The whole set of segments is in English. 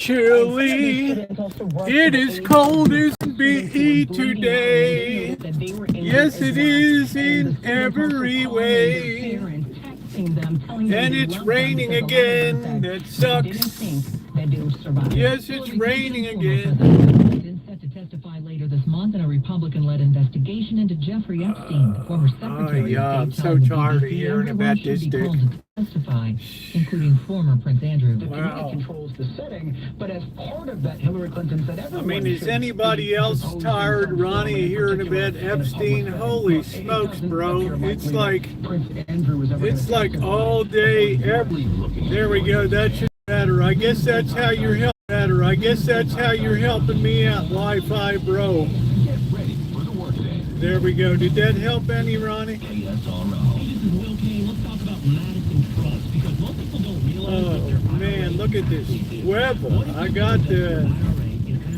chilly. It is cold as can be today. Yes, it is in every way. And it's raining again. That sucks. Yes, it's raining again. Set to testify later this month in a Republican-led investigation into Jeffrey Epstein, the former secretary of I'm state. so tired of hearing about this dude. Testify, including former Prince Andrew. The committee controls the sitting, but as part of that, Hillary Clinton said everyone. I mean, is anybody else tired, Ronnie, hearing about Epstein? Holy smokes, bro! It's like all day, every. There we go. That should matter. I guess that's how you're helping. I guess that's how you're helping me out, Wi-Fi bro. There we go. Did that help any, Ronnie? Oh man, look at this weather. I got the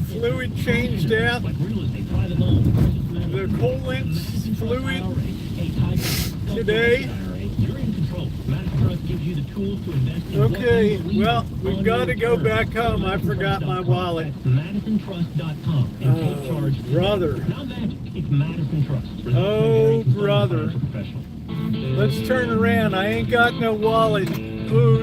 fluid changed out. The coolant's fluid today. Okay, well, we've got to go back home. I forgot my wallet. Oh, brother. Oh, brother. Let's turn around. I ain't got no wallet. Ooh,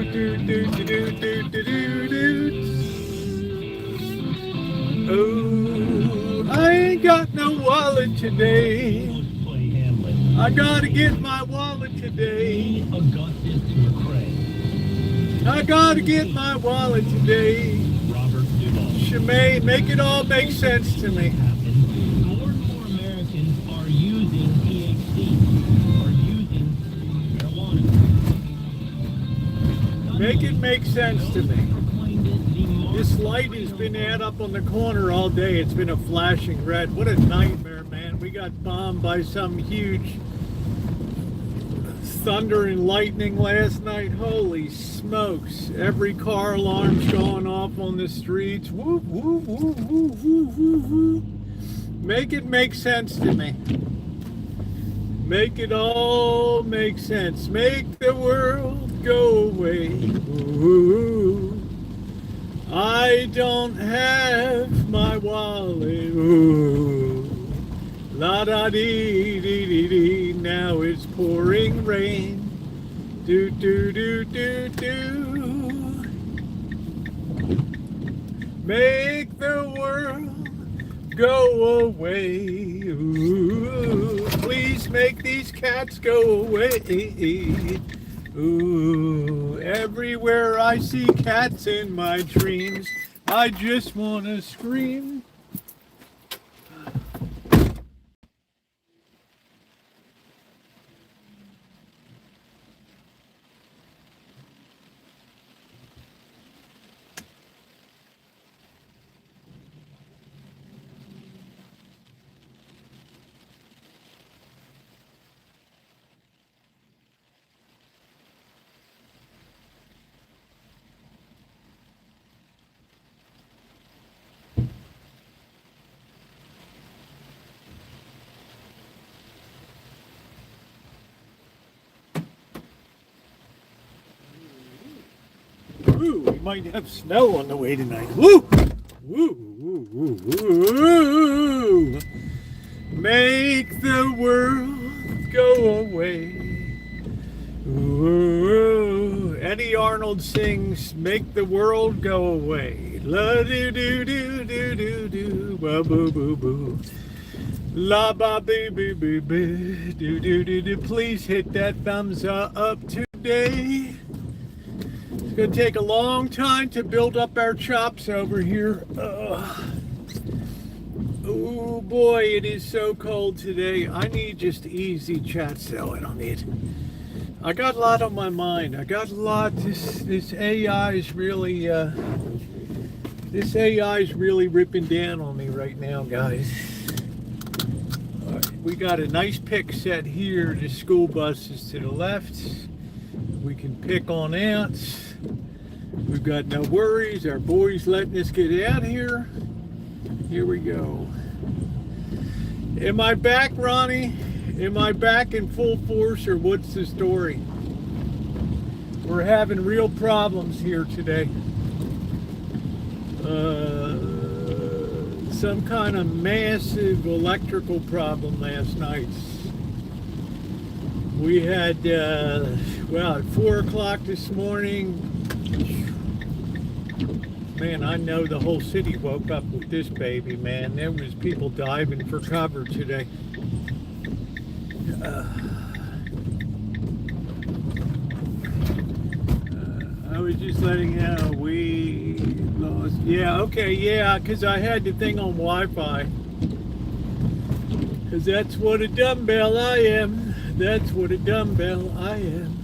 Oh, I ain't got no wallet today. I gotta get my wallet today. I gotta get my wallet today. Shemay, make it all make sense to me. More and more Americans are using THC, are using marijuana. Make it make sense to me. This light has been out up on the corner all day. It's been a flashing red. What a nightmare, man. We got bombed by some huge thunder and lightning last night. Holy smokes. Every car alarm's going off on the streets. Whoop, whoop, whoop, whoop, whoop, whoop, whoop. Make it make sense to me. Make it all make sense. Make the world go away. Ooh. I don't have my wallet. Ooh. La da dee dee dee dee. Now it's pouring rain. Do do do do do. Make the world go away. Ooh. Please make these cats go away. Ooh, everywhere I see cats in my dreams, I just want to scream. Ooh, we might have snow on the way tonight. Woo! Woo! Woo! Woo! Woo! Make the world go away. Ooh. Eddie Arnold sings "Make the World Go Away." La do do do do do do. Ba boo boo boo. La ba boo boo boo boo. Do do do do. Please hit that thumbs up today. It's going to take a long time to build up our chops over here. Oh boy, it is so cold today. I need just easy chats though. I don't need. I got a lot on my mind. I got a lot. This AI is really ripping down on me right now, guys. We got a nice pick set here. The school buses to the left. We can pick on out. We've got no worries. Our boys letting us get out here. Here we go. Am I back, Ronnie? Am I back in full force, or what's the story? We're having real problems here today. some kind of massive electrical problem last night. We had, well, at 4 o'clock this morning, man, I know the whole city woke up with this baby, man. There was people diving for cover today. I was just letting you know we lost. Yeah, okay, yeah, because I had the thing on Wi-Fi. Because that's what a dumbbell I am. That's what a dumbbell I am.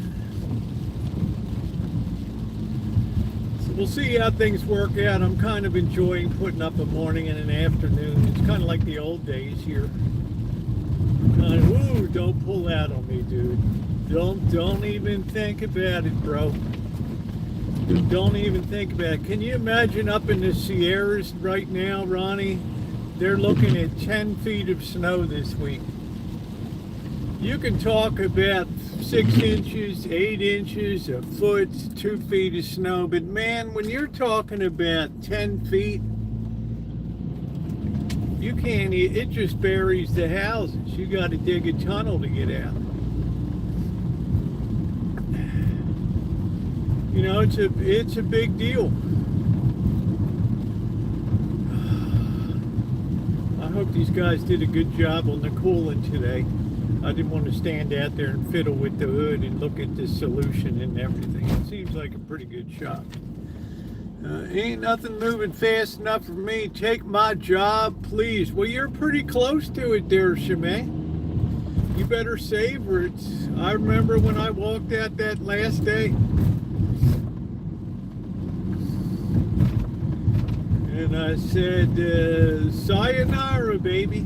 So we'll see how things work out. I'm kind of enjoying putting up a morning and an afternoon. It's kind of like the old days here. Kind of, ooh, don't pull that on me, dude. Don't even think about it, bro. Don't even think about it. Can you imagine up in the Sierras right now, Ronnie? They're looking at 10 feet of snow this week. You can talk about 6 inches, 8 inches, a foot, 2 feet of snow, but man, when you're talking about 10 feet, you can't, it just buries the houses. You got to dig a tunnel to get out. You know, it's a big deal. I hope these guys did a good job on the cooling today. I didn't want to stand out there and fiddle with the hood and look at the solution and everything. It seems like a pretty good shop. Ain't nothing moving fast enough for me. Take my job, please. Well, you're pretty close to it there, Shimei. You better savor it. I remember when I walked out that last day. And I said, sayonara, baby.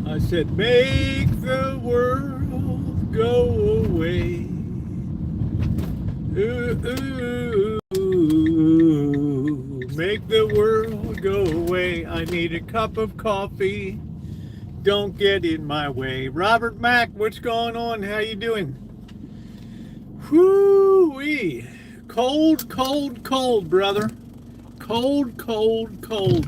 I said, make the world go away. Ooh, ooh, ooh, make the world go away. I need a cup of coffee. Don't get in my way. Robert Mack, what's going on? How you doing? Whoo-wee. Cold, cold, cold, brother. Cold, cold, cold.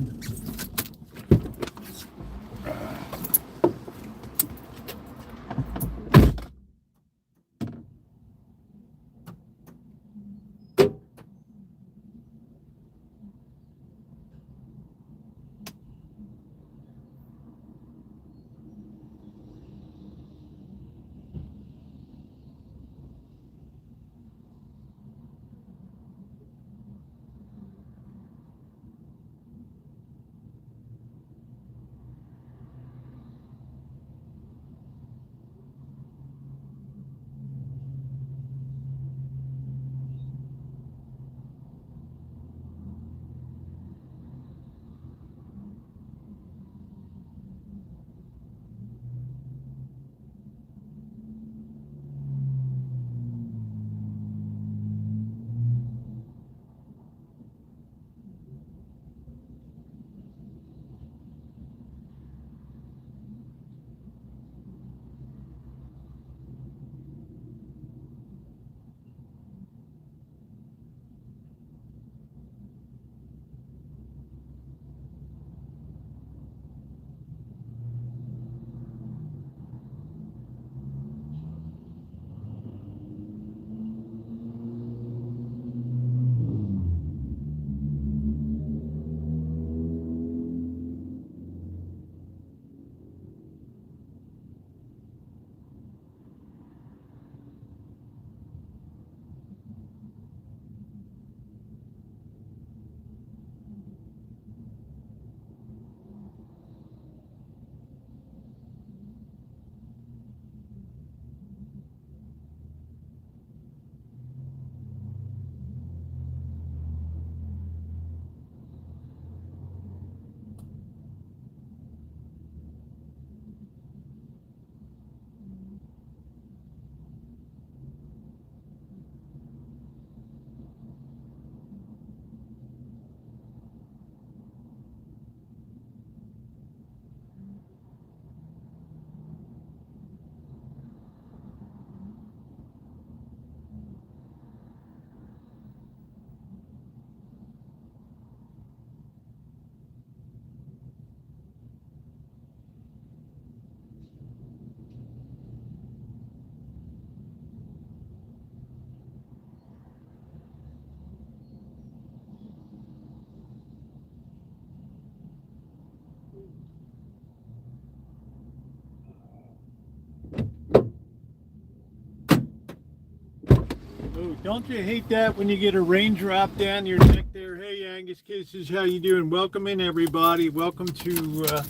Don't you hate that when you get a raindrop down your neck there? Hey, Angus Kisses, how you doing? Welcome in, everybody. Welcome to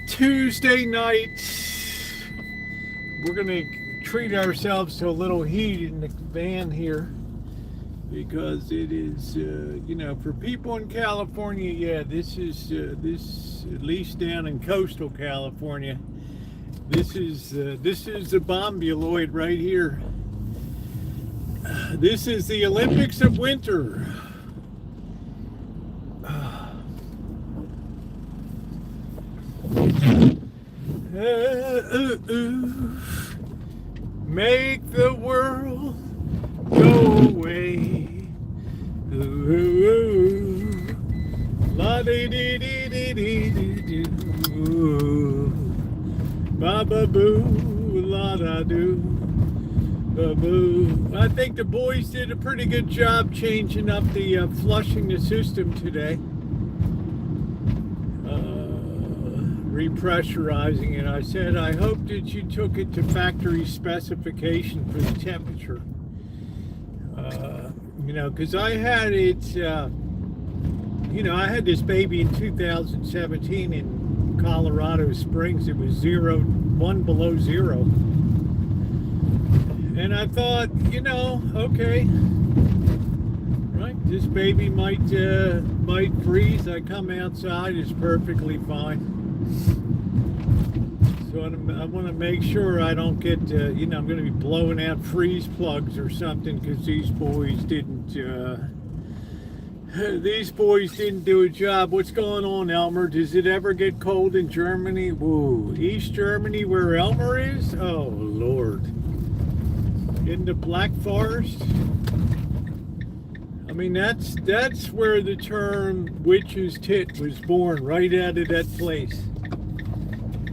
Tuesday night. We're going to treat ourselves to a little heat in the van here because it is, you know, for people in California, yeah, this is, at least down in coastal California, this is the bombuloid right here. This is the Olympics of winter. Make the world go away. La dee dee dee dee dee dee doo. Ba ba boo, la da doo. Ba boo. I think the boys did a pretty good job changing up the flushing the system today. Repressurizing it. I said, I hope that you took it to factory specification for the temperature. You know, because I had it, you know, I had this baby in 2017 in Colorado Springs. It was 1 below zero. And I thought, you know, okay, right, this baby might freeze. I come outside, it's perfectly fine. So I want to make sure I don't get, you know, I'm going to be blowing out freeze plugs or something because these boys didn't do a job. What's going on, Elmer? Does it ever get cold in Germany? Woo, East Germany where Elmer is? Oh, Lord. In the Black Forest? I mean, that's where the term witch's tit was born, right out of that place.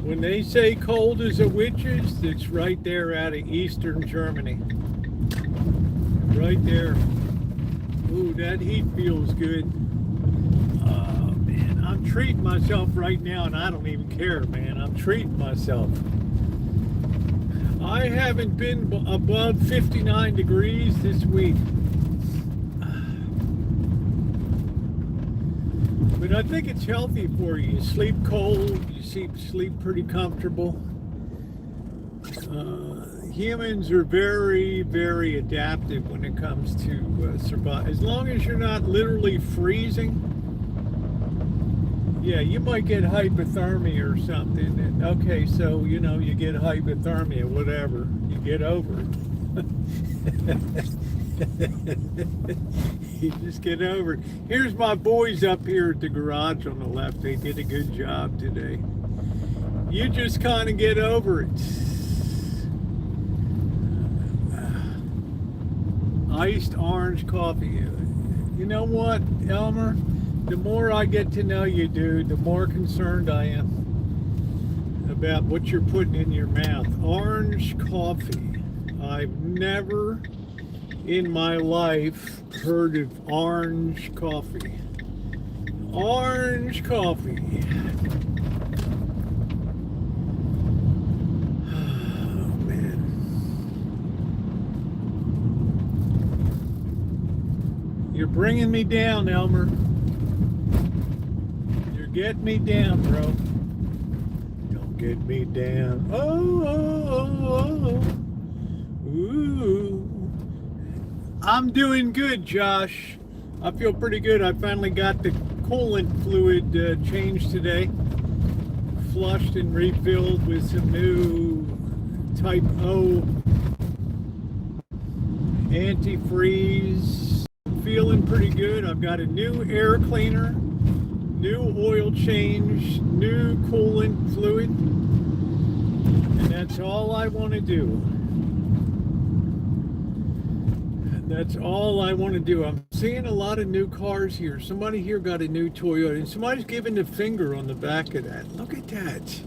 When they say cold as a witch's, it's right there out of Eastern Germany. Right there. Ooh, that heat feels good. Oh, man, I'm treating myself right now, and I don't even care, man. I'm treating myself. I haven't been above 59 degrees this week. But I think it's healthy for you. You sleep cold, you sleep pretty comfortable. Humans are very, very adaptive when it comes to survive. As long as you're not literally freezing, yeah, you might get hypothermia or something. And, okay, so, you know, you get hypothermia, whatever. You get over it. You just get over it. Here's my boys up here at the garage on the left. They did a good job today. You just kind of get over it. Iced orange coffee. You know what, Elmer? The more I get to know you, dude, the more concerned I am about what you're putting in your mouth. Orange coffee. I've never in my life heard of orange coffee. Orange coffee. Oh, man. You're bringing me down, Elmer. You're getting me down, bro. Don't get me down. Oh, oh, oh, oh. Ooh. I'm doing good, Josh. I feel pretty good. I finally got the coolant fluid changed today. Flushed and refilled with some new Type O antifreeze. Feeling pretty good. I've got a new air cleaner, new oil change, new coolant fluid. And that's all I want to do. That's all I want to do. I'm seeing a lot of new cars here. Somebody here got a new Toyota, and somebody's giving the finger on the back of that. Look at that.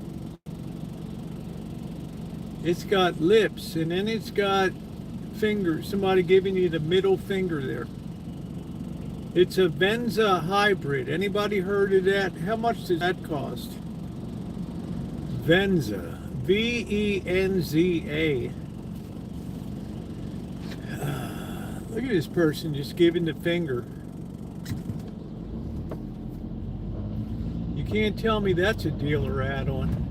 It's got lips, and then it's got fingers. Somebody giving you the middle finger there. It's a Venza hybrid. Anybody heard of that? How much does that cost? Venza. V-E-N-Z-A. Look at this person just giving the finger. You can't tell me that's a dealer add-on.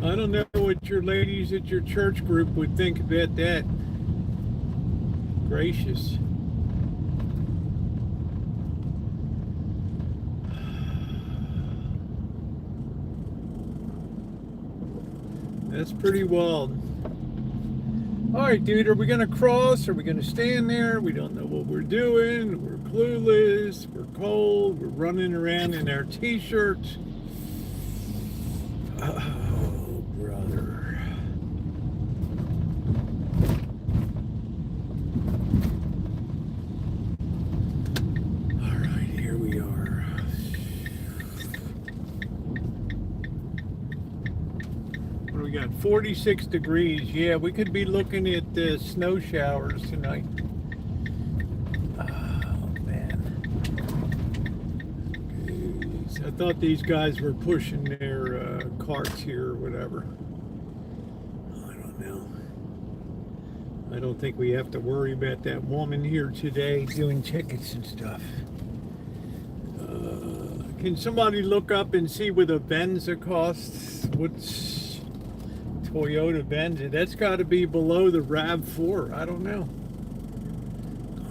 I don't know what your ladies at your church group would think about that. Gracious. That's pretty wild. All right, dude, are we going to cross? Are we going to stand there? We don't know what we're doing. We're clueless. We're cold. We're running around in our t-shirts. Oh, brother. All right, here we are. What do we got? 46 degrees. Yeah, we could be looking at snow showers tonight. Oh, man. I thought these guys were pushing their carts here or whatever. I don't know. I don't think we have to worry about that woman here today doing tickets and stuff. Can somebody look up and see what a Venza costs? What's Toyota Venza? That's got to be below the RAV4. I don't know.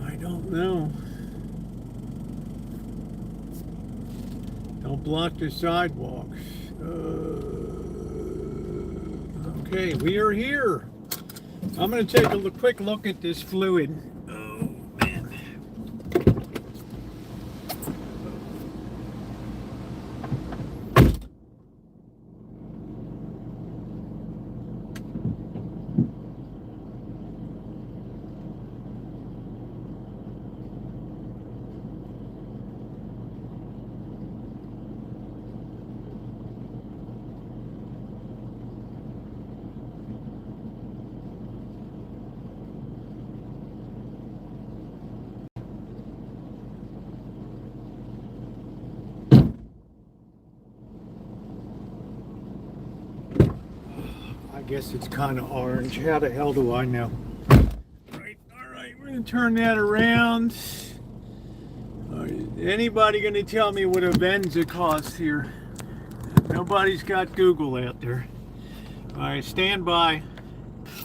I don't know. Don't block the sidewalks. Okay, we are here. I'm going to take a quick look at this fluid. Oh, man. I guess it's kind of orange. How the hell do I know? All right, we're going to turn that around. Anybody going to tell me what a Venza costs here? Nobody's got Google out there. All right, stand by.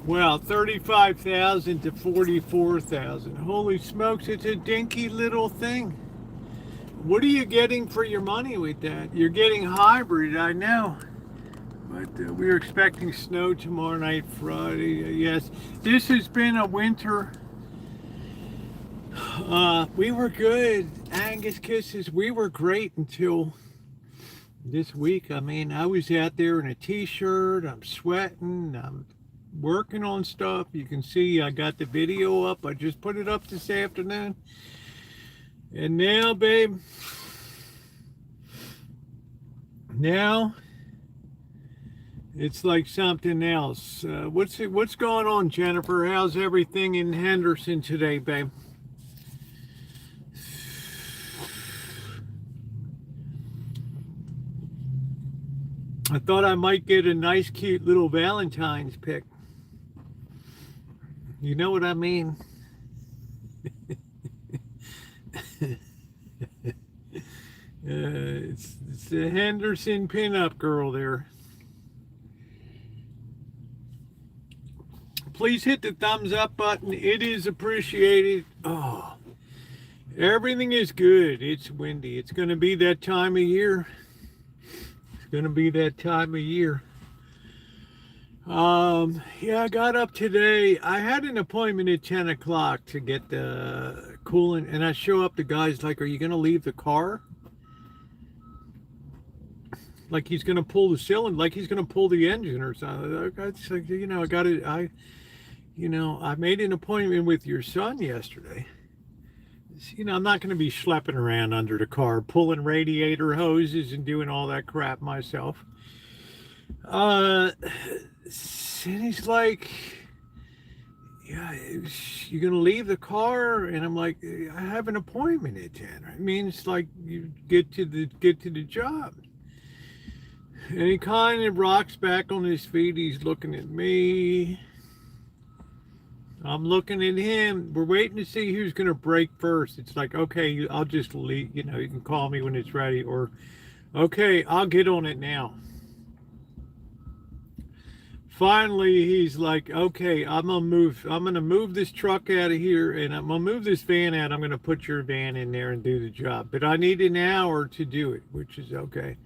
Well, 35,000 to 44,000. Holy smokes, it's a dinky little thing. What are you getting for your money with that? You're getting hybrid, I know. But we're expecting snow tomorrow night, Friday. Yes, this has been a winter. We were good. Angus Kisses, we were great until this week. I mean, I was out there in a t-shirt. I'm sweating. I'm working on stuff. You can see I got the video up. I just put it up this afternoon. And now, babe, now it's like something else. What's going on, Jennifer? How's everything in Henderson today, babe? I thought I might get a nice, cute little Valentine's pic. You know what I mean? It's the Henderson pinup girl there. Please hit the thumbs up button. It is appreciated. Oh, everything is good. It's windy. It's going to be that time of year. It's going to be that time of year. Yeah, I got up today. I had an appointment at 10 o'clock to get the coolant, and I show up, the guy's like, are you going to leave the car? Like he's going to pull the cylinder, like he's going to pull the engine or something. It's like, you know, I made an appointment with your son yesterday. You know, I'm not going to be schlepping around under the car, pulling radiator hoses and doing all that crap myself. And he's like, yeah, you're going to leave the car? And I'm like, I have an appointment at 10. It means like you get to the job. And he kind of rocks back on his feet. He's looking at me. I'm looking at him. We're waiting to see who's going to break first. It's like, okay, I'll just leave. You know, you can call me when it's ready. Or, okay, I'll get on it now. Finally, he's like, okay, I'm gonna move this truck out of here, and I'm gonna move this van out. I'm gonna put your van in there and do the job, but I need an hour to do it, which is okay.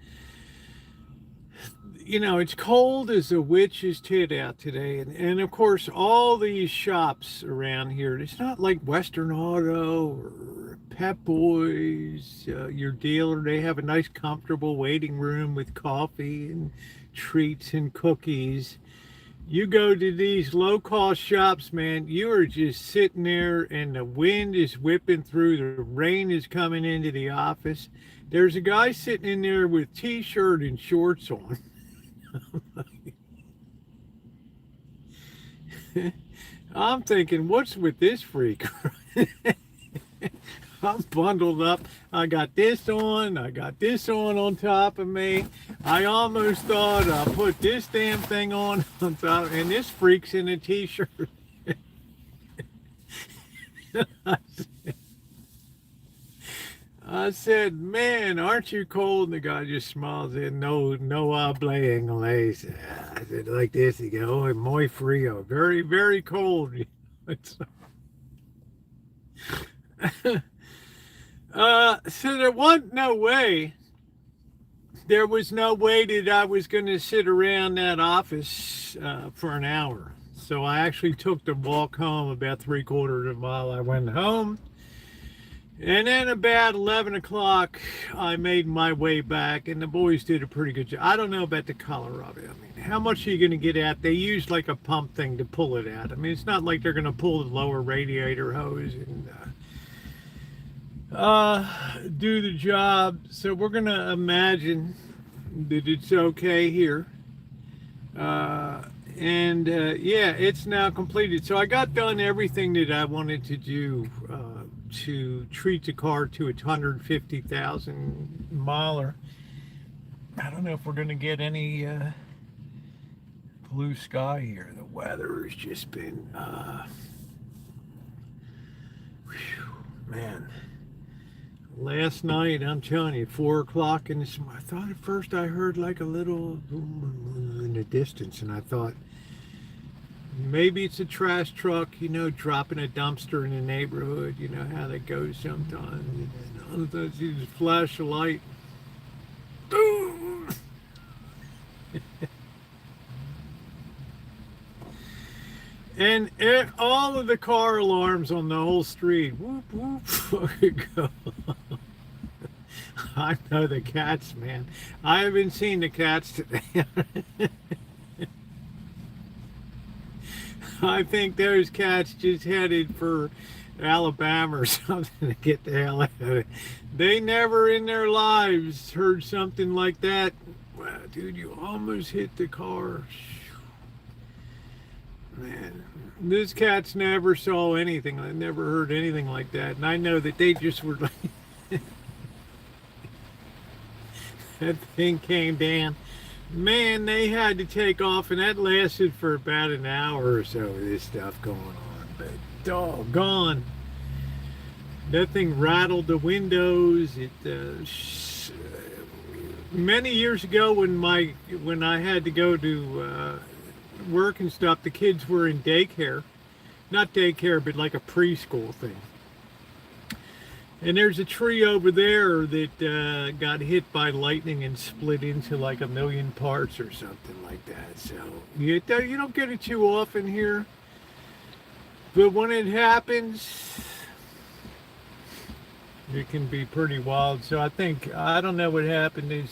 You know, it's cold as a witch's tit out today, and of course, all these shops around here, it's not like Western Auto or Pep Boys, your dealer. They have a nice, comfortable waiting room with coffee and treats and cookies. You go to these low-cost shops, man, you are just sitting there and the wind is whipping through, the rain is coming into the office. There's a guy sitting in there with t-shirt and shorts on. I'm thinking, what's with this freak? I'm bundled up. I got this on top of me. I almost thought I put this damn thing on top, and this freak's in a t-shirt. I said, man, aren't you cold? And the guy just smiles in, no habla inglés. I said, like this, he goes, oh, muy frío, very, very cold. So there was no way that I was going to sit around that office for an hour. So I actually took the walk home about 3/4 of a mile. I went home, and then about 11 o'clock, I made my way back, and the boys did a pretty good job. I don't know about the color of it. I mean, how much are you going to get out? They use like a pump thing to pull it out. I mean, it's not like they're going to pull the lower radiator hose and do the job. So we're gonna imagine that it's okay here, and yeah, it's now completed. So I got done everything that I wanted to do to treat the car to a 150,000 miler. I don't know if we're gonna get any blue sky here. The weather has just been man. Last night, I'm telling you, 4 o'clock, and I thought at first I heard like a little in the distance, and I thought maybe it's a trash truck, you know, dropping a dumpster in the neighborhood. You know how that goes sometimes. And all of a sudden, you just flash a light. Boom! And all of the car alarms on the whole street, whoop, whoop, fucking go. I know the cats, man. I haven't seen the cats today. I think those cats just headed for Alabama or something to get the hell out of it. They never in their lives heard something like that. Wow, dude, you almost hit the car. Man, these cats never saw anything. I never heard anything like that. And I know that they just were like, that thing came down. Man, they had to take off, and that lasted for about an hour or so with this stuff going on. But doggone, that thing rattled the windows. It many years ago when I had to go to work and stuff, the kids were in daycare, not daycare, but like a preschool thing. And there's a tree over there that got hit by lightning and split into like 1 million parts or something like that. So you don't get it too often here, but when it happens, it can be pretty wild. So I don't know what happened. They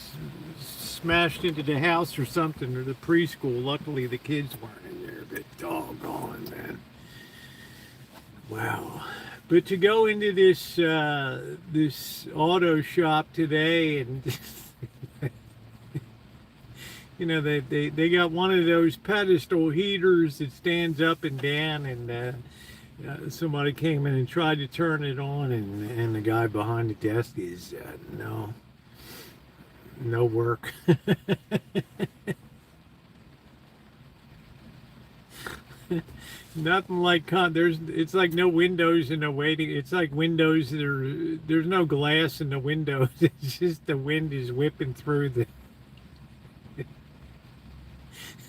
smashed into the house or something, or the preschool. Luckily the kids weren't in there, but doggone, man. Wow. But to go into this this auto shop today, and you know, they got one of those pedestal heaters that stands up and down, and somebody came in and tried to turn it on, and the guy behind the desk is no, no work. Nothing like it's like no windows in the waiting. It's like windows that are there's no glass in the windows. It's just the wind is whipping through the.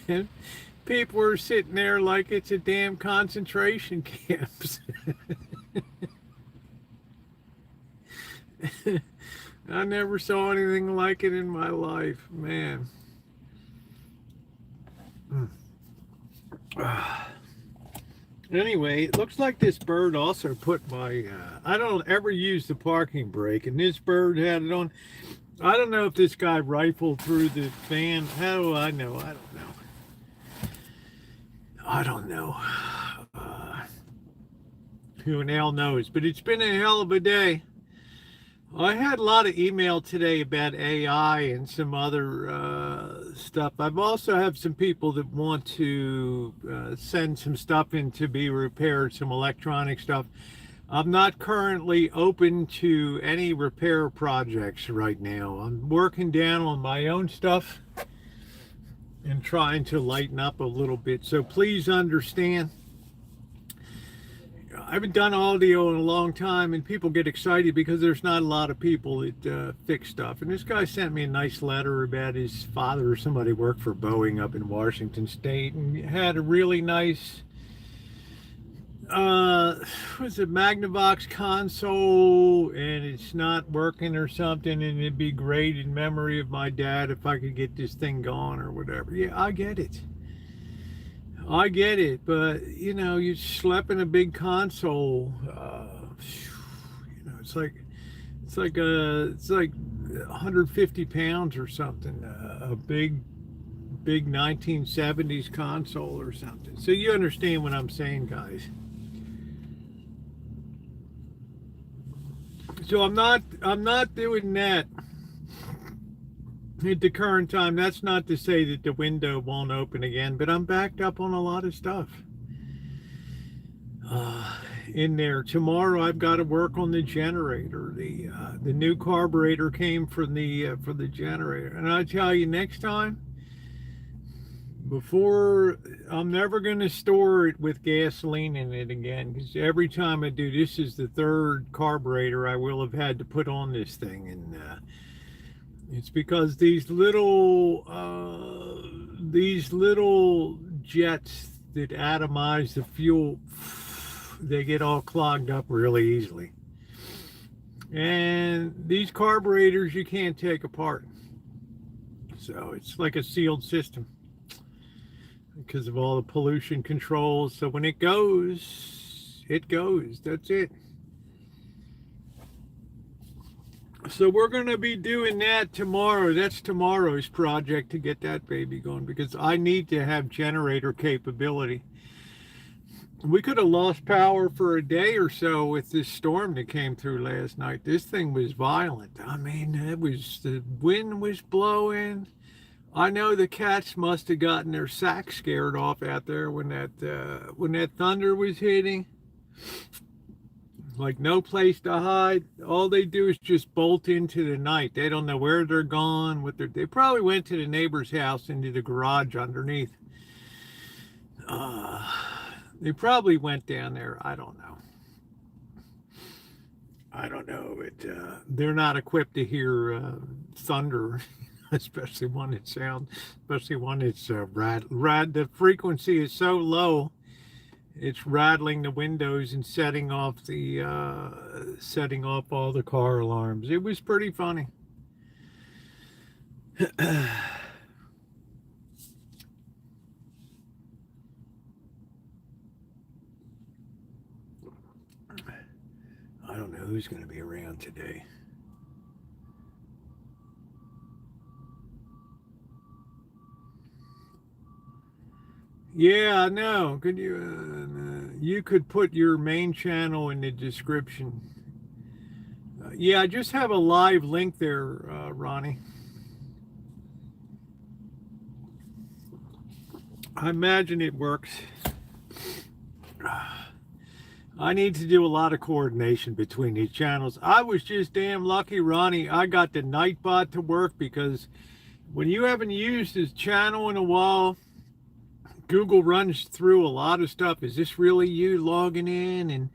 And people are sitting there like it's a damn concentration camps. I never saw anything like it in my life, man. Anyway, it looks like this bird also put my. I don't ever use the parking brake, and this bird had it on. I don't know if this guy rifled through the fan. How do I know? I don't know. I don't know. Who in hell knows? But it's been a hell of a day. I had a lot of email today about AI and some other stuff. I've also have some people that want to send some stuff in to be repaired, some electronic stuff. I'm not currently open to any repair projects right now. I'm working down on my own stuff and trying to lighten up a little bit. So please understand. I haven't done audio in a long time, and people get excited because there's not a lot of people that fix stuff. And this guy sent me a nice letter about his father or somebody worked for Boeing up in Washington State, and had a really nice, was it Magnavox console, and it's not working or something, and it'd be great in memory of my dad if I could get this thing going or whatever. Yeah, I get it. I get it, but you know, you're schlepping a big console. You know, it's like 150 pounds or something. A big 1970s console or something. So you understand what I'm saying, guys. So I'm not doing that at the current time. That's not to say that the window won't open again, but I'm backed up on a lot of stuff in there. Tomorrow I've got to work on the generator. The new carburetor came for the generator, and I tell you, next time, I'm never going to store it with gasoline in it again, because every time I do, this is the third carburetor I will have had to put on this thing, and it's because these little jets that atomize the fuel, they get all clogged up really easily. And these carburetors you can't take apart. So it's like a sealed system because of all the pollution controls. So when it goes, it goes. That's it. So we're going to be doing that tomorrow. That's tomorrow's project, to get that baby going, because I need to have generator capability. We could have lost power for a day or so with this storm that came through last night. This thing was violent. I mean, the wind was blowing. I know the cats must have gotten their sacks scared off out there when that thunder was hitting. Like, no place to hide. All they do is just bolt into the night. They don't know where they're gone. They probably went to the neighbor's house into the garage underneath. They probably went down there. I don't know. But they're not equipped to hear thunder, especially one that's the frequency is so low. It's rattling the windows and setting off all the car alarms. It was pretty funny. I don't know who's going to be around today. Yeah, I know. Could you could put your main channel in the description. Yeah, I just have a live link there, Ronnie. I imagine it works. I need to do a lot of coordination between these channels. I was just damn lucky, Ronnie. I got the Nightbot to work, because when you haven't used this channel in a while, Google runs through a lot of stuff. Is this really you logging in? And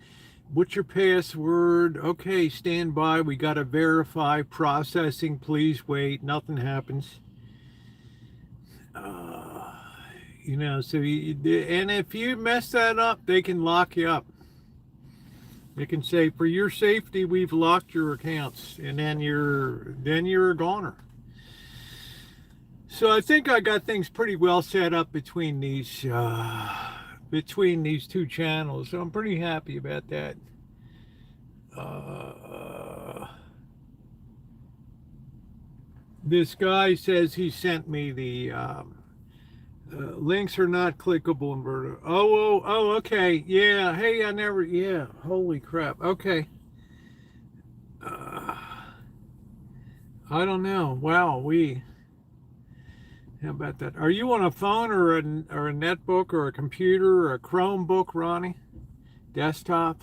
what's your password? Okay, stand by. We got to verify. Processing. Please wait. Nothing happens. You know, so and if you mess that up, they can lock you up. They can say, for your safety, we've locked your accounts, and then you're a goner. So I think I got things pretty well set up between these two channels. So I'm pretty happy about that. This guy says he sent me the links are not clickable in vertical. Oh, okay. Yeah. Hey, yeah. Holy crap. Okay. I don't know. Wow. How about that? Are you on a phone or a netbook or a computer or a Chromebook, Ronnie? Desktop?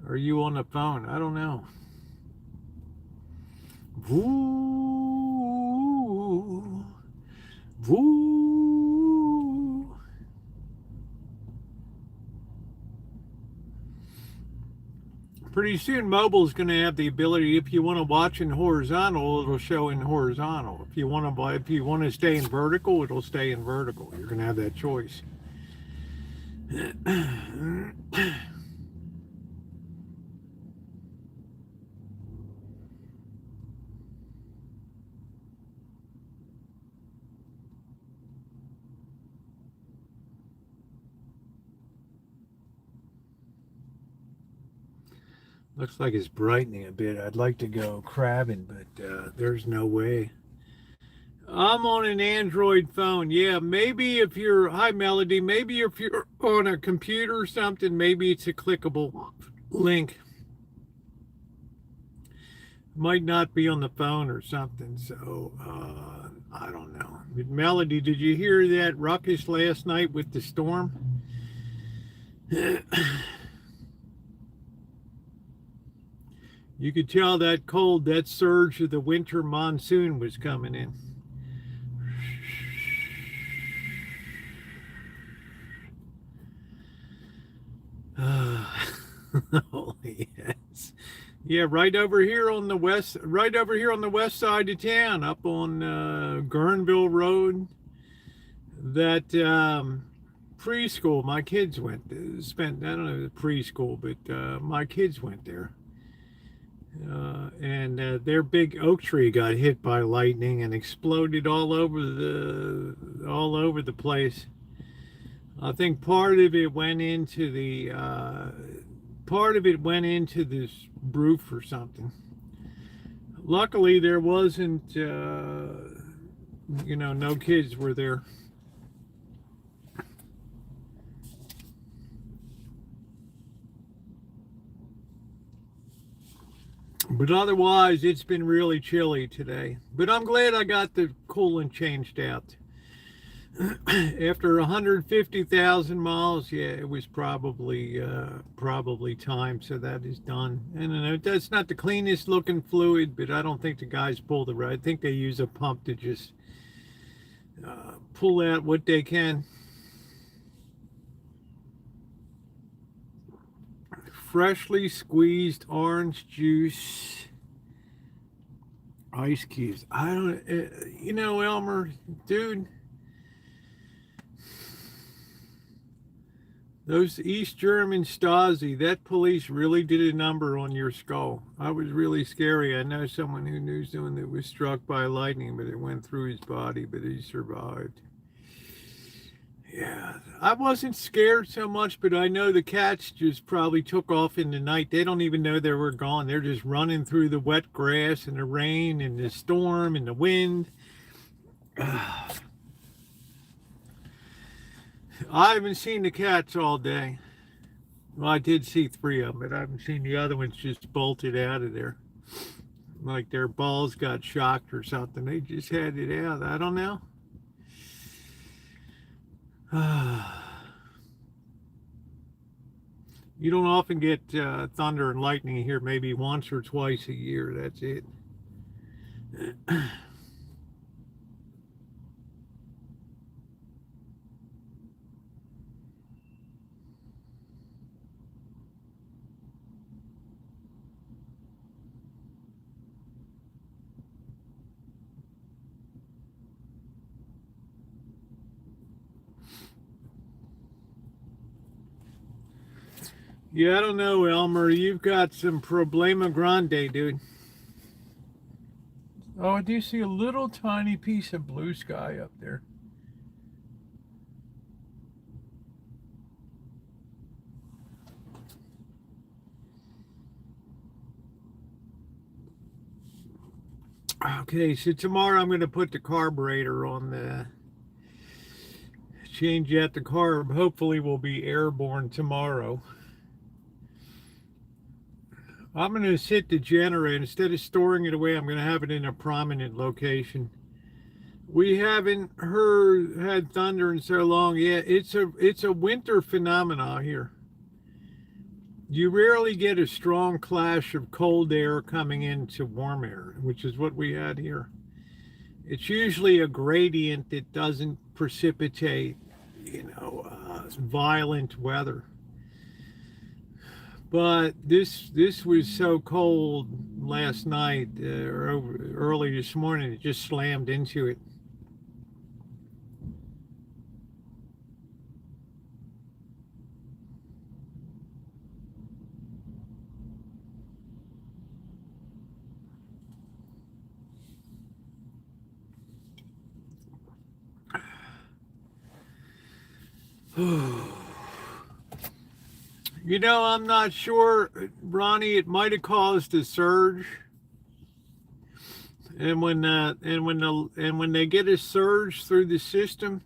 Are you on the phone? I don't know. Woo. Woo. Pretty soon mobile is going to have the ability, if you want to watch in horizontal, it'll show in horizontal. If you want to stay in vertical, it'll stay in vertical. You're going to have that choice. Looks like it's brightening a bit. I'd like to go crabbing, but there's no way. I'm on an Android phone. Yeah, maybe if you're, hi Melody, maybe if you're on a computer or something, maybe it's a clickable link. Might not be on the phone or something, so I don't know. Melody, did you hear that ruckus last night with the storm? You could tell that cold, that surge of the winter monsoon was coming in. Oh, yes. Yeah, right over here on the west side of town, up on Guerneville Road. That preschool my kids spent, I don't know, the preschool, but my kids went there. And their big oak tree got hit by lightning and exploded all over the place. I think part of it went into this roof or something. Luckily, there wasn't, no kids were there. But otherwise, it's been really chilly today. But I'm glad I got the coolant changed out. After 150,000 miles, yeah, it was probably time. So that is done. And that's not the cleanest looking fluid, but I don't think the guys pull the right. I think they use a pump to just pull out what they can. Freshly squeezed orange juice, ice cubes. I don't, Elmer, dude, those East German Stasi, that police really did a number on your skull. I was really scary. I know someone who knew someone that was struck by lightning, but it went through his body, but he survived. Yeah, I wasn't scared so much, but I know the cats just probably took off in the night. They don't even know they were gone. They're just running through the wet grass and the rain and the storm and the wind. I haven't seen the cats all day. Well, I did see 3 of them, but I haven't seen the other ones just bolted out of there. Like their balls got shocked or something. They just had it out. I don't know. You don't often get thunder and lightning here, maybe once or twice a year. That's it. Yeah, I don't know, Elmer. You've got some problema grande, dude. Oh, I do see a little tiny piece of blue sky up there. Okay, so tomorrow I'm going to put the carburetor on the, change out the carb. Hopefully we'll be airborne tomorrow. I'm going to sit the generator. Instead of storing it away, I'm going to have it in a prominent location. We haven't had thunder in so long. Yeah, it's a winter phenomena here. You rarely get a strong clash of cold air coming into warm air, which is what we had here. It's usually a gradient that doesn't precipitate, violent weather. But this was so cold last night or early this morning, it just slammed into it. I'm not sure, Ronnie. It might have caused a surge, and when they get a surge through the system,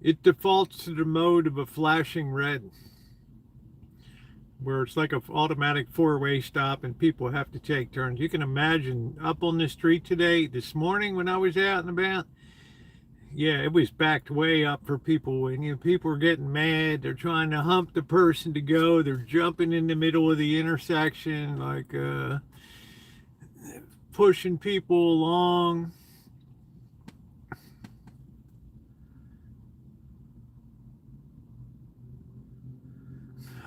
it defaults to the mode of a flashing red, where it's like an automatic four-way stop, and people have to take turns. You can imagine up on the street today, this morning when I was out and about. Yeah, it was backed way up for people, and people are getting mad. They're trying to hump the person to go. They're jumping in the middle of the intersection, like pushing people along.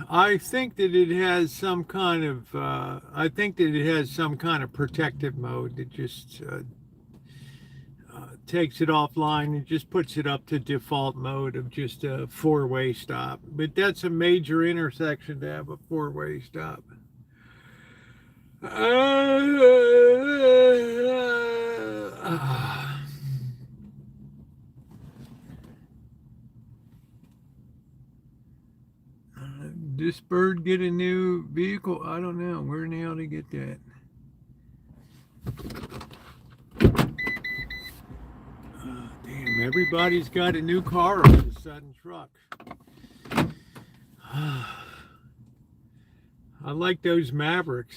I think that it has some kind of protective mode that just takes it offline and just puts it up to default mode of just a four-way stop. But that's a major intersection to have a four-way stop. This bird get a new vehicle? I don't know. Where in the hell did he get that? Damn, everybody's got a new car on the sudden truck. I like those Mavericks.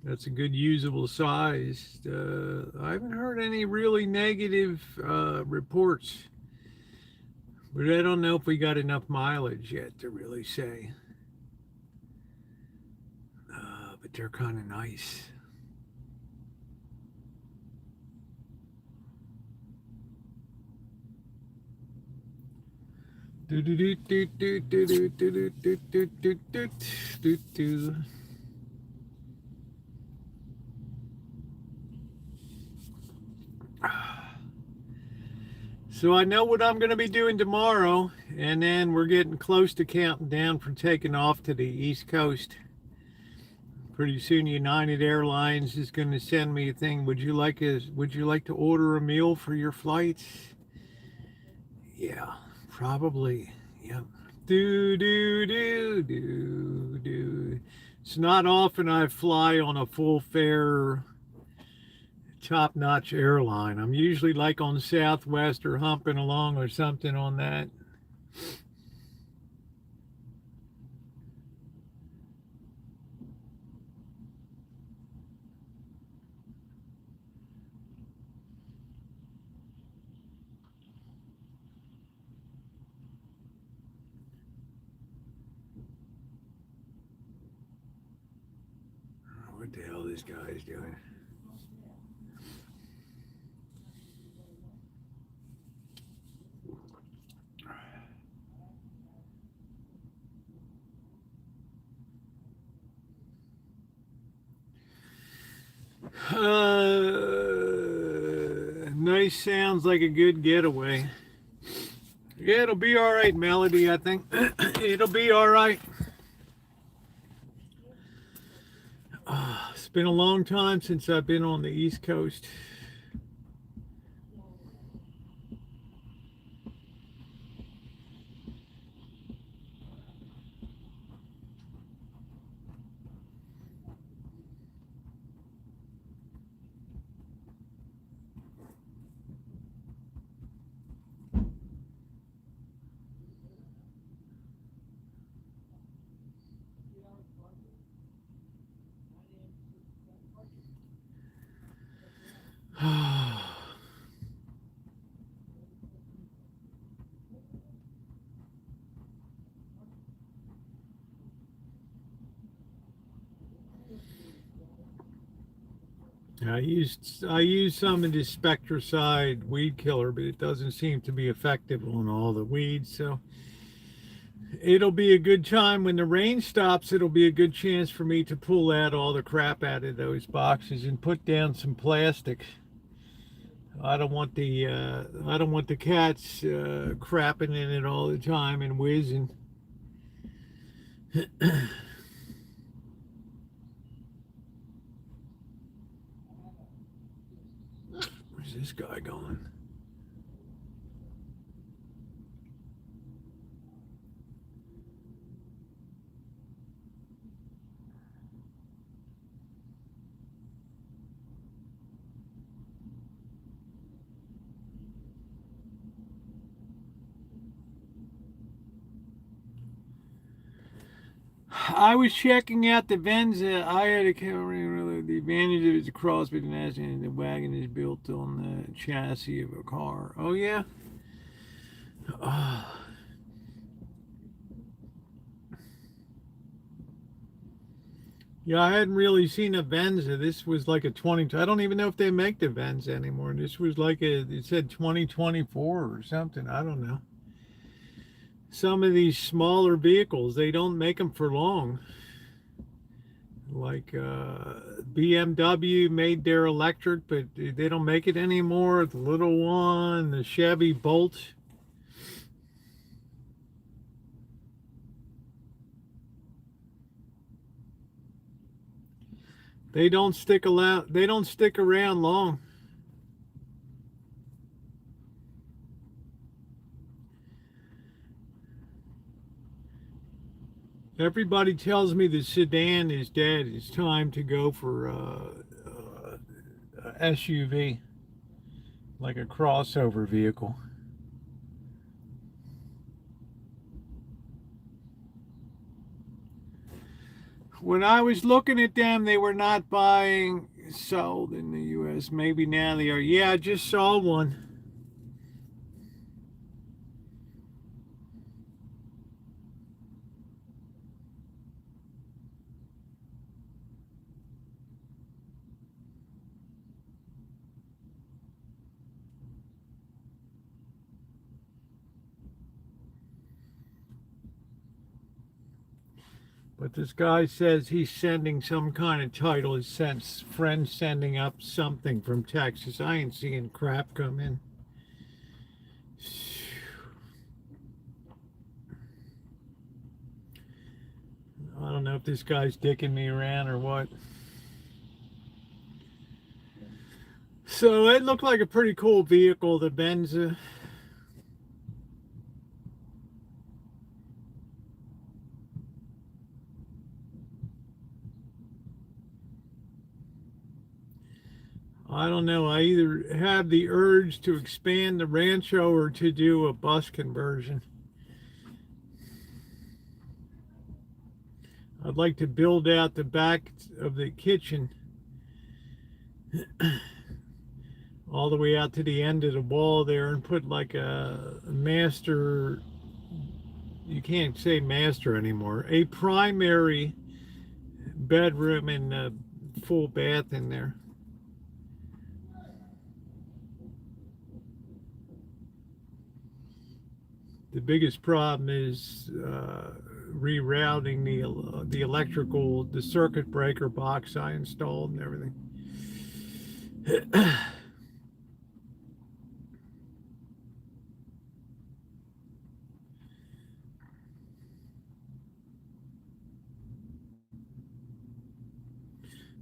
That's a good usable size. I haven't heard any really negative reports, but I don't know if we got enough mileage yet to really say. But they're kind of nice. So I know what I'm going to be doing tomorrow, and then we're getting close to counting down for taking off to the East Coast. Pretty soon United Airlines is going to send me a thing. Would you like to order a meal for your flights? Yeah, probably. Yep. Do. It's not often I fly on a full fare top-notch airline. I'm usually like on Southwest or humping along or something on that. What the hell this guy is doing? Nice, sounds like a good getaway. Yeah, it'll be all right, Melody, I think. It'll be all right. It's been a long time since I've been on the East Coast. I used some of this Spectracide weed killer, but it doesn't seem to be effective on all the weeds. So it'll be a good time when the rain stops. It'll be a good chance for me to pull out all the crap out of those boxes and put down some plastic. I don't want the cats crapping in it all the time and whizzing. Where's this guy going? I was checking out the Venza. I had a camera. The advantage of it's a cross between the wagon is built on the chassis of a car. Oh yeah. Yeah, I hadn't really seen a Venza. This was like a 20. I don't even know if they make the Venza anymore. This was like it said 2024 or something. I don't know. Some of these smaller vehicles, they don't make them for long. Like BMW made their electric, but they don't make it anymore. The little one, the Chevy Bolt. They don't stick around long. Everybody tells me the sedan is dead. It's time to go for a SUV, like a crossover vehicle. When I was looking at them, they were not sold in the U.S. Maybe now they are. Yeah, I just saw one. But this guy says he's sending some kind of title. His friend sending up something from Texas. I ain't seeing crap come in. I don't know if this guy's dicking me around or what. So it looked like a pretty cool vehicle, the Venza. I don't know. I either have the urge to expand the Rancho or to do a bus conversion. I'd like to build out the back of the kitchen all the way out to the end of the wall there and put like a master, you can't say master anymore, a primary bedroom and full bath in there. The biggest problem is rerouting the electrical, the circuit breaker box I installed and everything.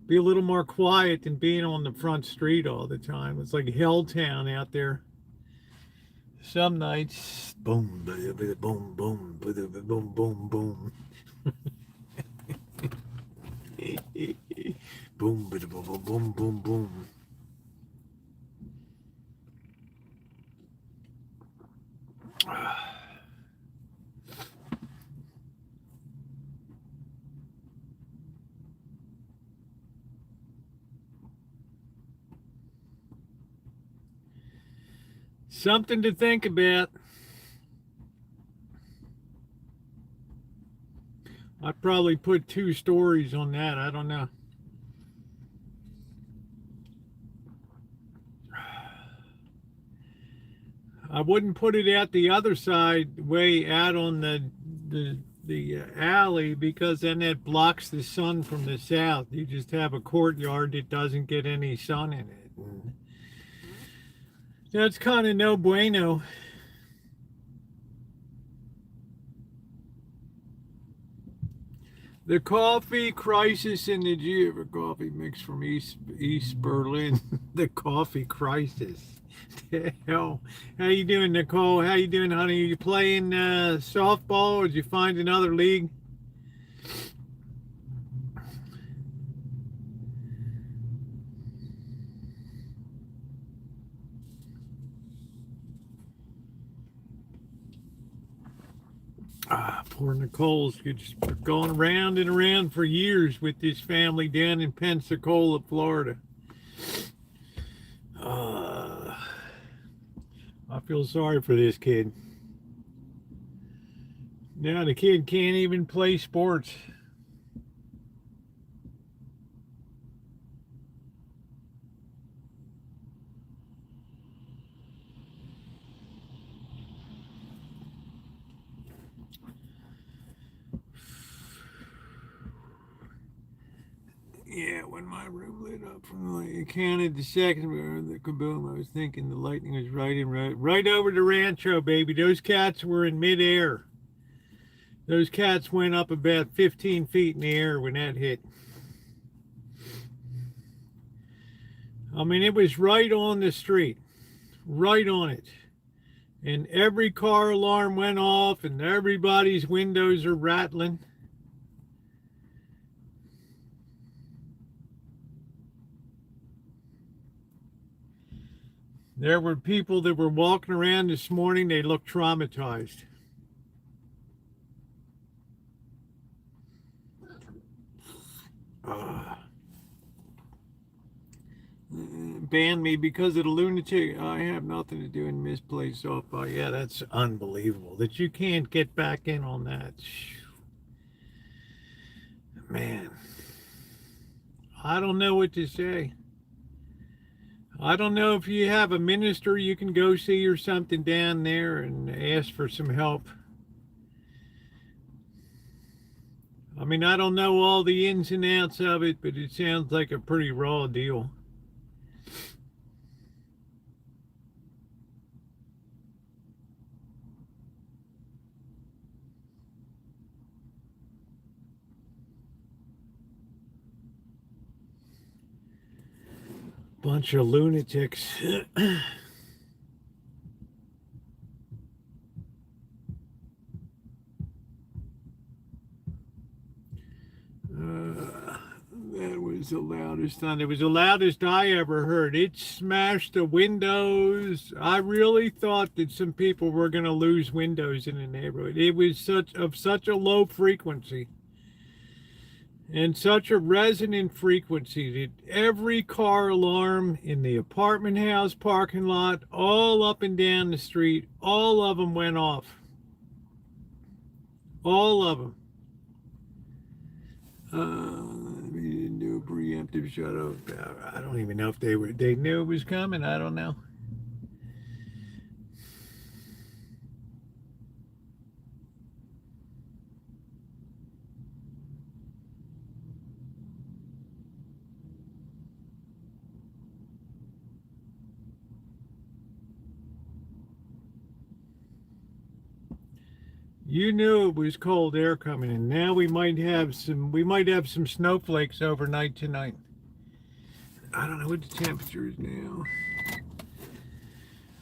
Be a little more quiet than being on the front street all the time. It's like Helltown out there. Some nights, boom, boom, boom, boom, boom, boom, boom. Boom, boom, boom, boom, boom, boom. Something to think about. I'd probably put 2 stories on that. I don't know. I wouldn't put it out the other side, way out on the alley, because then that blocks the sun from the south. You just have a courtyard that doesn't get any sun in it. And that's kind of no bueno. The coffee crisis in the Geneva coffee mix from East Berlin. The coffee crisis. The hell. How you doing, Nicole? How you doing, honey? You playing softball, or did you find another league? Poor Nicole's just going around and around for years with this family down in Pensacola, Florida. I feel sorry for this kid. Now the kid can't even play sports. Yeah, when my room lit up from the light, I counted the seconds of the kaboom. I was thinking the lightning was right over the rancho, baby. Those cats were in midair. Those cats went up about 15 feet in the air when that hit. I mean, it was right on the street, right on it. And every car alarm went off and everybody's windows are rattling. There were people that were walking around this morning, they looked traumatized. Banned me because of the lunatic. I have nothing to do in misplaced softball. Yeah, that's unbelievable that you can't get back in on that. Man, I don't know what to say. I don't know if you have a minister you can go see or something down there and ask for some help. I mean, I don't know all the ins and outs of it, but it sounds like a pretty raw deal. Bunch of lunatics. That was the loudest thunder. It was the loudest I ever heard. It smashed the windows. I really thought that some people were going to lose windows in the neighborhood. It was such a low frequency and such a resonant frequency that every car alarm in the apartment house parking lot, all up and down the street, all of them went off. All of them. We didn't do preemptive shut-off. I don't even know if they knew it was coming. I don't know. You knew it was cold air coming in. Now we might have some snowflakes overnight tonight. I don't know what the temperature is now.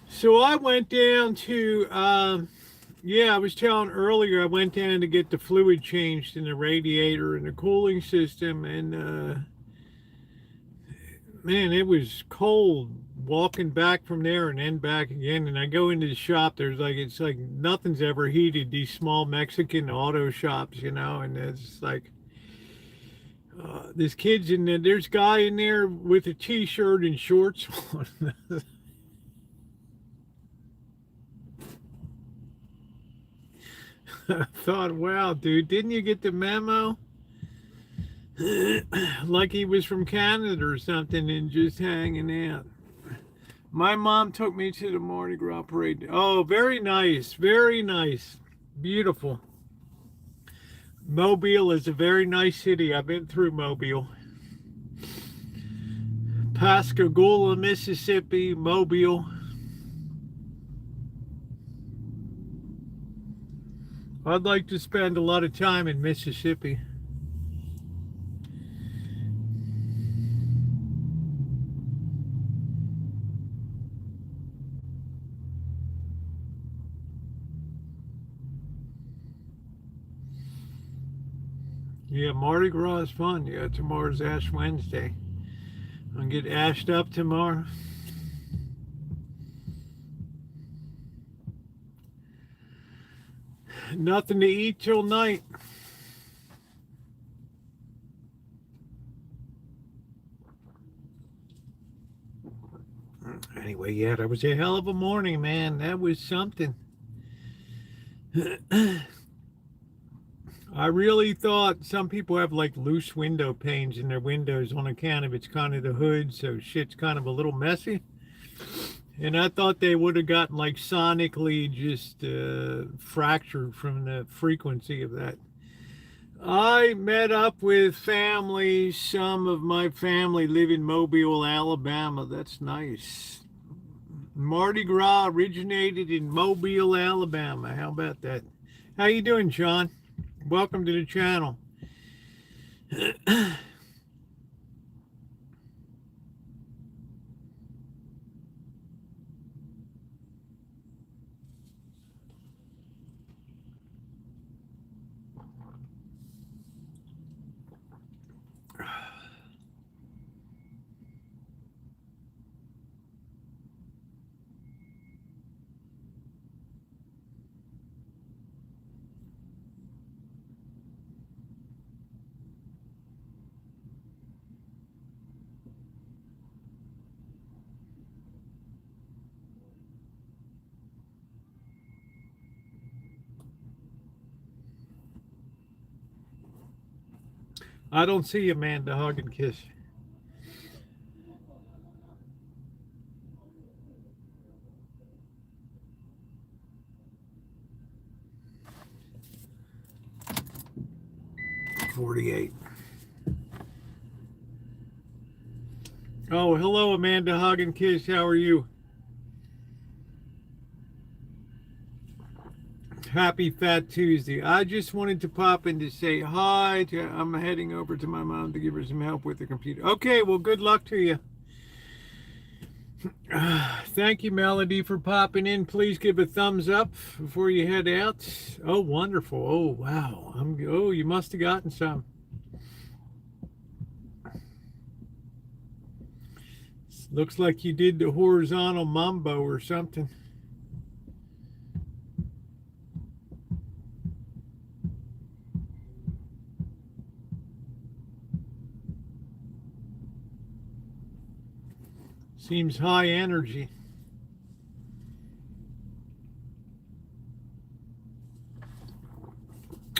So I went down to I was telling earlier I went down to get the fluid changed in the radiator and the cooling system, and man, it was cold walking back from there and then back again. And I go into the shop, it's like nothing's ever heated, these small Mexican auto shops, and it's like this kid's in there, there's a guy in there with a t-shirt and shorts on. I thought, wow, dude, didn't you get the memo? Like he was from Canada or something and just hanging out. My mom took me to the Mardi Gras parade. Oh, very nice. Very nice. Beautiful. Mobile is a very nice city. I've been through Mobile. Pascagoula, Mississippi, Mobile. I'd like to spend a lot of time in Mississippi. Yeah, Mardi Gras is fun. Yeah, tomorrow's Ash Wednesday. I'll get ashed up tomorrow. Nothing to eat till night. Anyway, yeah, that was a hell of a morning, man. That was something. I really thought some people have like loose window panes in their windows on account of it's kind of the hood, so shit's kind of a little messy. And I thought they would have gotten like sonically just fractured from the frequency of that. I met up with family. Some of my family live in Mobile, Alabama. That's nice. Mardi Gras originated in Mobile, Alabama. How about that? How you doing, Sean? Welcome to the channel. I don't see Amanda hug and kiss. $48. Oh, hello, Amanda hug and kiss. How are you? Happy Fat Tuesday. I just wanted to pop in to say hi. I'm heading over to my mom to give her some help with the computer. Okay, well, good luck to you. Thank you, Melody, for popping in. Please give a thumbs up before you head out. Oh, wonderful. Oh, wow. Oh, you must have gotten some. Looks like you did the horizontal mambo or something. Seems high energy.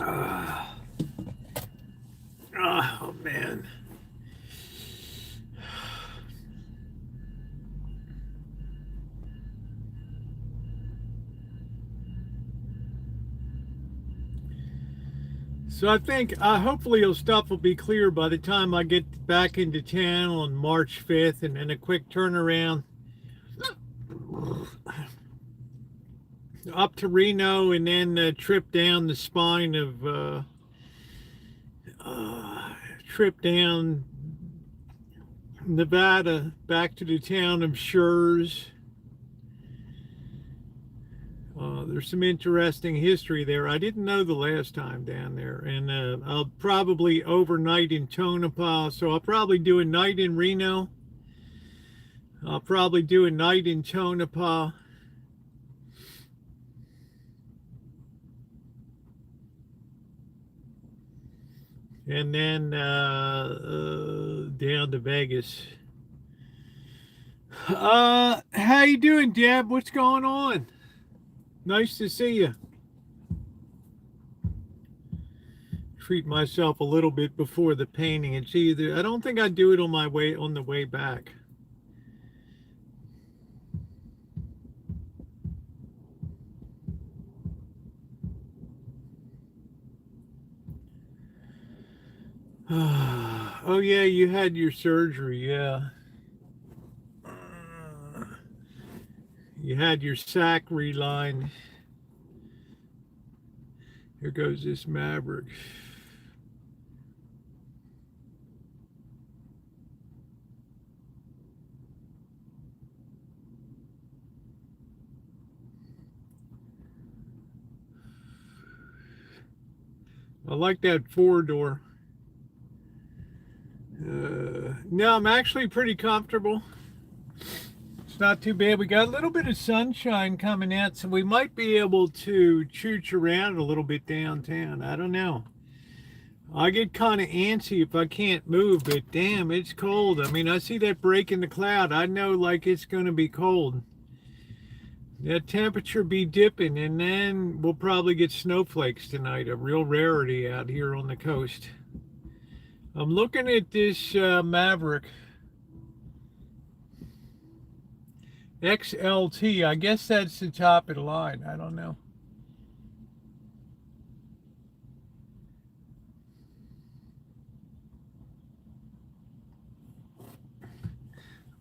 Oh, man. So I think hopefully stuff will be clear by the time I get back into town on March 5th, and then a quick turnaround up to Reno, and then a trip down the spine of trip down Nevada back to the town of Schurz. There's some interesting history there. I didn't know the last time down there. And I'll probably overnight in Tonopah. So I'll probably do a night in Reno. I'll probably do a night in Tonopah. And then down to Vegas. How you doing, Deb? What's going on? Nice to see you. Treat myself a little bit before the painting. It's either, I don't think I do it on the way back. Oh yeah, you had your surgery, yeah. You had your sac relined. Here goes this Maverick. I like that four-door. No, I'm actually pretty comfortable. It's not too bad. We got a little bit of sunshine coming out, so we might be able to chooch around a little bit downtown. I don't know. I get kind of antsy if I can't move, but damn, it's cold. I mean, I see that break in the cloud. I know like it's going to be cold. That temperature be dipping, and then we'll probably get snowflakes tonight, a real rarity out here on the coast. I'm looking at this Maverick XLT. I guess that's the top of the line. I don't know.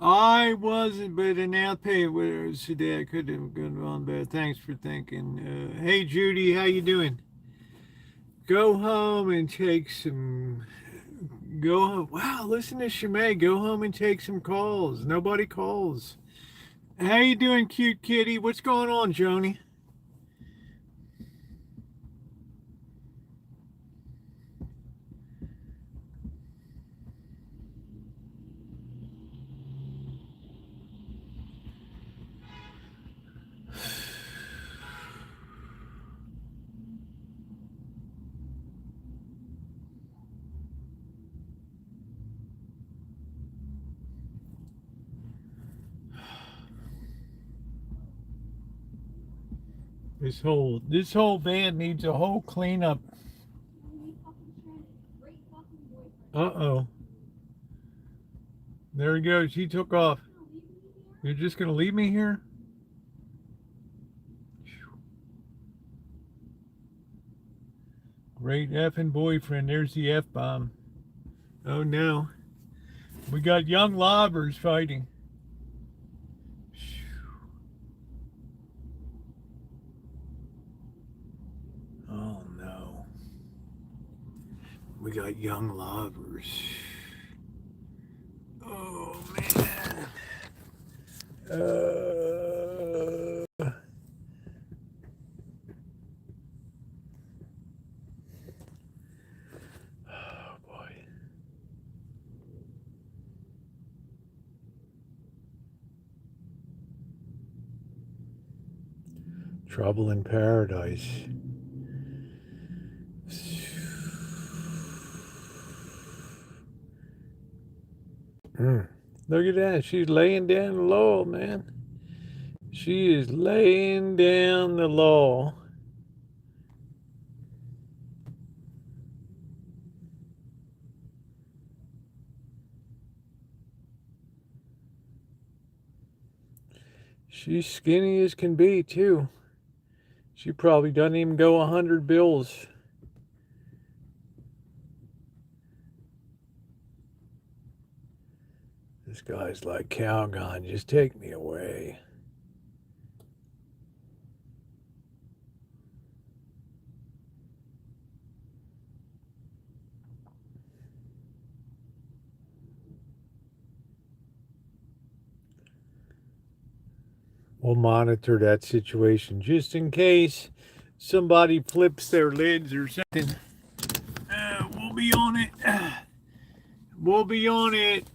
I wasn't, but an outpay was today. I could have gone on, but thanks for thinking. Hey, Judy, how you doing? Go home and take some. Go home. Wow, listen to Shimei. Go home and take some calls. Nobody calls. How you doing, cute kitty? What's going on, Joni? This whole van needs a whole cleanup. Uh-oh. There he goes. He took off. You're just gonna leave me here? Great effing boyfriend. There's the F-bomb. Oh no. We got young lobbers fighting. Oh no. We got young lobbers. Oh man. Oh boy. Trouble in paradise. Look at that. She's laying down the law, man. She is laying down the law. She's skinny as can be, too. She probably doesn't even go 100 bills. This guy's like, Calgon, just take me away. We'll monitor that situation just in case somebody flips their lids or something. We'll be on it. We'll be on it.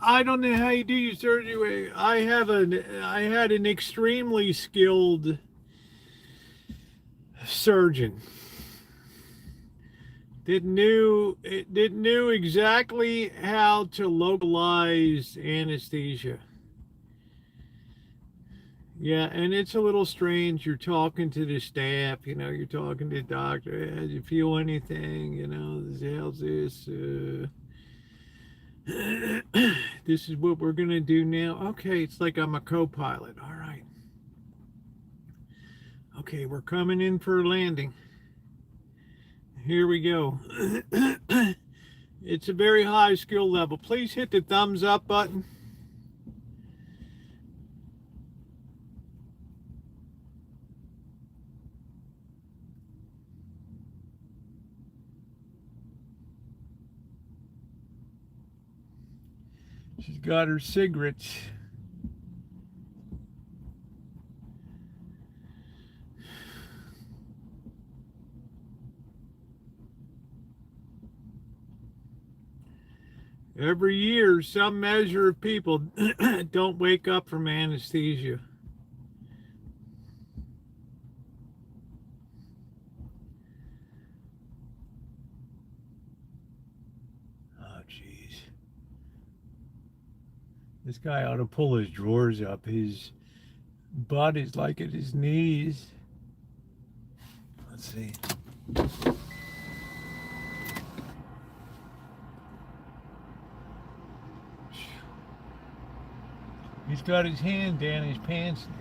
I don't know how you do your surgery. I had an extremely skilled surgeon that knew exactly how to localize anesthesia. Yeah, and it's a little strange. You're talking to the staff, you're talking to the doctor. Do you feel anything? How's this? This is what we're going to do now. Okay, it's like I'm a co-pilot. All right. Okay, we're coming in for a landing. Here we go. It's a very high skill level. Please hit the thumbs up button. She's got her cigarettes. Every year, some measure of people don't wake up from anesthesia. Oh, jeez. This guy ought to pull his drawers up. His butt is like at his knees. Let's see. He's got his hand down his pants now.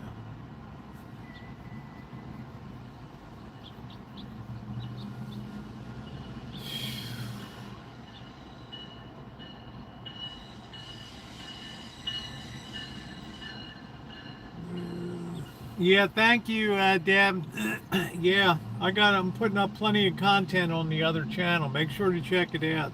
Yeah, thank you, Deb. Yeah, I'm putting up plenty of content on the other channel. Make sure to check it out.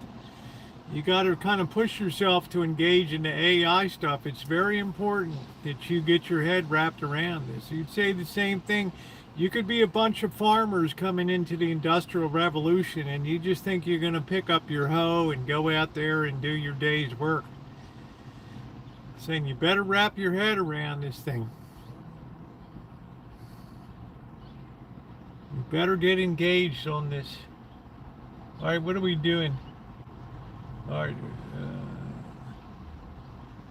You got to kind of push yourself to engage in the AI stuff. It's very important that you get your head wrapped around this. You'd say the same thing. You could be a bunch of farmers coming into the Industrial Revolution and you just think you're going to pick up your hoe and go out there and do your day's work. Saying you better wrap your head around this thing. You better get engaged on this. All right, what are we doing? All right.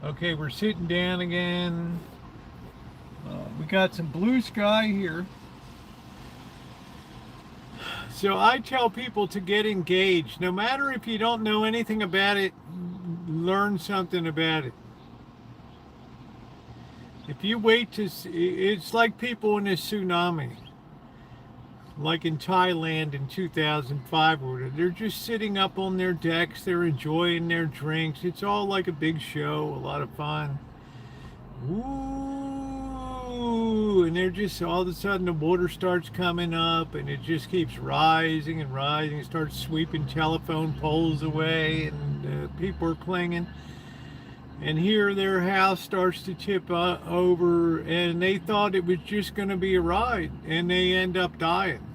Okay, we're sitting down again. We got some blue sky here. So I tell people to get engaged. No matter if you don't know anything about it, learn something about it. If you wait to see, it's like people in a tsunami. Like in Thailand in 2005, where they're just sitting up on their decks, they're enjoying their drinks. It's all like a big show, a lot of fun. Ooh, and they're just, all of a sudden the water starts coming up and it just keeps rising and rising. It starts sweeping telephone poles away and people are clinging. And here their house starts to tip over and they thought it was just going to be a ride and they end up dying.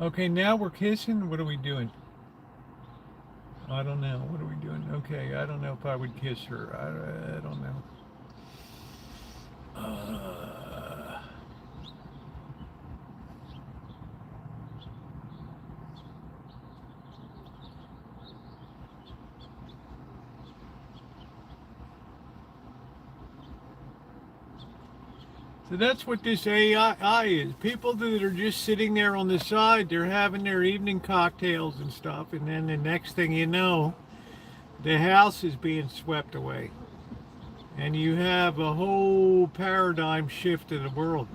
Okay, now we're kissing. What are we doing? I don't know. What are we doing? Okay, I don't know if I would kiss her. I don't know. So that's what this AI is. People that are just sitting there on the side, they're having their evening cocktails and stuff, and then the next thing you know, the house is being swept away. And you have a whole paradigm shift of the world.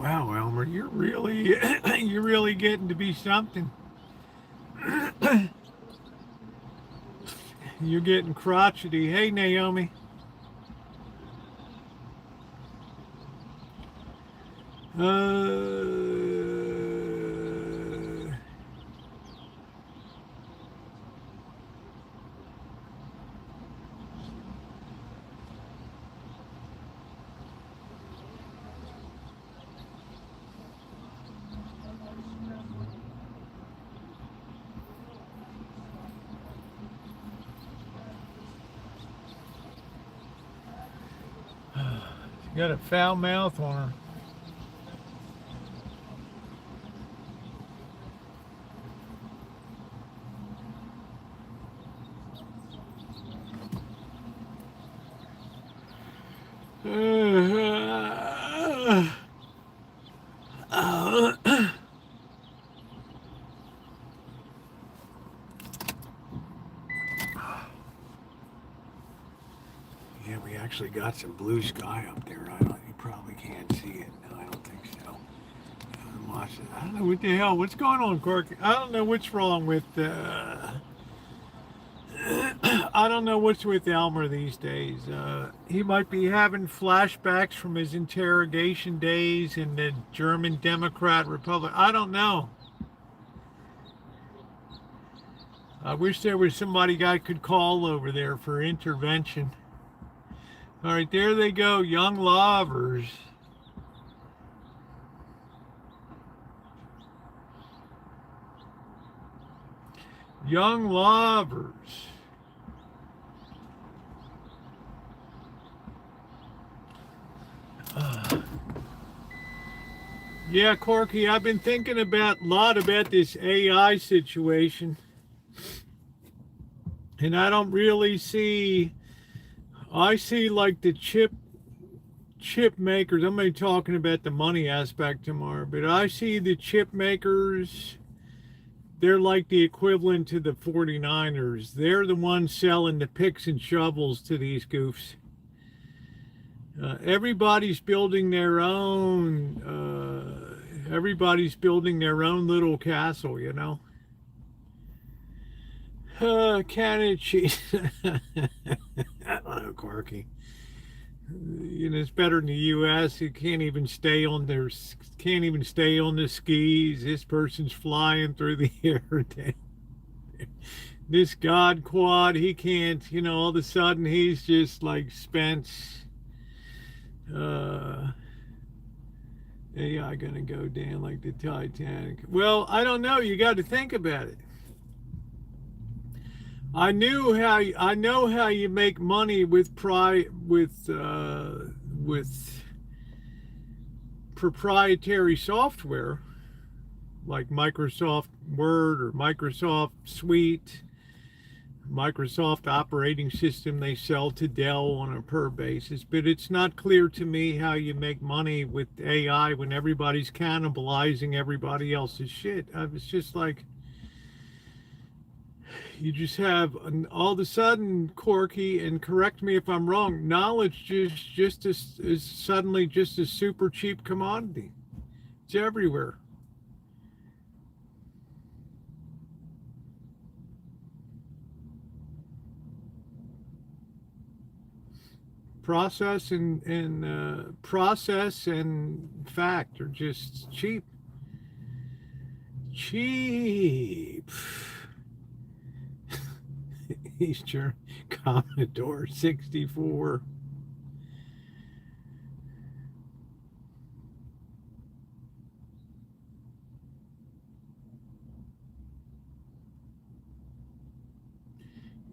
Wow, Elmer, you're really you're really getting to be something. You're getting crotchety. Hey, Naomi. Uh, got a foul mouth on her. Yeah, we actually got some blue sky up there. You probably can't see it. No, I don't think so. I'm watching. I don't know what the hell. What's going on, Corky? I don't know what's wrong with. I don't know what's with Elmer these days. He might be having flashbacks from his interrogation days in the German Democrat Republic. I don't know. I wish there was somebody I could call over there for intervention. All right, there they go, young lovers. Young lovers. Yeah, Corky, I've been thinking a lot about this AI situation. And I don't really see, I see like the chip makers. I'm going to be talking about the money aspect tomorrow, but I see the chip makers, they're like the equivalent to the 49ers. They're the ones selling the picks and shovels to these goofs. Everybody's building their own little castle, you know. Can it cheat? I don't know, Corky. You know, it's better in the U.S. You can't even stay on the skis. This person's flying through the air. This God quad, he can't. You know, all of a sudden he's just like Spence. AI gonna go down like the Titanic. Well, I don't know. You got to think about it. I know how you make money with proprietary software like Microsoft Word or Microsoft Suite, Microsoft operating system they sell to Dell on a per basis, but it's not clear to me how you make money with AI when everybody's cannibalizing everybody else's shit. It's just like you just have all of a sudden, Corky, and correct me if I'm wrong, knowledge is suddenly just a super cheap commodity. It's everywhere. Process and fact are just cheap. Cheap. Eastern Commodore 64.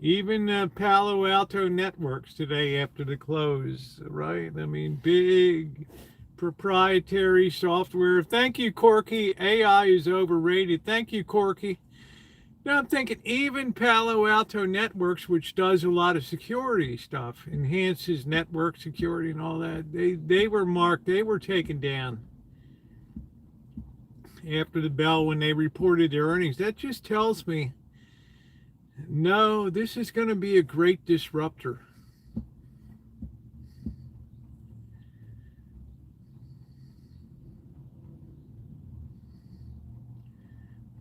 Even Palo Alto Networks today after the close, right? I mean, big proprietary software. Thank you, Corky. AI is overrated. Thank you, Corky. Now I'm thinking even Palo Alto Networks, which does a lot of security stuff, enhances network security and all that, they were taken down after the bell when they reported their earnings. That just tells me, no, this is going to be a great disruptor.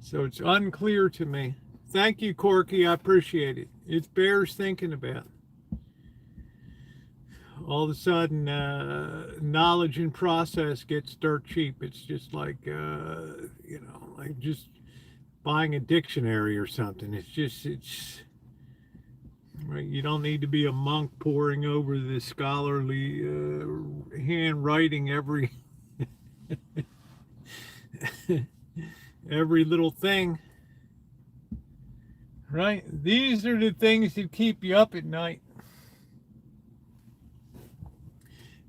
So it's unclear to me. Thank you, Corky. I appreciate it. It bears thinking about. All of a sudden, knowledge and process gets dirt cheap. It's just like, like just buying a dictionary or something. It's right. You don't need to be a monk poring over the scholarly handwriting every every little thing. Right? These are the things that keep you up at night.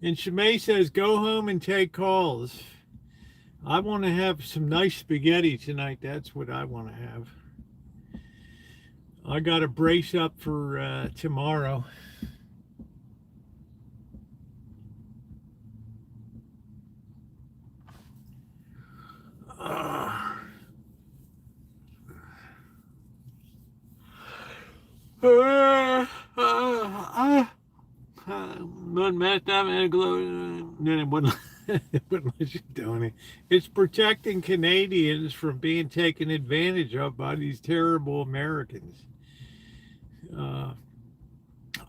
And Shimei says, go home and take calls. I want to have some nice spaghetti tonight. That's what I want to have. I got to brace up for tomorrow. One messed up and then it wouldn't let you do it. It's protecting Canadians from being taken advantage of by these terrible Americans.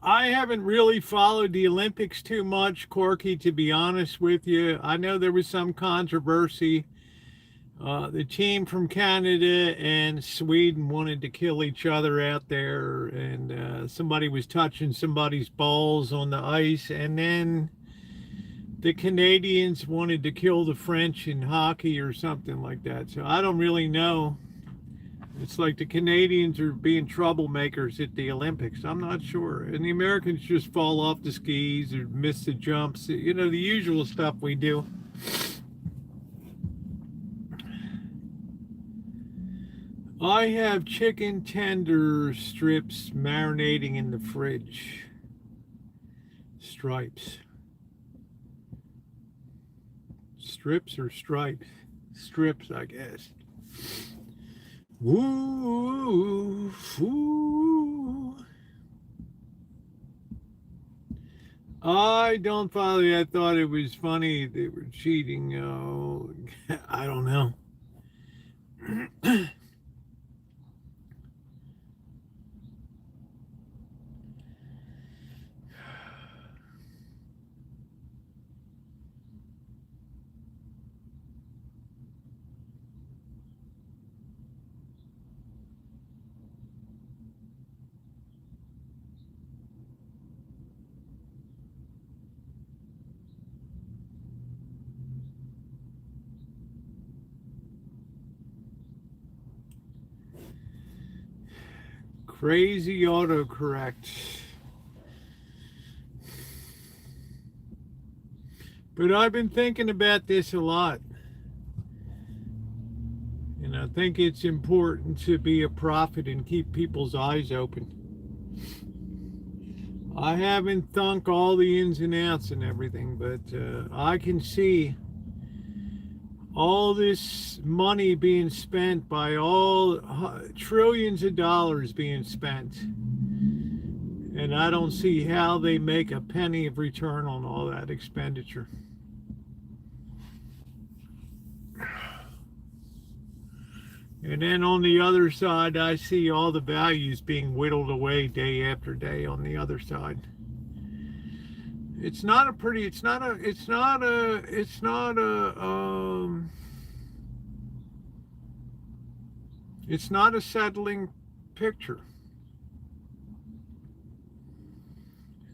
I haven't really followed the Olympics too much, Corky, to be honest with you. I know there was some controversy. The team from Canada and Sweden wanted to kill each other out there, and somebody was touching somebody's balls on the ice, and then the Canadians wanted to kill the French in hockey or something like that. So I don't really know. It's like the Canadians are being troublemakers at the Olympics. I'm not sure. And the Americans just fall off the skis or miss the jumps. You know, the usual stuff we do. I have chicken tender strips marinating in the fridge. Stripes. Strips or stripes? Strips, I guess. Woo, woo. I don't follow you. I thought it was funny they were cheating. Oh, I don't know. Crazy autocorrect. But I've been thinking about this a lot. And I think it's important to be a prophet and keep people's eyes open. I haven't thunk all the ins and outs and everything, but I can see all this money being spent by all trillions of dollars being spent, and I don't see how they make a penny of return on all that expenditure. And then on the other side, I see all the values being whittled away day after day on the other side. It's not a pretty, it's not a settling picture.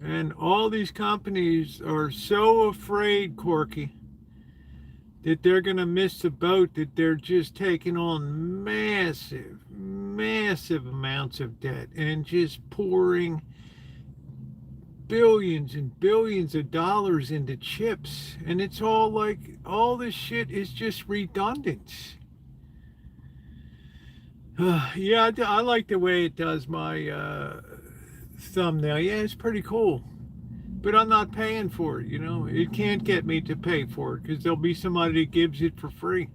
And all these companies are so afraid, Corky, that they're going to miss the boat, that they're just taking on massive amounts of debt and just pouring billions and billions of dollars into chips. And it's all like, all this shit is just redundant. Yeah, I like the way it does my thumbnail. Yeah, it's pretty cool. But I'm not paying for it, you know. It can't get me to pay for it because there'll be somebody that gives it for free.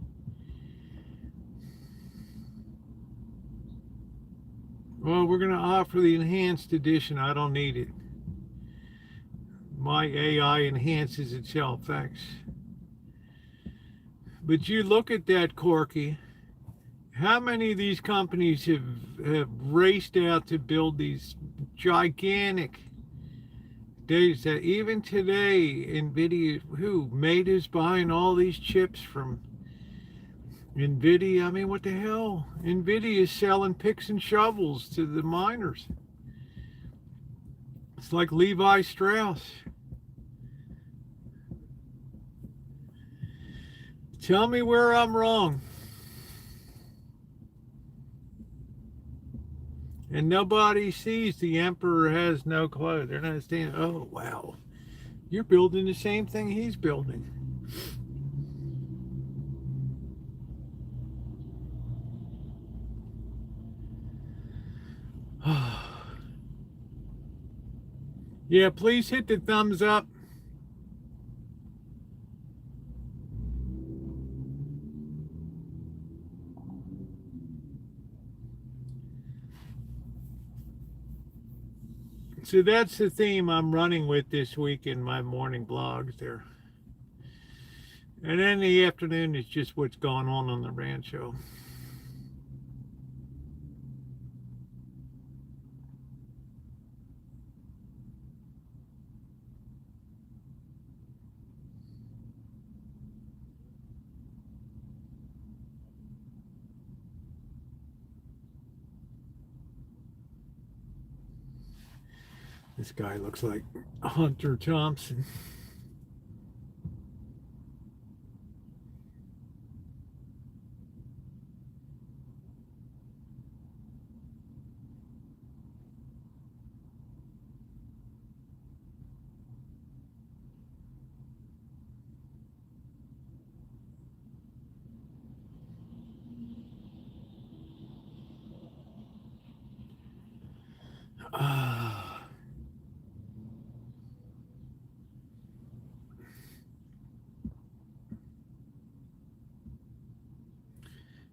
Well, we're going to offer the enhanced edition. I don't need it. My AI enhances itself, thanks. But you look at that, Corky, How many of these companies have raced out to build these gigantic days that even today, NVIDIA, who made us buying all these chips from NVIDIA? I mean, what the hell? NVIDIA is selling picks and shovels to the miners. It's like Levi Strauss. Tell me where I'm wrong. And nobody sees the emperor has no clothes. They're not saying, oh, wow, you're building the same thing he's building. Yeah, please hit the thumbs up. So that's the theme I'm running with this week in my morning blogs there. And then the afternoon is just what's going on the rancho. This guy looks like Hunter Thompson.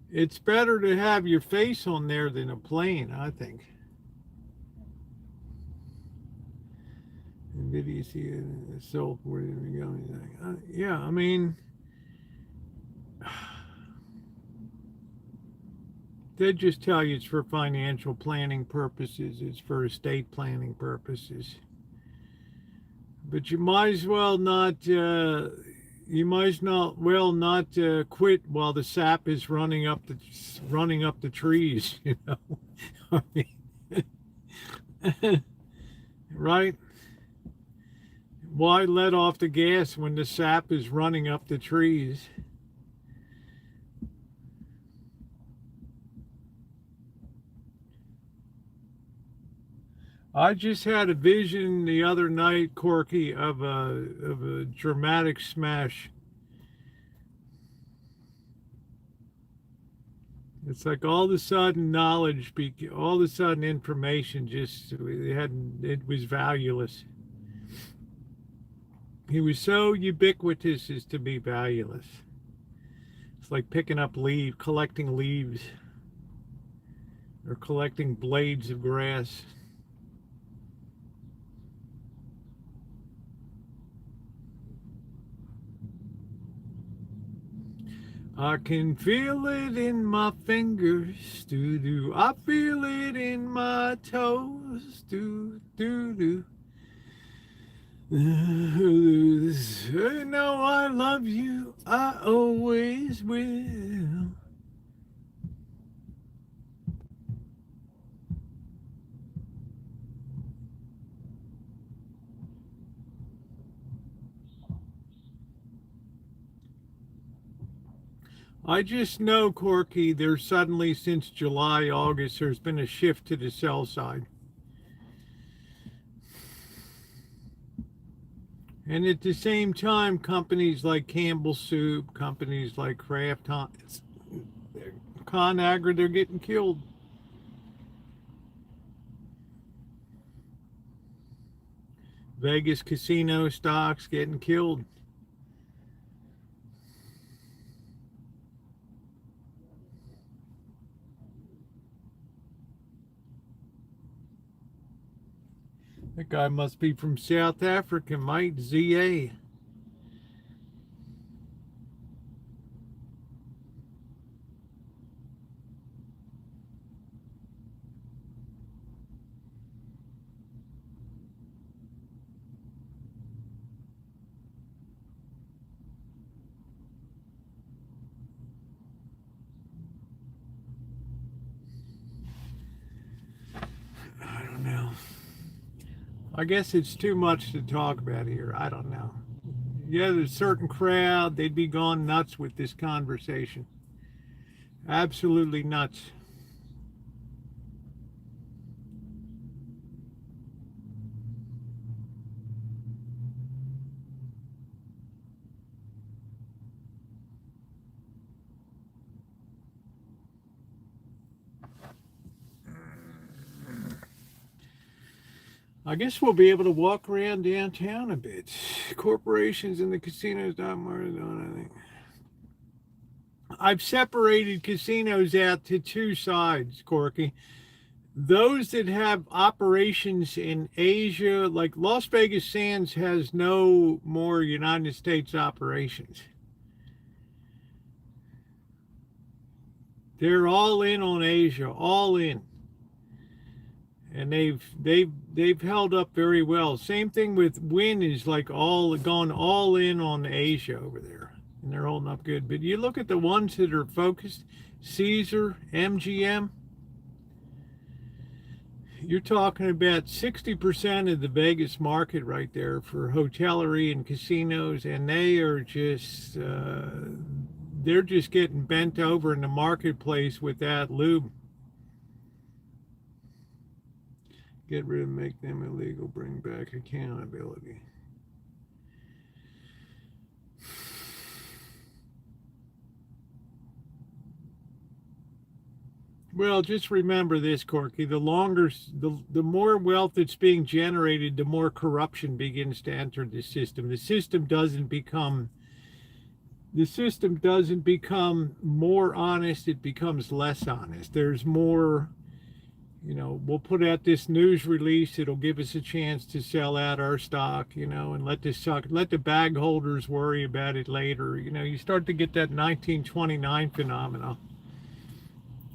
It's better to have your face on there than a plane, I think. NVIDIA sold where did we go? Yeah, I mean, they just tell you it's for financial planning purposes, it's for estate planning purposes. But you might as well not. Quit while the sap is running up the trees. You know, I mean, right? Why let off the gas when the sap is running up the trees? I just had a vision the other night, Corky, of a dramatic smash. It's like all of a sudden knowledge, all of a sudden information it was valueless. He was so ubiquitous as to be valueless. It's like picking up collecting leaves, or collecting blades of grass. I can feel it in my fingers, doo-doo. I feel it in my toes, doo-doo-doo. You know I love you, I always will. I just know, Corky, there's suddenly, since July, August, there's been a shift to the sell side. And at the same time, companies like Campbell Soup, companies like Kraft, ConAgra, they're getting killed. Vegas casino stocks getting killed. That guy must be from South Africa, mate. ZA. I guess it's too much to talk about here. I don't know. Yeah, there's a certain crowd, they'd be gone nuts with this conversation. Absolutely nuts. I guess we'll be able to walk around downtown a bit. Corporations and the casinos not more than I think. I've separated casinos out to two sides, Corky. Those that have operations in Asia, like Las Vegas Sands has no more United States operations. They're all in on Asia, all in. And they've held up very well. Same thing with Wynn is like gone all in on Asia over there. And they're holding up good. But you look at the ones that are focused, Caesar, MGM, you're talking about 60% of the Vegas market right there for hotellerie and casinos, and they are just they're just getting bent over in the marketplace with that lube. Get rid of, make them illegal, bring back accountability. Well, just remember this, Corky. The more wealth that's being generated, the more corruption begins to enter the system. The system doesn't become more honest, it becomes less honest. There's more, we'll put out this news release, it'll give us a chance to sell out our stock, and let the bag holders worry about it later. You start to get that 1929 phenomenon.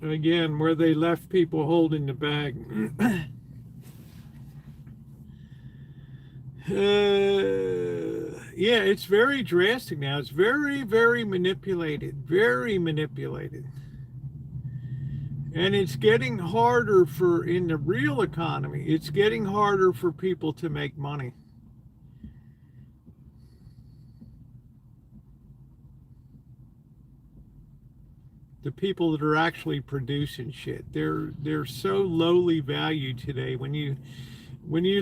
Again, where they left people holding the bag. Yeah, it's very drastic now. It's very, very manipulated. Very manipulated. And it's getting harder in the real economy, it's getting harder for people to make money. The people that are actually producing shit, they're so lowly valued today. When you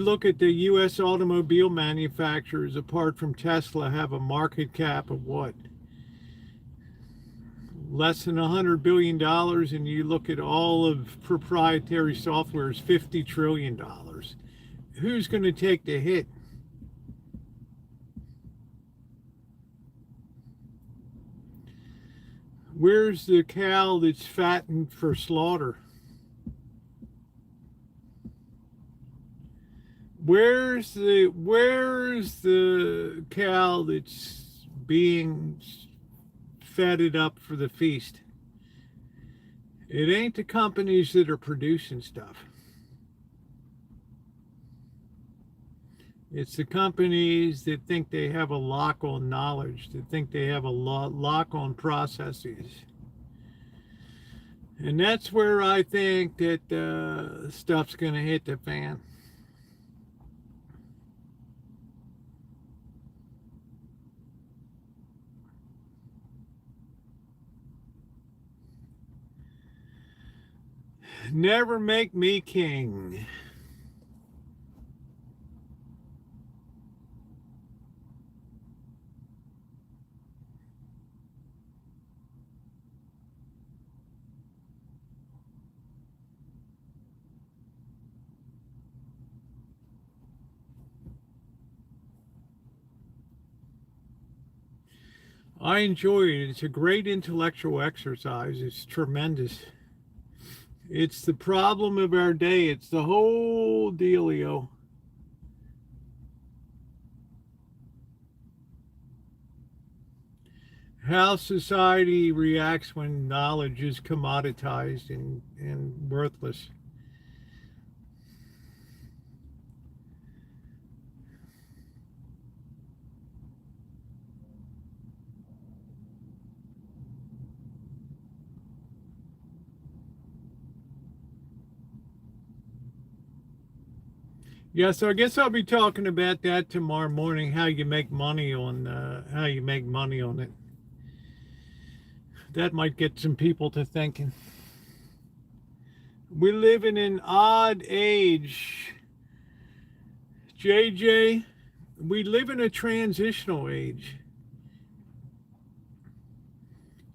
look at the U.S. automobile manufacturers, apart from Tesla, have a market cap of what? Less than $100 billion, and you look at all of proprietary software is $50 trillion. Who's going to take the hit? Where's the cow that's fattened for slaughter? Where's the cow that's being fatted up for the feast? It ain't the companies that are producing stuff. It's the companies that think they have a lock on knowledge, that think they have a lock on processes. And that's where I think that stuff's going to hit the fan. Never make me king. I enjoy it. It's a great intellectual exercise. It's tremendous. It's the problem of our day. It's the whole dealio. How society reacts when knowledge is commoditized and worthless. Yeah, so I guess I'll be talking about that tomorrow morning. How you make money on it. That might get some people to thinking. We live in an odd age, JJ. We live in a transitional age.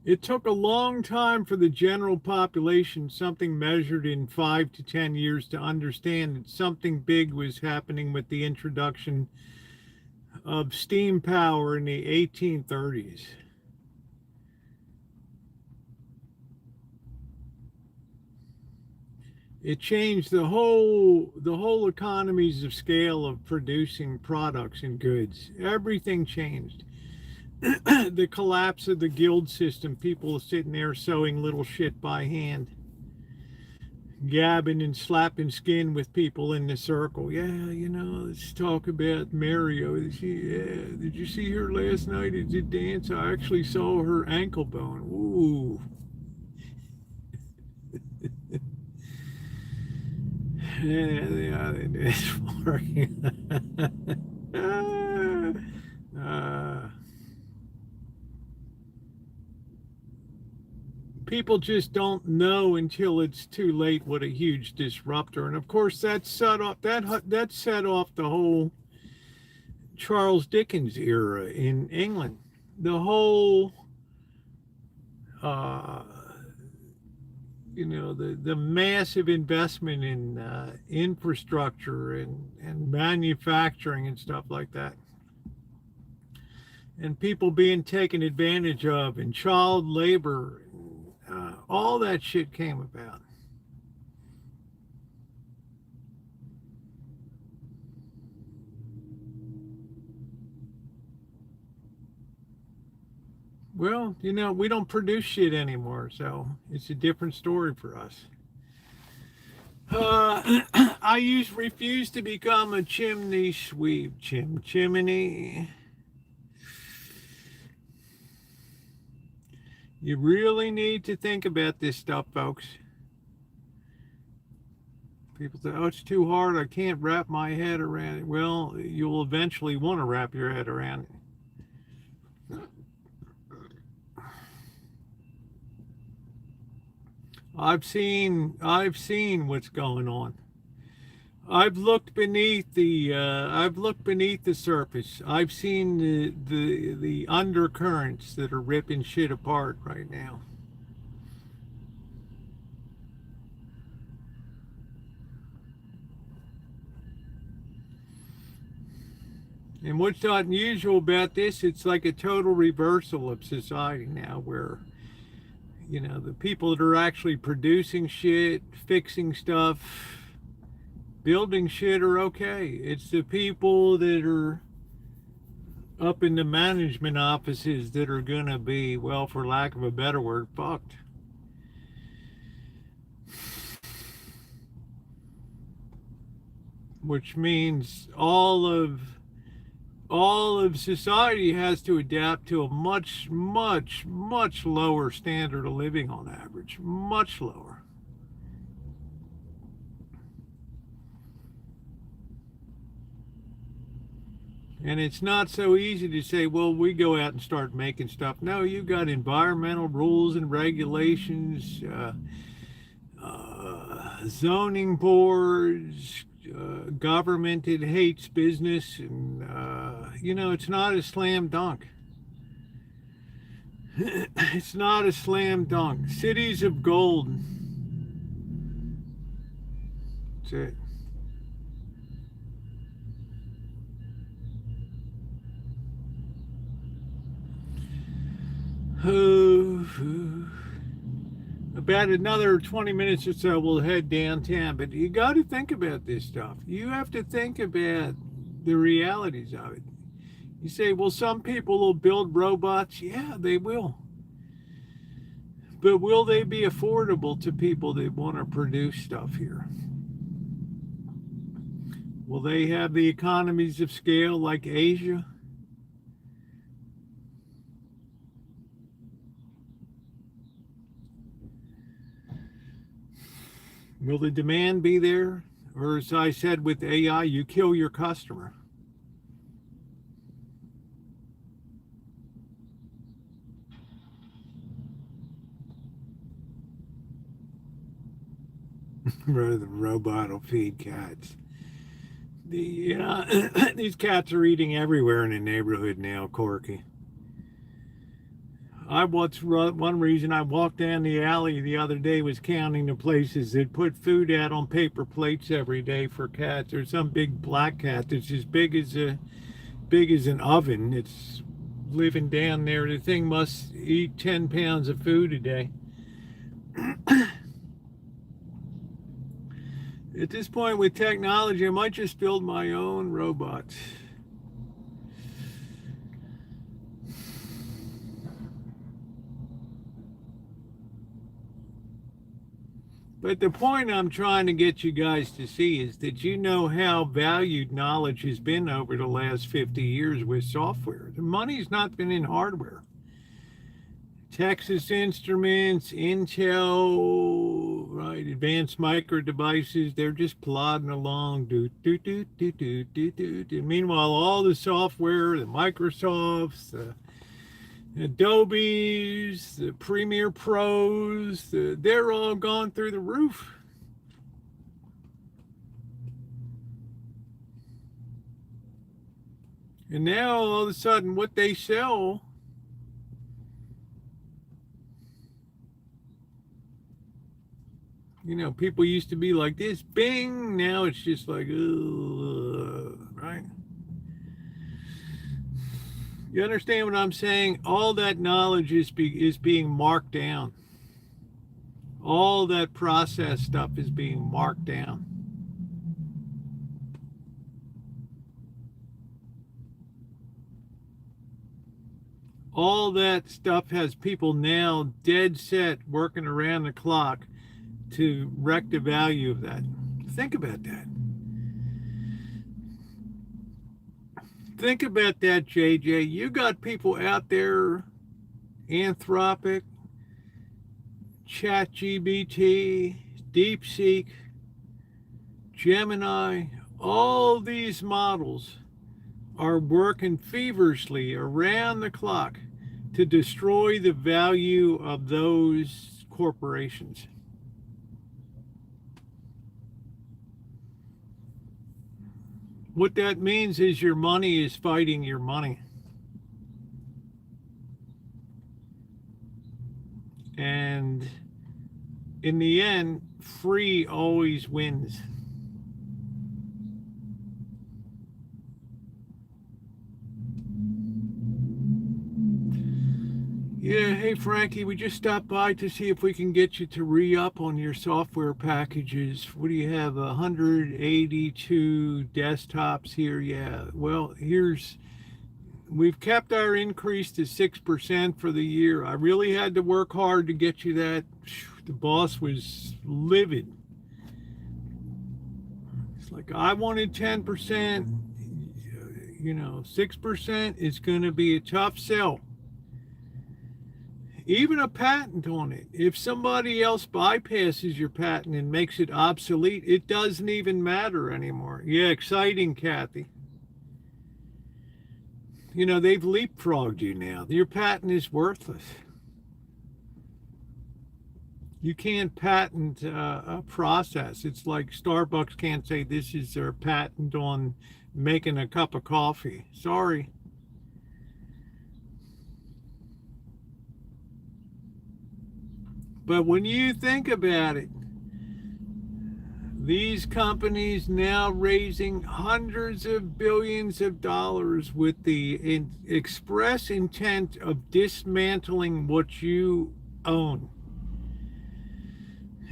It took a long time for the general population, something measured in 5 to 10 years, to understand that something big was happening with the introduction of steam power in the 1830s. It changed the whole economies of scale of producing products and goods. Everything changed. The collapse of the guild system, people sitting there sewing little shit by hand, gabbing and slapping skin with people in the circle. Yeah, let's talk about Mario. Did you see her last night at the dance? I actually saw her ankle bone. Ooh. Yeah, it's working. People just don't know until it's too late what a huge disruptor. And of course, that set off the whole Charles Dickens era in England. The whole, uh, the massive investment in infrastructure and manufacturing and stuff like that. And people being taken advantage of, and child labor, all that shit came about. Well, we don't produce shit anymore, so it's a different story for us. I refuse to become a chimney sweep. Chimney. You really need to think about this stuff, folks. People say, oh, it's too hard. I can't wrap my head around it. Well, you'll eventually want to wrap your head around it. I've seen what's going on. I've looked beneath the surface. I've seen the undercurrents that are ripping shit apart right now. And what's not unusual about this, it's like a total reversal of society now, where the people that are actually producing shit, fixing stuff, building shit are okay. It's the people that are up in the management offices that are gonna be, well, for lack of a better word, fucked. Which means all of society has to adapt to a much, much, much lower standard of living on average. Much lower. And it's not so easy to say, well, we go out and start making stuff. No, you've got environmental rules and regulations, zoning boards, government that hates business, and it's not a slam dunk. It's not a slam dunk. Cities of gold. That's it. About another 20 minutes or so, we'll head downtown. But you got to think about this stuff. You have to think about the realities of it. You say, well, some people will build robots. Yeah, they will. But will they be affordable to people that want to produce stuff here? Will they have the economies of scale like Asia? Will the demand be there? Or as I said with AI, you kill your customer. Rather than robot will feed cats. These cats are eating everywhere in the neighborhood now, Corky. One reason I walked down the alley the other day was counting the places that put food out on paper plates every day for cats. There's some big black cat that's as big as an oven. It's living down there. The thing must eat 10 pounds of food a day. At this point with technology, I might just build my own robots. But the point I'm trying to get you guys to see is that you know how valued knowledge has been over the last 50 years with software. The money's not been in hardware. Texas Instruments, Intel, right, Advanced Micro Devices, they're just plodding along. Meanwhile, all the software, the Microsofts, the Adobe's, the Premiere Pros, they're all gone through the roof. And now all of a sudden what they sell people used to be like this, bing, now it's just like, right? You understand what I'm saying? All that knowledge is being marked down. All that process stuff is being marked down. All that stuff has people now dead set working around the clock to wreck the value of that. Think about that. Think about that, JJ. You got people out there, Anthropic, ChatGPT, DeepSeek, Gemini, all these models are working feverishly around the clock to destroy the value of those corporations. What that means is your money is fighting your money. And in the end, free always wins. Yeah, hey Frankie, we just stopped by to see if we can get you to re-up on your software packages. What do you have, 182 desktops here? Yeah, well, we've kept our increase to 6% for the year. I really had to work hard to get you that. The boss was livid. It's like, I wanted 10%, 6% is going to be a tough sell. Even a patent on it. If somebody else bypasses your patent and makes it obsolete, it doesn't even matter anymore. Yeah, exciting, Kathy. They've leapfrogged you now. Your patent is worthless. You can't patent a process. It's like Starbucks can't say this is their patent on making a cup of coffee. Sorry. But when you think about it, these companies now raising hundreds of billions of dollars with the express intent of dismantling what you own.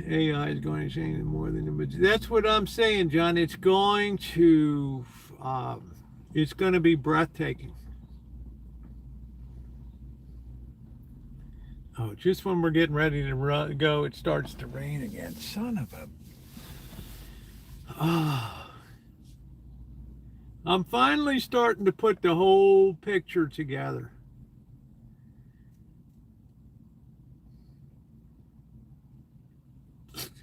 AI is going to change more than, but that's what I'm saying, John. It's going to be breathtaking. Oh, just when we're getting ready to go, it starts to rain again. Son of a... I'm finally starting to put the whole picture together.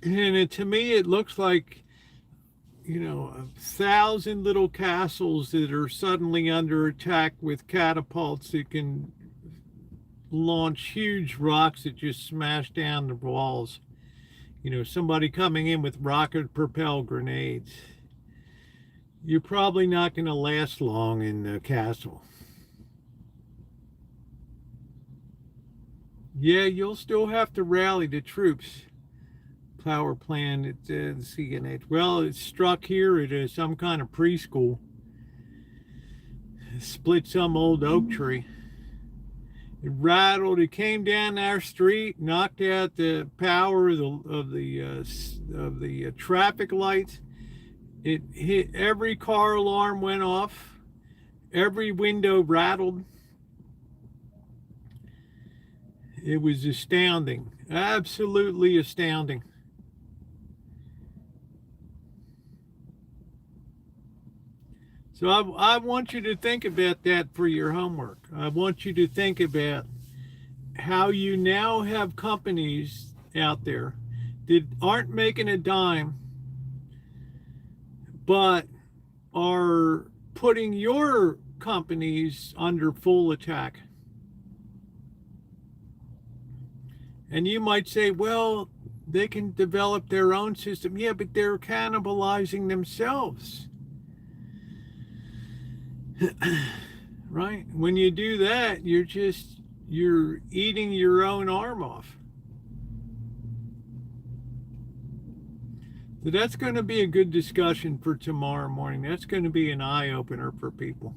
And to me, it looks like 1,000 little castles that are suddenly under attack with catapults that can launch huge rocks that just smash down the walls. Somebody coming in with rocket propelled grenades. You're probably not going to last long in the castle. Yeah, you'll still have to rally the troops. Power plant at the CNH. Well, it struck here at some kind of preschool. Split some old oak tree. It rattled. It came down our street, knocked out the power of the traffic lights. It hit, every car alarm went off. Every window rattled. It was astounding, absolutely astounding. So I want you to think about that for your homework. I want you to think about how you now have companies out there that aren't making a dime, but are putting your companies under full attack. And you might say, well, they can develop their own system. Yeah, but they're cannibalizing themselves. Right? When you do that, you're eating your own arm off. So that's going to be a good discussion for tomorrow morning. That's going to be an eye-opener for people.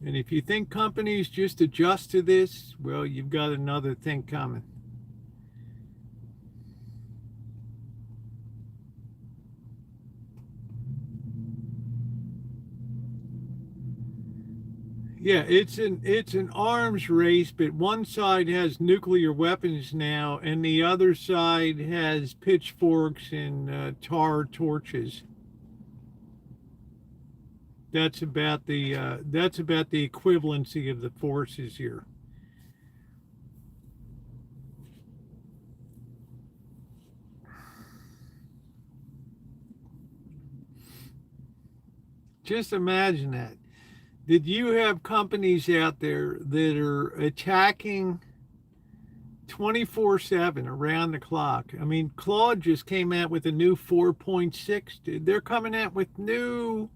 And if you think companies just adjust to this, well, you've got another thing coming. Yeah, it's an arms race, but one side has nuclear weapons now, and the other side has pitchforks and tar torches. That's about the equivalency of the forces here. Just imagine that. Did you have companies out there that are attacking 24/7 around the clock? I mean, Claude just came out with a new 4.6. Dude. They're coming out with new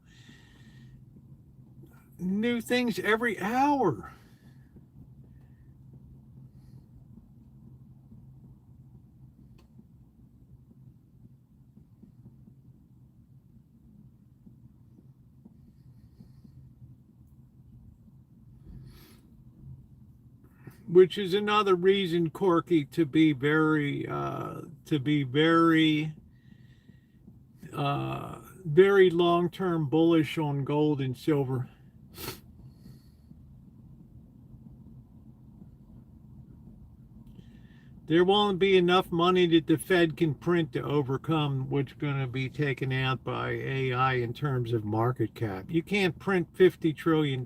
things every hour. Which is another reason, Corky, to be very very long-term bullish on gold and silver. There won't be enough money that the Fed can print to overcome what's going to be taken out by AI in terms of market cap. You can't print $50 trillion.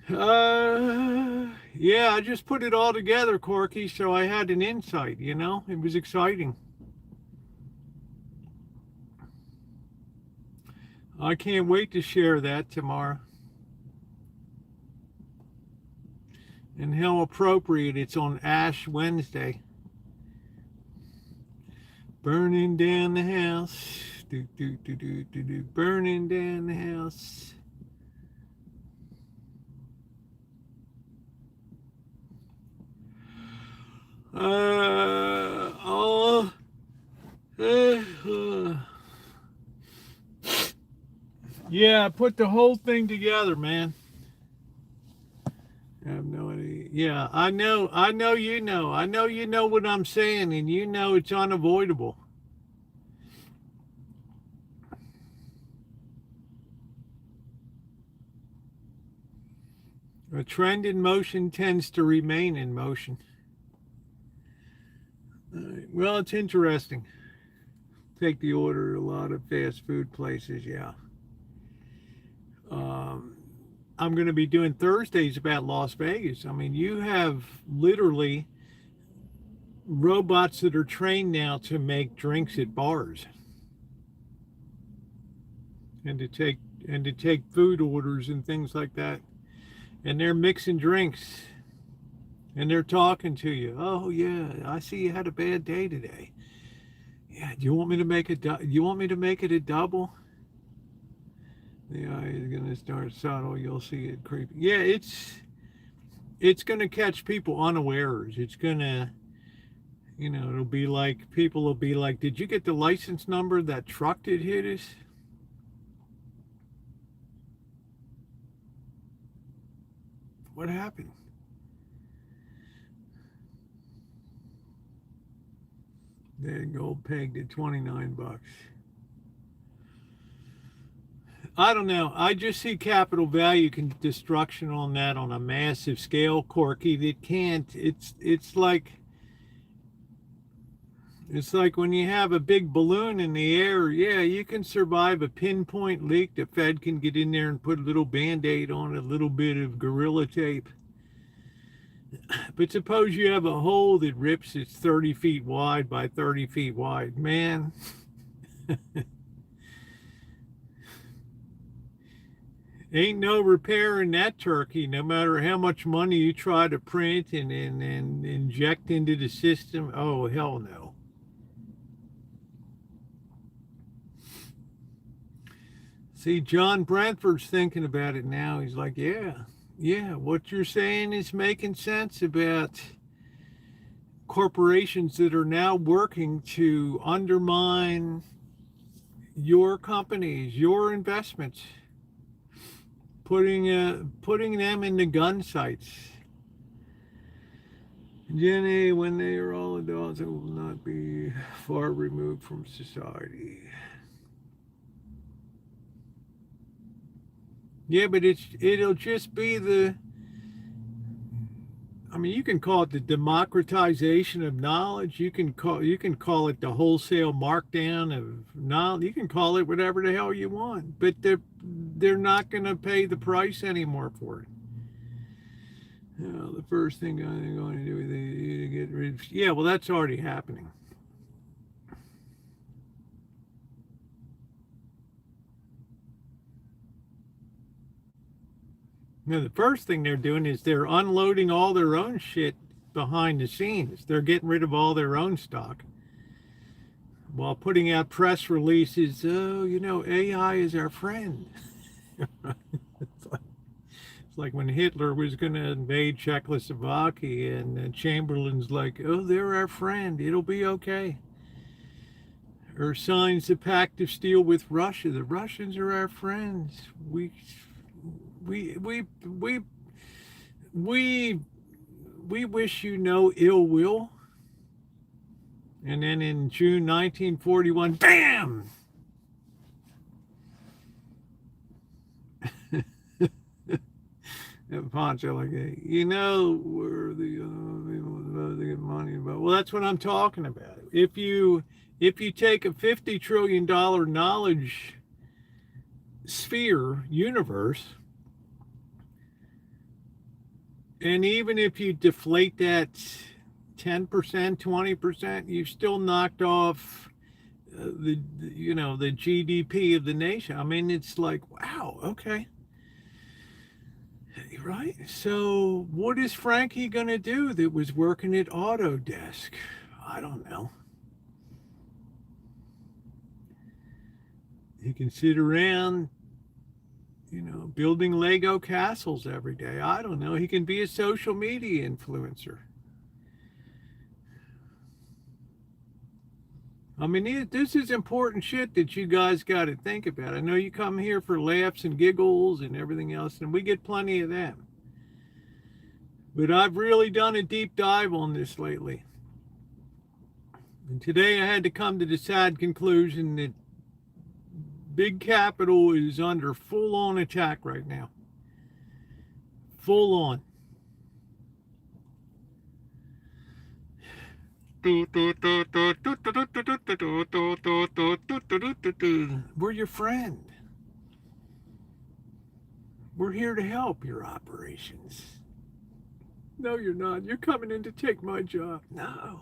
Yeah, I just put it all together, Corky, so I had an insight, It was exciting. I can't wait to share that tomorrow. And how appropriate it's on Ash Wednesday. Burning down the house. Burning down the house. Yeah, I put the whole thing together, man. I have no idea. Yeah, I know you know. I know you know what I'm saying, and you know it's unavoidable. A trend in motion tends to remain in motion. Well, it's interesting. Take the order, a lot of fast food places, yeah. I'm going to be doing Thursdays about Las Vegas. I mean, you have literally robots that are trained now to make drinks at bars and to take food orders and things like that. And they're mixing drinks and they're talking to you. Oh yeah, I see you had a bad day today. Yeah, do you want me to make it? You want me to make it a double? The eye is gonna start subtle. You'll see it creeping. Yeah, it's gonna catch people unawares. It's gonna, it'll be like people will be like, "Did you get the license number of that truck that hit us?" What happened? That gold pegged at $29. I don't know. I just see capital value destruction on that on a massive scale, Corky. That can't. It's like when you have a big balloon in the air. Yeah, you can survive a pinpoint leak. The Fed can get in there and put a little Band-Aid on it, a little bit of Gorilla Tape. But suppose you have a hole that rips, it's 30 feet wide by 30 feet wide. Man, ain't no repairing that turkey, no matter how much money you try to print and inject into the system. Oh, hell no. See, John Brentford's thinking about it now. He's like, yeah, what you're saying is making sense about corporations that are now working to undermine your companies, your investments, putting them into gun sites. Jenny, when they are all adults, it will not be far removed from society. Yeah, but it'll just be you can call it the democratization of knowledge. You can call it the wholesale markdown of knowledge. You can call it whatever the hell you want, but they're not going to pay the price anymore for it. The first thing I'm going to do is to get rid of. Yeah, well, that's already happening. Now, the first thing they're doing is they're unloading all their own shit behind the scenes. They're getting rid of all their own stock while putting out press releases. Oh, AI is our friend. It's like when Hitler was going to invade Czechoslovakia and Chamberlain's like, oh, they're our friend. It'll be okay. Or signs the pact of steel with Russia. The Russians are our friends. We wish you no ill will. And then in June 1941, bam! Poncho like, where the people to get money about. Well, that's what I'm talking about. If you take a $50 trillion knowledge sphere universe, and even if you deflate that 10%, 20%, you've still knocked off the GDP of the nation. I mean, it's like, wow, okay. Right? So what is Frankie going to do that was working at Autodesk? I don't know. He can sit around, building Lego castles every day. I don't know. He can be a social media influencer. I mean, this is important shit that you guys got to think about. I know you come here for laughs and giggles and everything else, and we get plenty of them. But I've really done a deep dive on this lately. And today I had to come to the sad conclusion that big capital is under full-on attack right now. Full on. We're your friend. We're here to help your operations. No, you're not. You're coming in to take my job. No.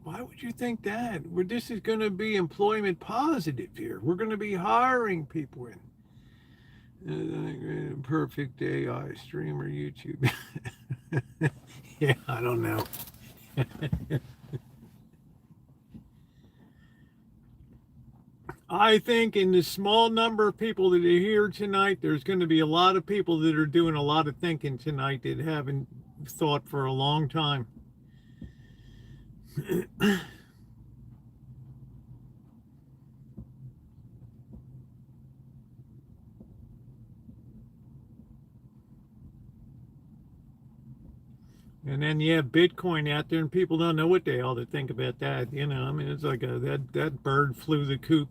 Why would you think that? This is going to be employment positive here. We're going to be hiring people in. Perfect AI streamer YouTube. Yeah, I don't know. I think in the small number of people that are here tonight, there's going to be a lot of people that are doing a lot of thinking tonight that haven't thought for a long time. And then you have Bitcoin out there, and people don't know what the hell to think about that. You know, I mean, it's like that bird flew the coop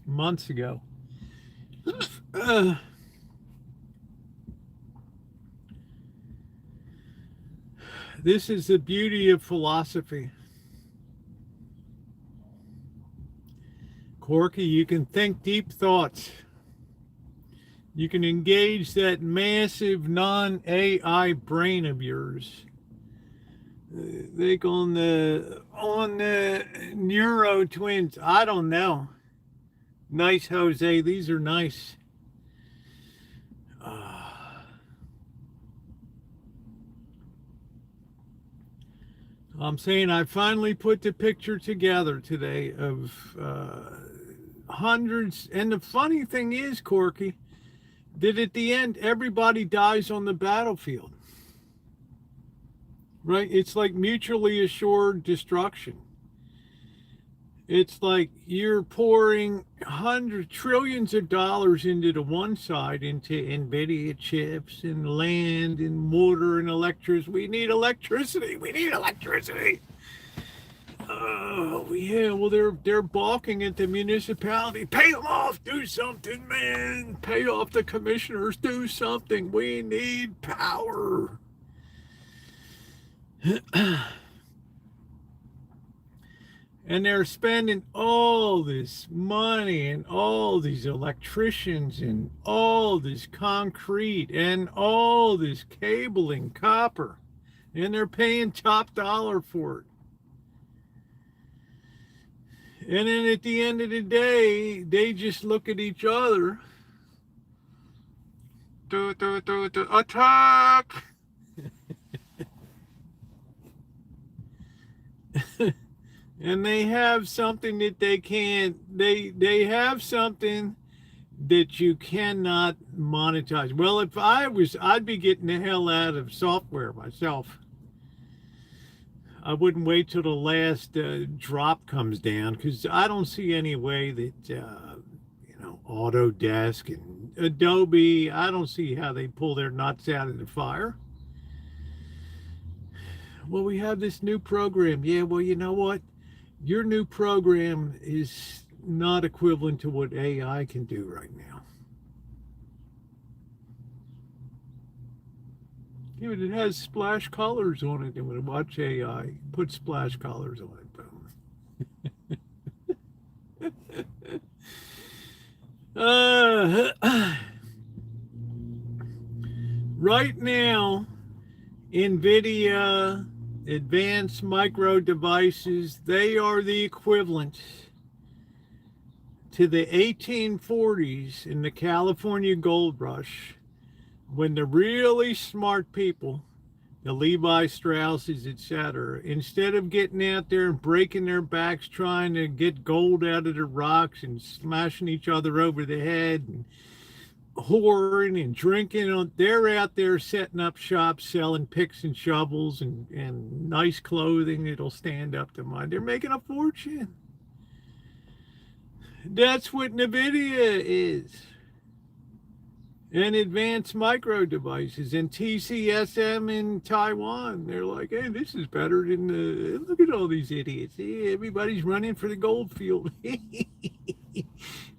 months ago. This is the beauty of philosophy. Corky, you can think deep thoughts. You can engage that massive non-AI brain of yours. Think on the neuro twins. I don't know. Nice, Jose. These are nice. I'm saying I finally put the picture together today of hundreds. And the funny thing is, Corky, that at the end, everybody dies on the battlefield. Right? It's like mutually assured destruction. It's like you're pouring trillions of dollars into the one side, into NVIDIA chips and land and water and electricity. We need electricity. We need electricity. Oh, yeah, well, they're balking at the municipality. Pay them off. Do something, man. Pay off the commissioners. Do something. We need power. And they're spending all this money and all these electricians and all this concrete and all this cabling, copper. And they're paying top dollar for it. And then at the end of the day, they just look at each other. Attack! And they have something that they can't, they have something that you cannot monetize. Well, if I was, I'd be getting the hell out of software myself. I wouldn't wait till the last drop comes down, because I don't see any way that, Autodesk and Adobe, I don't see how they pull their nuts out of the fire. Well, we have this new program. Yeah, well, you know what? Your new program is not equivalent to what AI can do right now. Yeah, but it has splash colors on it. And when I watch AI, put splash colors on it. Boom. Right now, NVIDIA, advanced micro devices, they are the equivalent to the 1840s in the California gold rush, when the really smart people, the Levi Strausses, etc., instead of getting out there and breaking their backs trying to get gold out of the rocks and smashing each other over the head and whoring and drinking, they're out there setting up shops, selling picks and shovels and nice clothing that'll stand up to mine. They're making a fortune. That's what NVIDIA is. And advanced micro devices, and TCSM in Taiwan. They're like, hey, this is better than look at all these idiots. Hey, everybody's running for the gold field.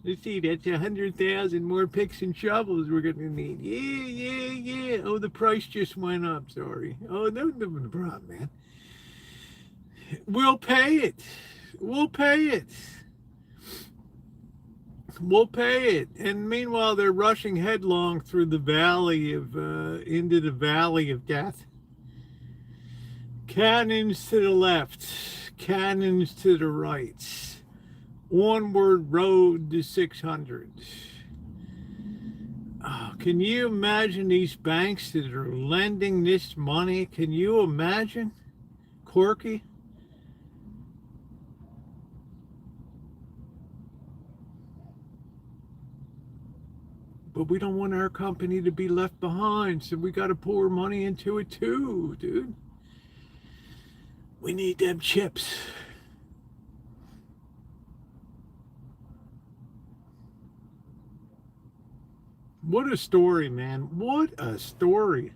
Let's see, that's 100,000 more picks and shovels we're going to need. Yeah. Oh, the price just went up, sorry. Oh, no problem, man. We'll pay it. We'll pay it. And meanwhile, they're rushing headlong through the valley of, into the valley of death. Cannons to the left, cannons to the right. Onward road to 600. Oh, can you imagine these banks that are lending this money? Can you imagine? Corky? But we don't want our company to be left behind, so we got to pour money into it too, dude. We need them chips. What a story, man. What a story.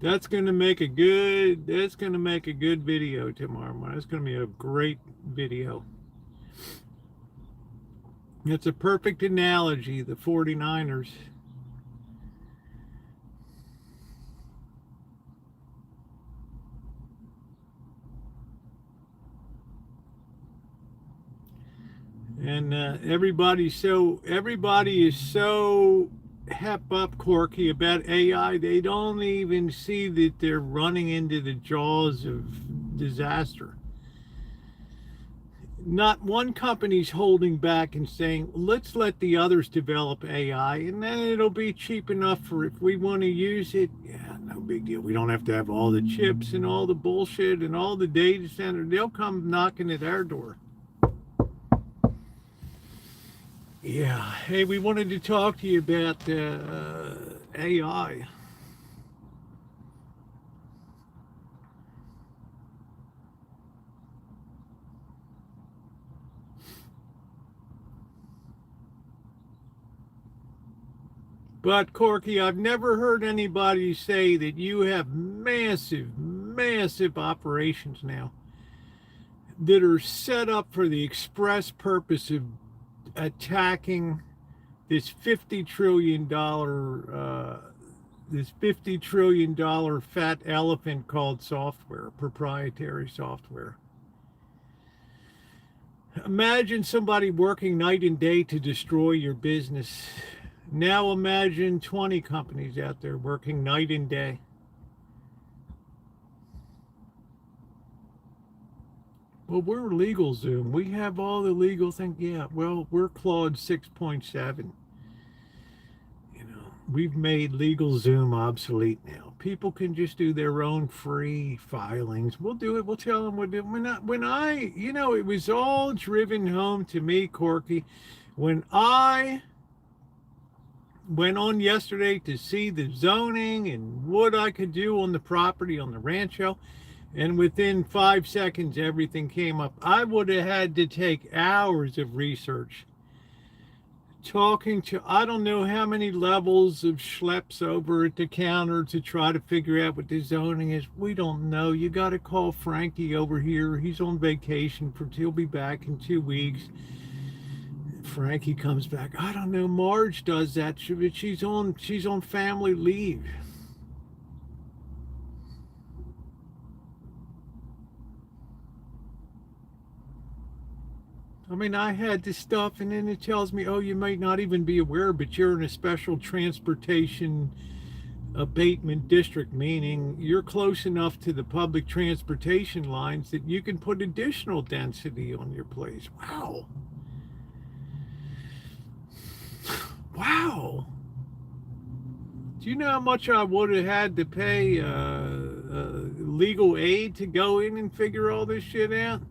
That's going to make a good video tomorrow morning. That's going to be a great video. It's a perfect analogy, the 49ers. And everybody is so hep up, Corky, about AI. They don't even see that they're running into the jaws of disaster. Not one company's holding back and saying, let's let the others develop AI, and then it'll be cheap enough for if we want to use it. Yeah, no big deal. We don't have to have all the chips and all the bullshit and all the data center. They'll come knocking at our door. Yeah. Hey, we wanted to talk to you about AI. But Corky, I've never heard anybody say that you have massive, massive operations now that are set up for the express purpose of attacking this $50 trillion fat elephant called software, proprietary software. Imagine somebody working night and day to destroy your business. Now imagine 20 companies out there working night and day. Well, we're LegalZoom. We have all the legal things. Yeah, well, we're Claude 6.7. You know, we've made LegalZoom obsolete now. People can just do their own free filings. We'll do it. We'll tell them we'll do it. It was all driven home to me, Corky, when I went on yesterday to see the zoning and what I could do on the property on the rancho. And within 5 seconds, everything came up. I would have had to take hours of research, talking to, I don't know how many levels of schleps over at the counter to try to figure out what the zoning is. We don't know. You got to call Frankie over here. He's on vacation. He'll be back in 2 weeks. Frankie comes back. I don't know. Marge does that. She's on family leave. I mean, I had this stuff, and then it tells me, oh, you might not even be aware, but you're in a special transportation abatement district, meaning you're close enough to the public transportation lines that you can put additional density on your place. Wow. Wow. Do you know how much I would have had to pay legal aid to go in and figure all this shit out?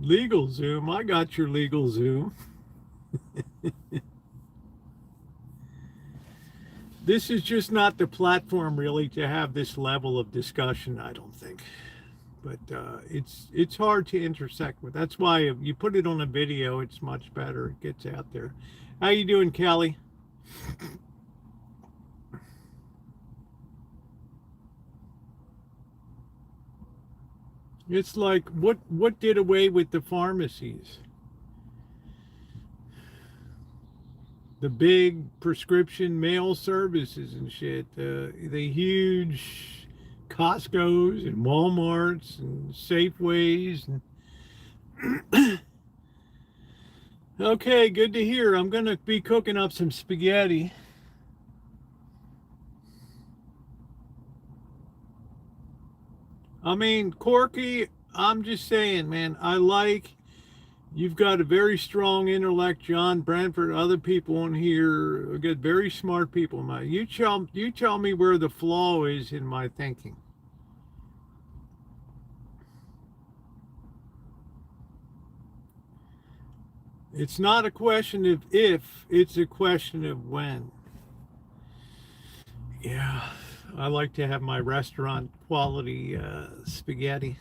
LegalZoom, I got your LegalZoom. This is just not the platform really to have this level of discussion, I don't think. But it's hard to intersect with. That's why if you put it on a video, it's much better. It gets out there. How you doing, Kelly? It's like, what did away with the pharmacies? the big prescription mail services and shit, the huge Costco's and Walmarts and Safeways. And okay, good to hear. I'm going to be cooking up some spaghetti. I mean, Corky, I'm just saying, man, you've got a very strong intellect, John Brentford, other people in here, we got very smart people. You tell me where the flaw is in my thinking. It's not a question of if, it's a question of when. Yeah, I like to have my restaurant quality spaghetti.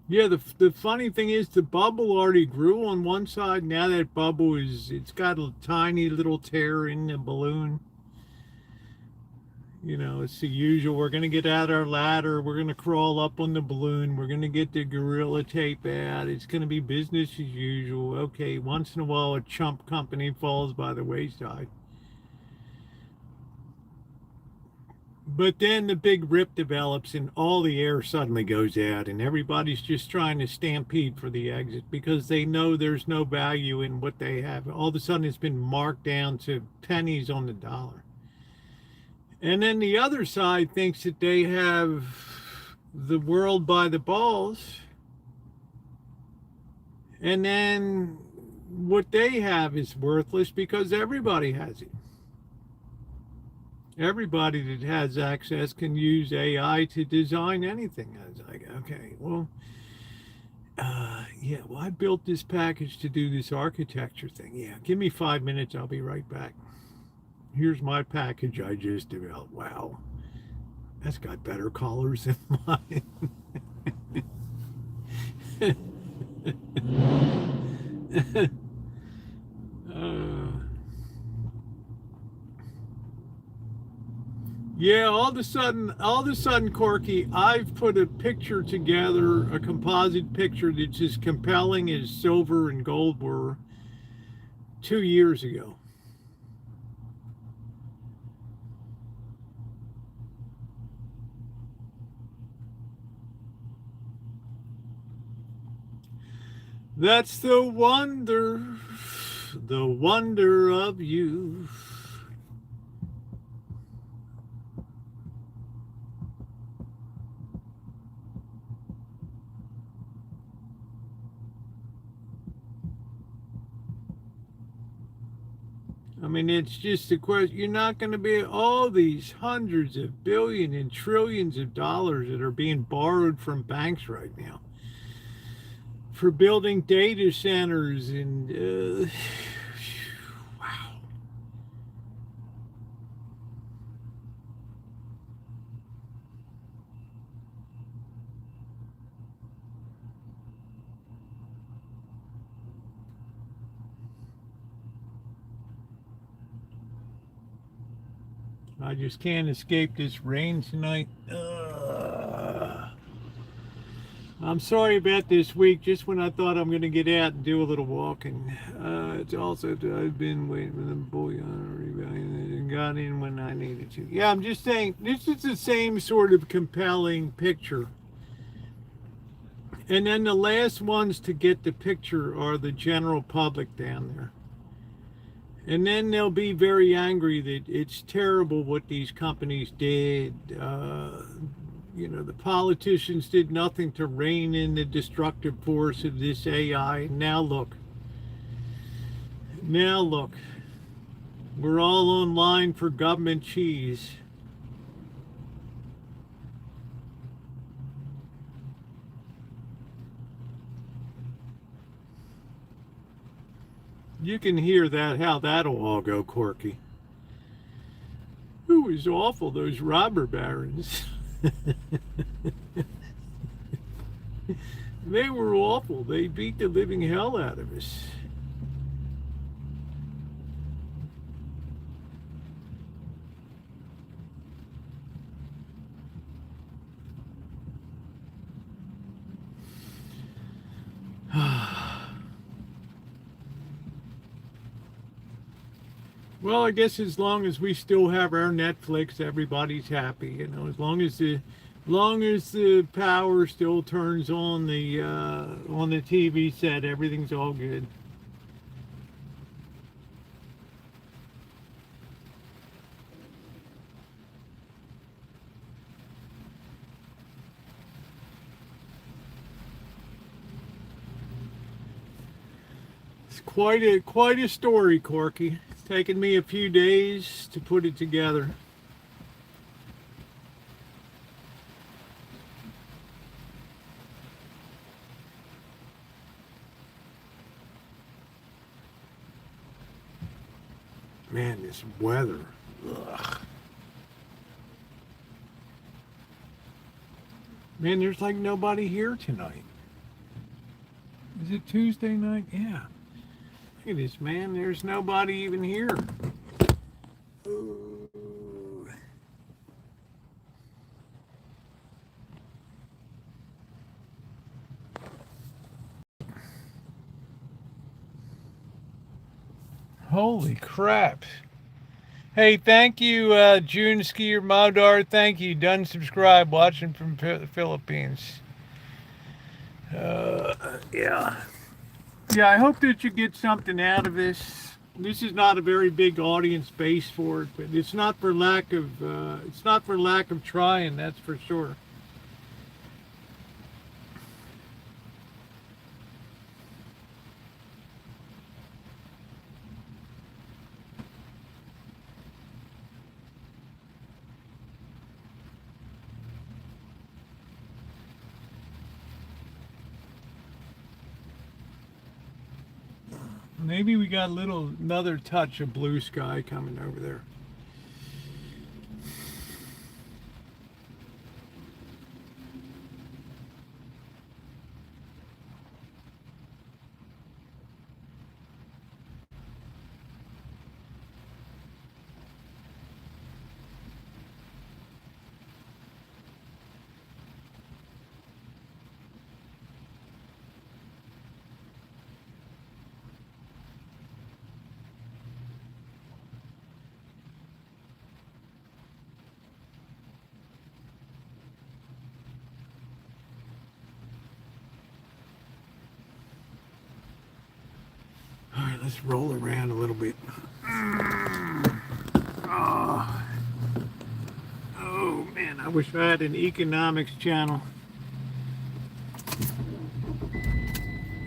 Yeah, the funny thing is the bubble already grew on one side. Now that bubble it's got a tiny little tear in the balloon. You know, it's the usual. We're going to get out our ladder. We're going to crawl up on the balloon. We're going to get the Gorilla Tape out. It's going to be business as usual. Okay, once in a while a chump company falls by the wayside. But then the big rip develops and all the air suddenly goes out and everybody's just trying to stampede for the exit because they know there's no value in what they have. All of a sudden it's been marked down to pennies on the dollar. And then the other side thinks that they have the world by the balls. And then what they have is worthless because everybody has it. Everybody that has access can use AI to design anything. I was like, okay, well, yeah, well, I built this package to do this architecture thing. Yeah, give me 5 minutes. I'll be right back. Here's my package I just developed. Wow, that's got better colors than mine. Yeah, all of a sudden, Corky, I've put a picture together, a composite picture that's as compelling as silver and gold were 2 years ago. That's the wonder of you. I mean, it's just a question. You're not going to be all these hundreds of billions and trillions of dollars that are being borrowed from banks right now for building data centers and wow. I just can't escape this rain tonight. I'm sorry about this week, just when I thought I'm going to get out and do a little walking. It's also, I've been waiting for the boy and got in when I needed to. Yeah, I'm just saying, this is the same sort of compelling picture. And then the last ones to get the picture are the general public down there. And then they'll be very angry that it's terrible what these companies did. You know, the politicians did nothing to rein in the destructive force of this AI. Now look, we're all online for government cheese. You can hear that, how that'll all go, Corky. It was awful, those robber barons. They were awful. They beat the living hell out of us. Well, I guess as long as we still have our Netflix, everybody's happy. You know, as long as the power still turns on the TV set, everything's all good. It's quite a story, Corky. It's taken me a few days to put it together. Man, this weather. Ugh. Man, there's like nobody here tonight. Is it Tuesday night? Yeah. Look at this, man. There's nobody even here. Ooh. Holy crap. Hey, thank you, June Skier Maudar. Thank you. Done subscribe. Watching from the Philippines. Yeah. Yeah, I hope that you get something out of this. This is not a very big audience base for it, but it's not for lack of trying, that's for sure. Maybe we got another touch of blue sky coming over there. All right, let's roll around a little bit. Oh man, I wish I had an economics channel.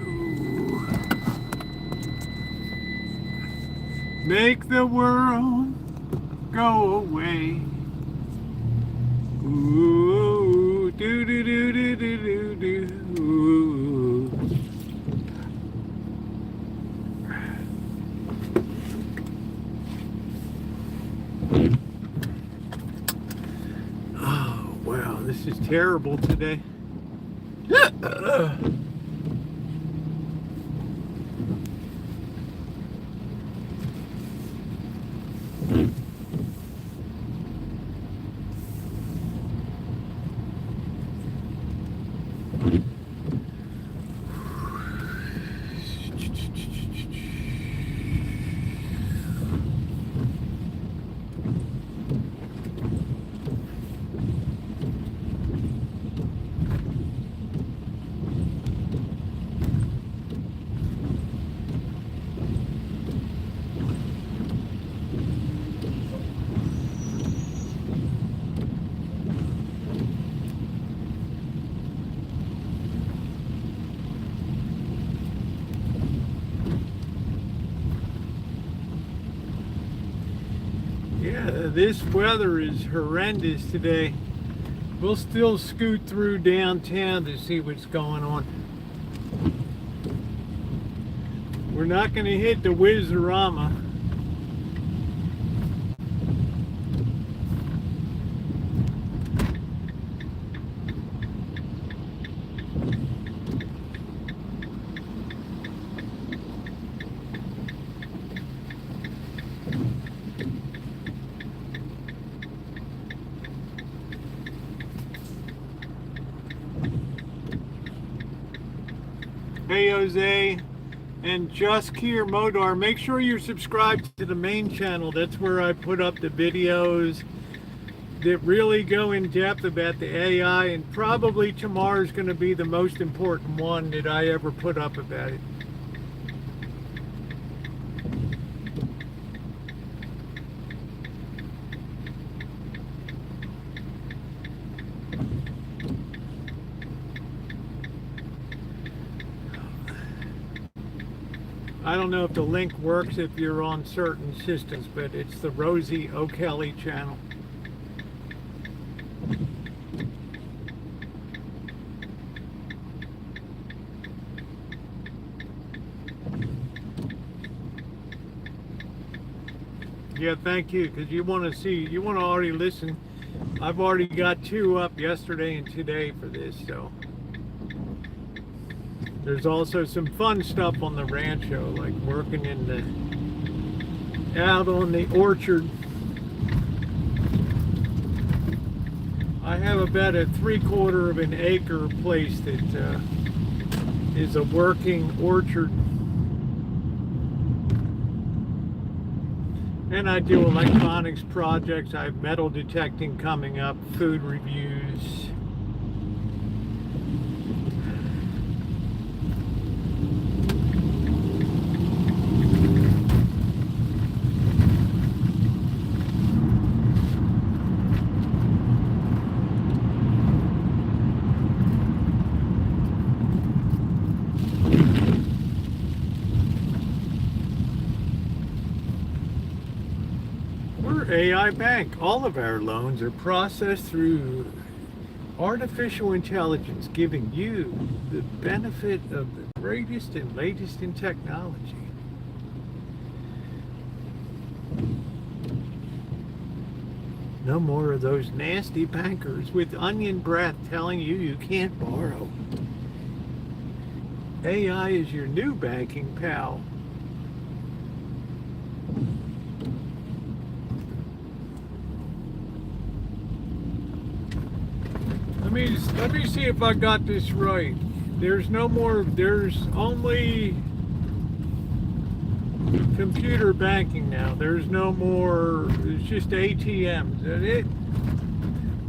Ooh. Make the world go away. Ooh, do do do do do do do. Ooh. Oh wow, this is terrible today. Yeah, this weather is horrendous today. We'll still scoot through downtown to see what's going on. We're not going to hit the Wizarama. Hey, Jose. And Just Kier Modar, make sure you're subscribed to the main channel. That's where I put up the videos that really go in depth about the AI, and probably tomorrow is going to be the most important one that I ever put up about it. I don't know if the link works if you're on certain systems, but it's the Rosie O'Kelly channel. Yeah, thank you, because you want to see, you want to already listen. I've already got 2 up yesterday and today for this, so. There's also some fun stuff on the rancho, like working in the, out on the orchard. I have about a 3/4 of an acre place that is a working orchard. And I do electronics projects. I have metal detecting coming up, food reviews. AI Bank. All of our loans are processed through artificial intelligence, giving you the benefit of the greatest and latest in technology. No more of those nasty bankers with onion breath telling you you can't borrow. AI is your new banking pal. Let me see if I got this right. There's only computer banking now. There's no more, it's just ATMs. Is that it?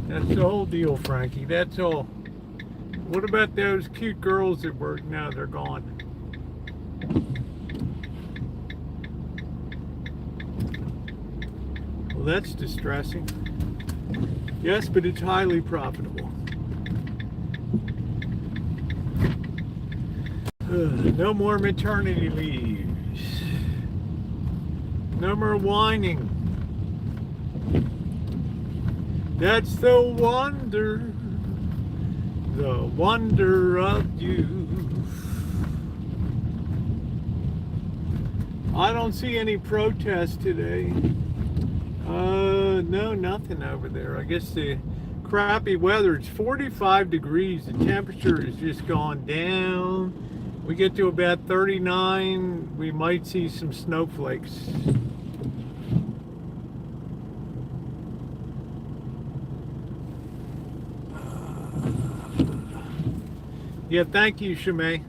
That's the whole deal, Frankie. That's all. What about those cute girls that work? No, they're gone. Well, that's distressing. Yes, but it's highly profitable. No more maternity leaves. No more whining. That's the wonder of youth. I don't see any protests today. No, nothing over there. I guess the crappy weather, it's 45 degrees. The temperature has just gone down. We get to about 39, we might see some snowflakes. Yeah, thank you, Shimei.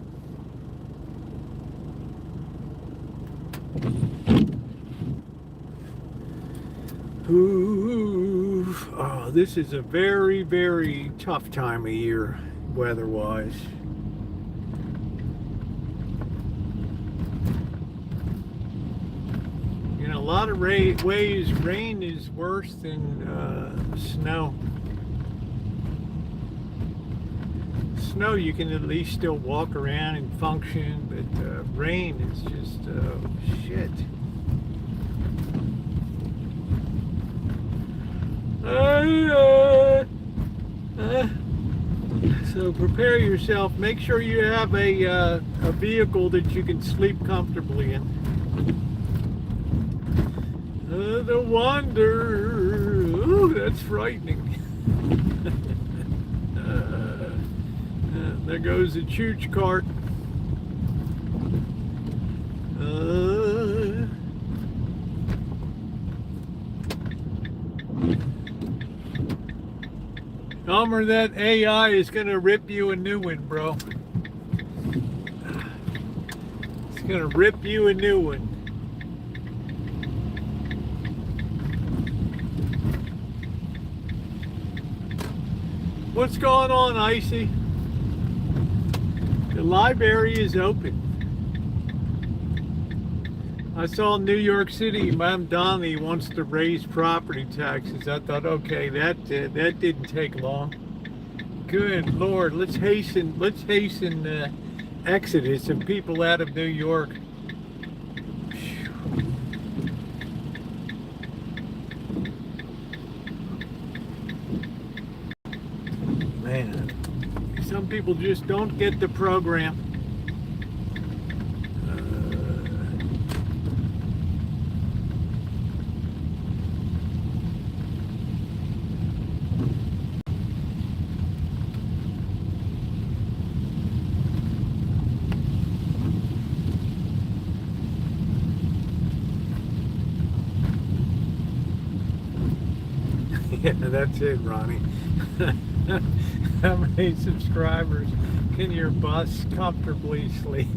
Ooh, oh, this is a very, very tough time of year, weather-wise. In a lot of ways, rain is worse than snow. Snow, you can at least still walk around and function, but rain is just shit. So prepare yourself. Make sure you have a vehicle that you can sleep comfortably in. The wonder. Ooh, that's frightening. There goes the chooch cart. Elmer, that AI is going to rip you a new one, bro. gonna rip you a new one. What's going on, Icy? The library is open. I saw New York City, Madam Donnelly wants to raise property taxes. I thought, okay, that didn't take long. Good Lord, let's hasten exodus of people out of New York. Man, some people just don't get the program. Yeah, that's it, Ronnie. How many subscribers can your bus comfortably sleep?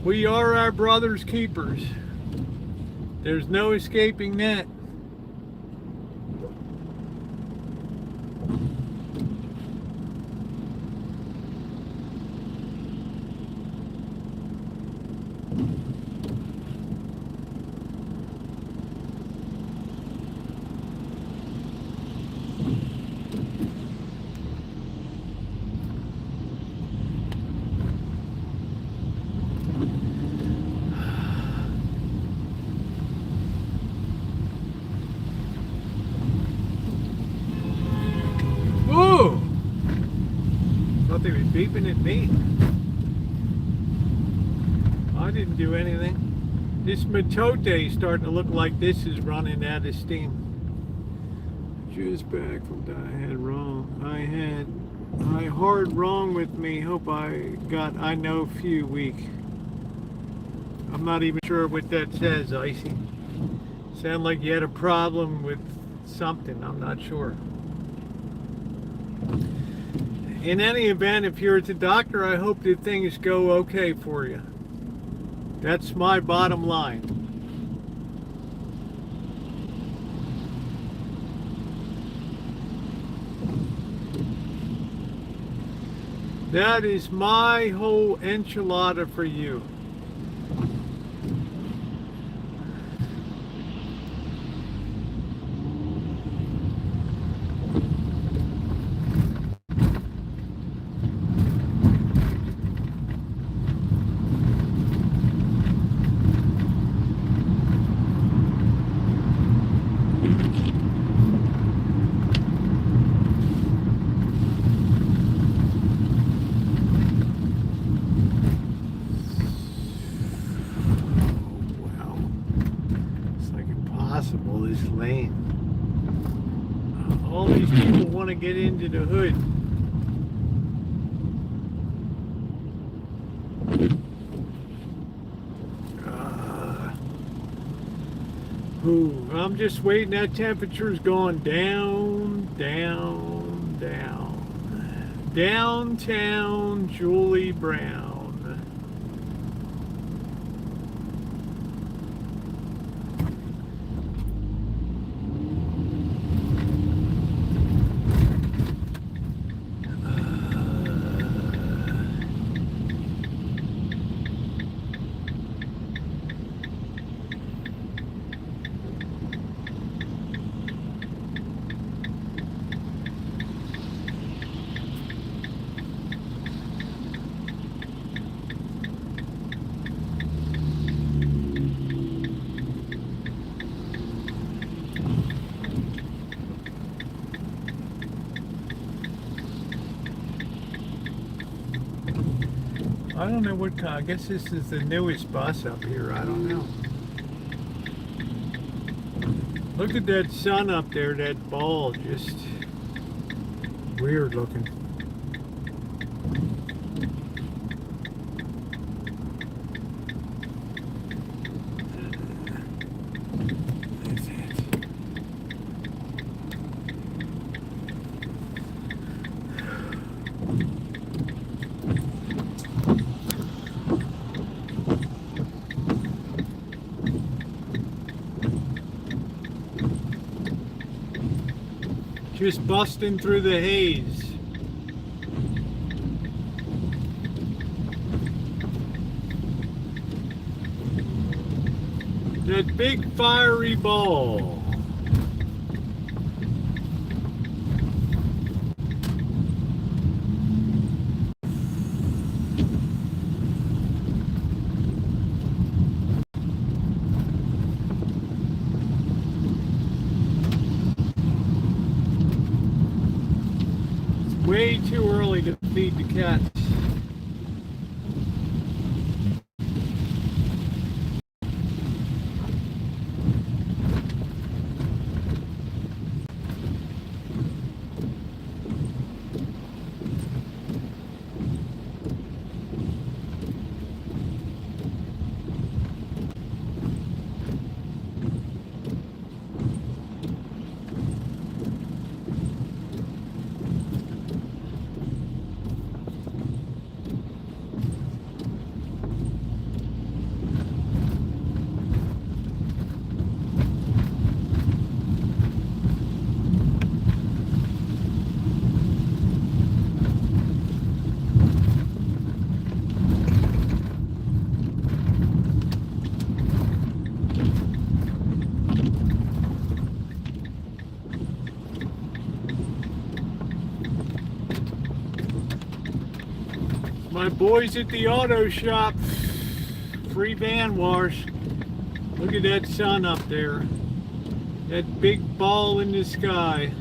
We are our brother's keepers. There's no escaping that. Whoa! Thought they were beeping at me. I didn't do anything. This Matote is starting to look like this is running out of steam. Just back from that I had wrong. I hard wrong with me. Hope I know few weak. I'm not even sure what that says, Icy. Sound like you had a problem with something. I'm not sure. In any event, if you're at the doctor, I hope that things go okay for you. That's my bottom line. That is my whole enchilada for you. This lane. All these people want to get into the hood. I'm just waiting. That temperature's going down, down, down. Downtown Julie Brown. I don't know what kind. I guess this is the newest bus up here. I don't know. Look at that sun up there, that ball, just weird looking. just busting through the haze. That big fiery ball. Way too early to feed the cats. My boys at the auto shop, free van wash. Look at that sun up there. That big ball in the sky.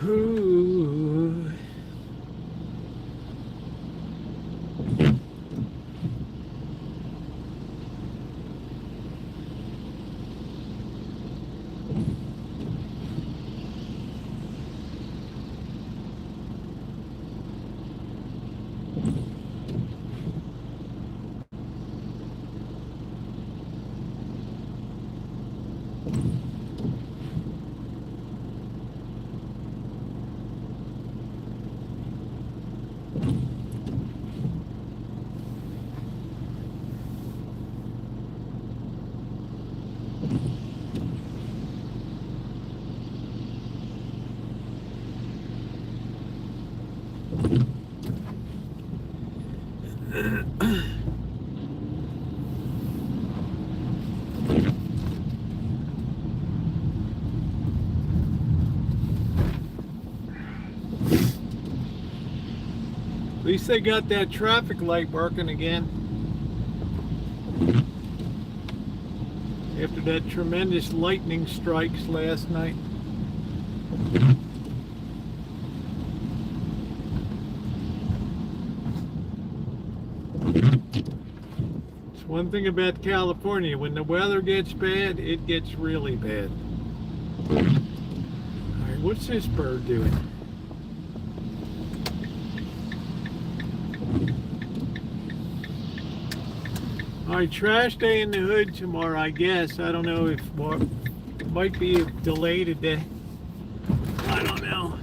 Ooh. At least they got that traffic light working again. After that tremendous lightning strikes last night. It's one thing about California, when the weather gets bad, it gets really bad. Alright, what's this bird doing? Alright, trash day in the hood tomorrow, I guess. I don't know if what might be a delay today. I don't know.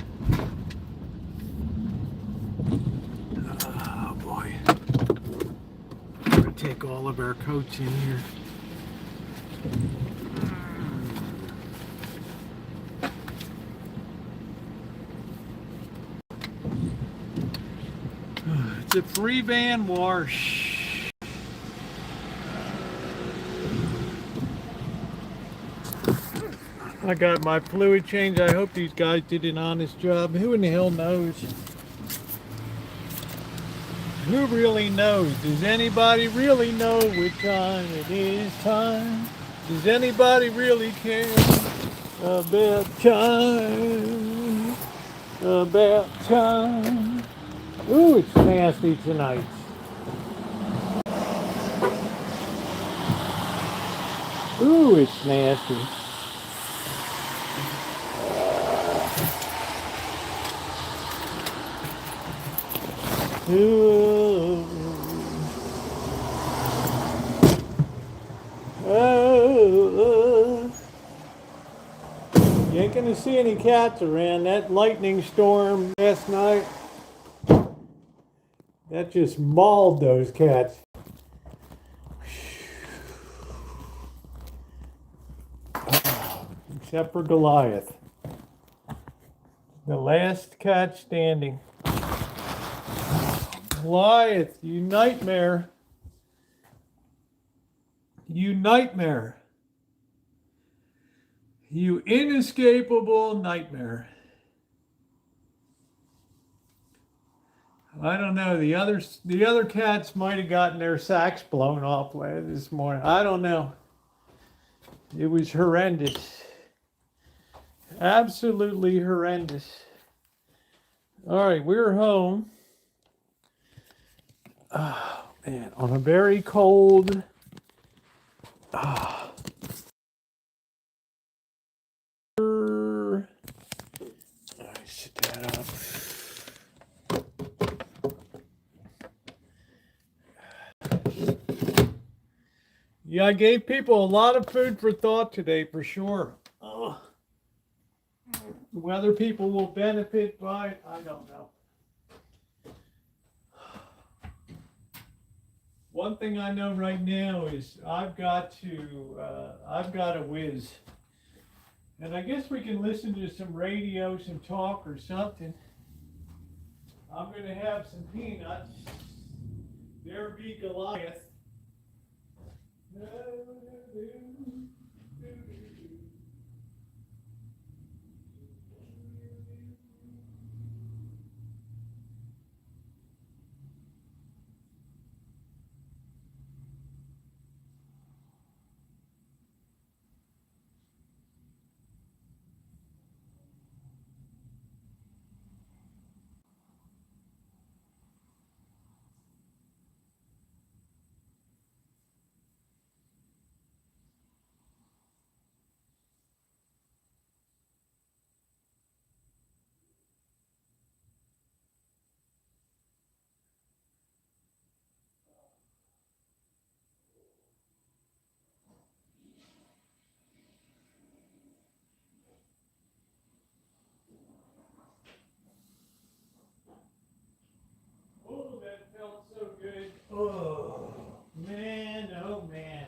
Oh boy. I'm gonna take all of our coats in here. It's a free van wash. I got my fluid change. I hope these guys did an honest job. Who in the hell knows? Who really knows? Does anybody really know what time it is time? Does anybody really care about time? About time? Ooh, it's nasty tonight. Ooh, it's nasty. Ooh. Oh. You ain't gonna see any cats around. That lightning storm last night, that just mauled those cats. Except for Goliath. The last cat standing. Goliath, you nightmare. You nightmare. You inescapable nightmare. I don't know. The other cats might have gotten their sacks blown off this morning. I don't know. It was horrendous. Absolutely horrendous. All right, we're home. Oh, man, on a very cold. I sit that up. Yeah, I gave people a lot of food for thought today, for sure. Whether people will benefit by it, I don't know. One thing I know right now is I've got to whiz. And I guess we can listen to some radio, some talk or something. I'm going to have some peanuts. There be Goliath. Oh, that felt so good. Oh, man, oh, man.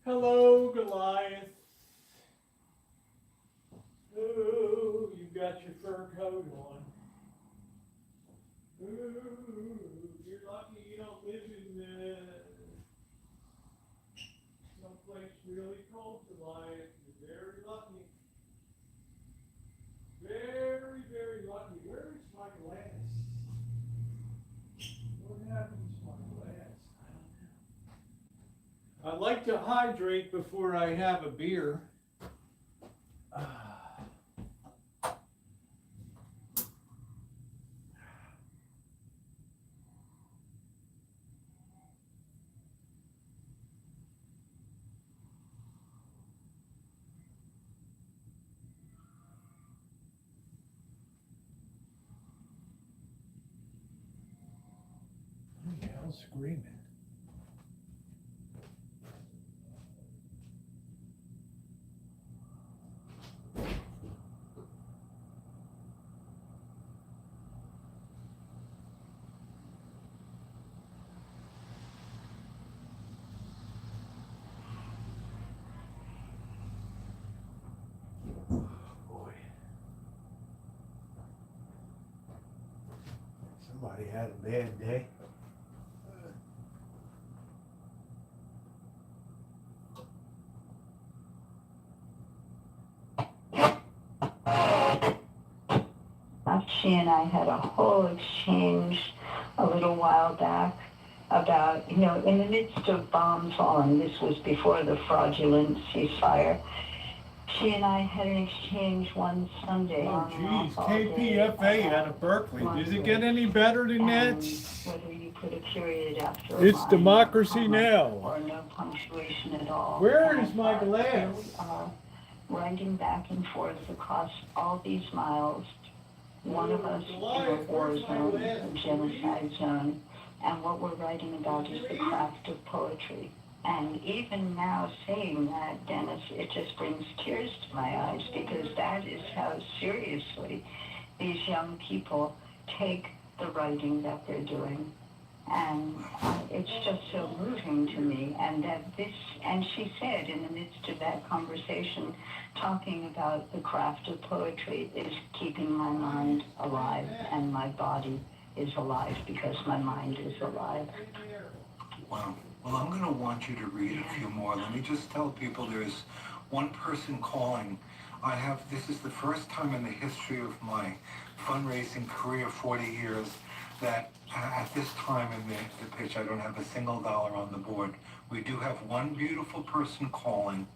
Hello, Goliath. Ooh, you got your fur coat on. Ooh, you're lucky you don't live in someplace really cold, Goliath. You're very lucky. Very, very lucky. Where is my glass? What happened to my glass? I like to hydrate before I have a beer. Who the hell's screaming? Boy. Somebody had a bad day. she and I had a whole exchange a little while back about, in the midst of bomb falling, this was before the fraudulent ceasefire, she and I had an exchange one Sunday Oh, on and geez. off all day KPFA out about of Berkeley. Does it get Monday any better than that? and whether you put a period after a It's line democracy or a comma now. or no punctuation at all. Where And is my I thought, glass? here we are, riding back and forth across all these miles, one of us in a war zone, a genocide zone, and what we're writing about is the craft of poetry. And even now saying that, Dennis, it just brings tears to my eyes, because that is how seriously these young people take the writing that they're doing. And it's just so moving to me. And and she said in the midst of that conversation, talking about the craft of poetry is keeping my mind alive, and my body is alive because my mind is alive. Wow. Well, I'm going to want you to read a few more. Let me just tell people there's one person calling. This is the first time in the history of my fundraising career, 40 years, that at this time in the pitch, I don't have a single dollar on the board. We do have one beautiful person calling.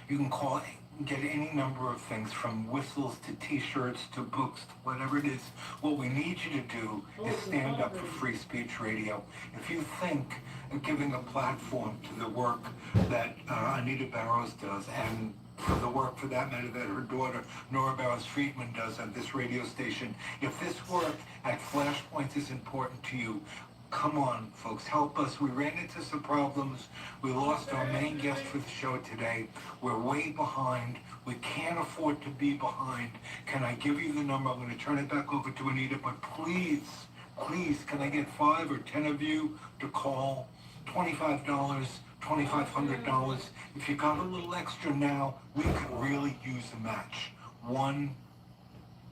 You can call, get any number of things, from whistles to t-shirts to books to whatever it is. What we need you to do is stand up for free speech radio. If you think of giving a platform to the work that Anita Barrows does, and for the work, for that matter, that her daughter Nora Barrows Friedman does at this radio station, if this work at Flashpoint is important to you, come on, folks, help us. We ran into some problems. We lost our main guest for the show today. We're way behind. We can't afford to be behind. Can I give you the number? I'm going to turn it back over to Anita, but please, can I get 5 or 10 of you to call? $25, $2,500. If you got a little extra now, we could really use a match.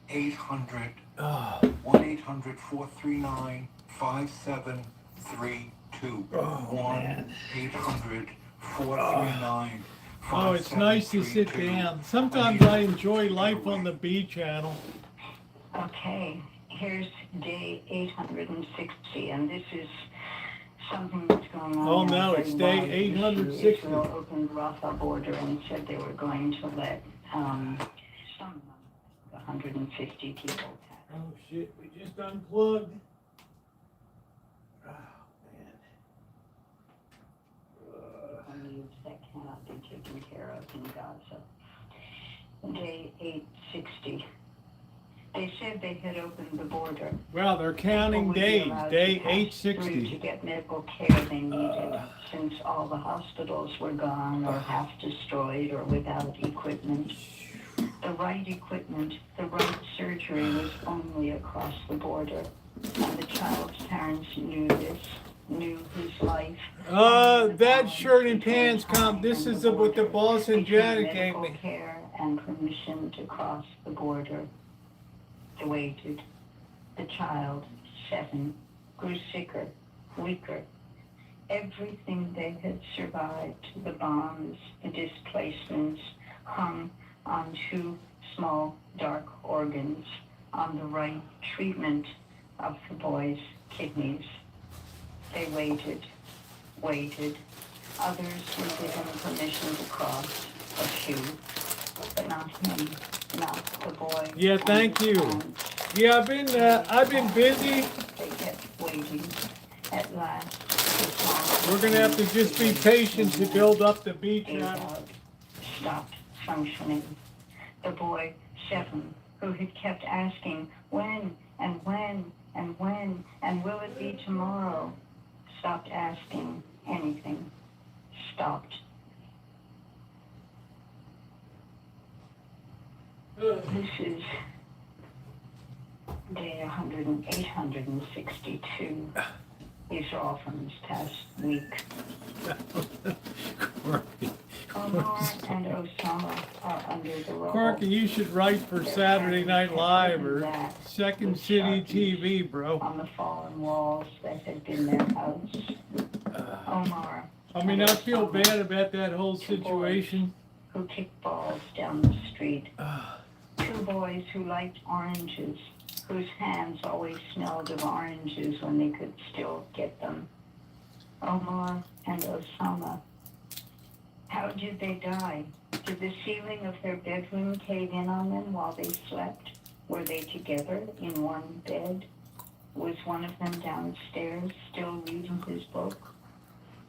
1-800-439-5732. 1-800-439-5732. Oh, it's nice to sit down. Sometimes I enjoy life on the B channel. Okay, here's day 860, and this is something that's going on. Oh, now no, it's day very wide. 860. Israel opened Rafah border and said they were going to let some 150 people pass. Oh, shit, we just unplugged. Oh, man. Needs that cannot be taken care of in Gaza. Day 860. They said they had opened the border. Well, they're counting People would be days. allowed Day to pass through 860. to get medical care they needed, since all the hospitals were gone or half destroyed or without equipment. The right equipment, the right surgery was only across the border. And the child's parents knew this, knew his life. That shirt and pants this is what the boss and Janet gave Medical me. care and permission to cross the border. They waited. The child, 7, grew sicker, weaker. Everything they had survived, the bombs, the displacements, hung on 2 small dark organs, on the right treatment of the boy's kidneys. They waited. Others were given permission to cross, a few, but not him, not the boy. Yeah, thank you. Yeah, I've been busy. They kept waiting. At last, We're gonna have to just be patient to build up the B channel. out, stopped functioning. The boy, 7, who had kept asking when, and when, and when, and will it be tomorrow, stopped asking anything. Stopped. This is day 862. These are all from this past week. Omar and Osama are under the rubble. Corky, you should write for Saturday Night Live or Second City TV, bro. On the fallen walls that had been their house. Omar. I mean, I feel bad about that whole situation. Who kicked balls down the street. 2 boys who liked oranges, who whose hands always smelled of oranges when they could still get them. Omar and Osama. How did they die? Did the ceiling of their bedroom cave in on them while they slept? Were they together in one bed? Was one of them downstairs still reading his book?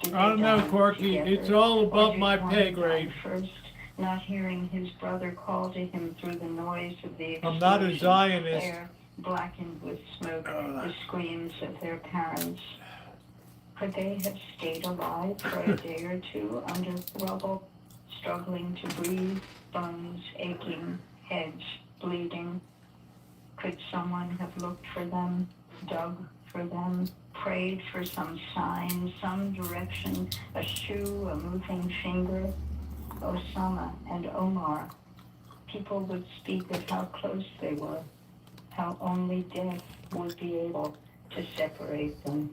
Did I don't they know, die Corky. together? It's all Or above did my one pay die grade. first, not hearing his brother call to him through the noise of the I'm not a explosion, Zionist. air blackened with smoke, the screams of their parents? Could they have stayed alive for a day or two under rubble, struggling to breathe, bones aching, heads bleeding? Could someone have looked for them, dug for them, prayed for some sign, some direction, a shoe, a moving finger? Osama and Omar. People would speak of how close they were, how only death would be able to separate them.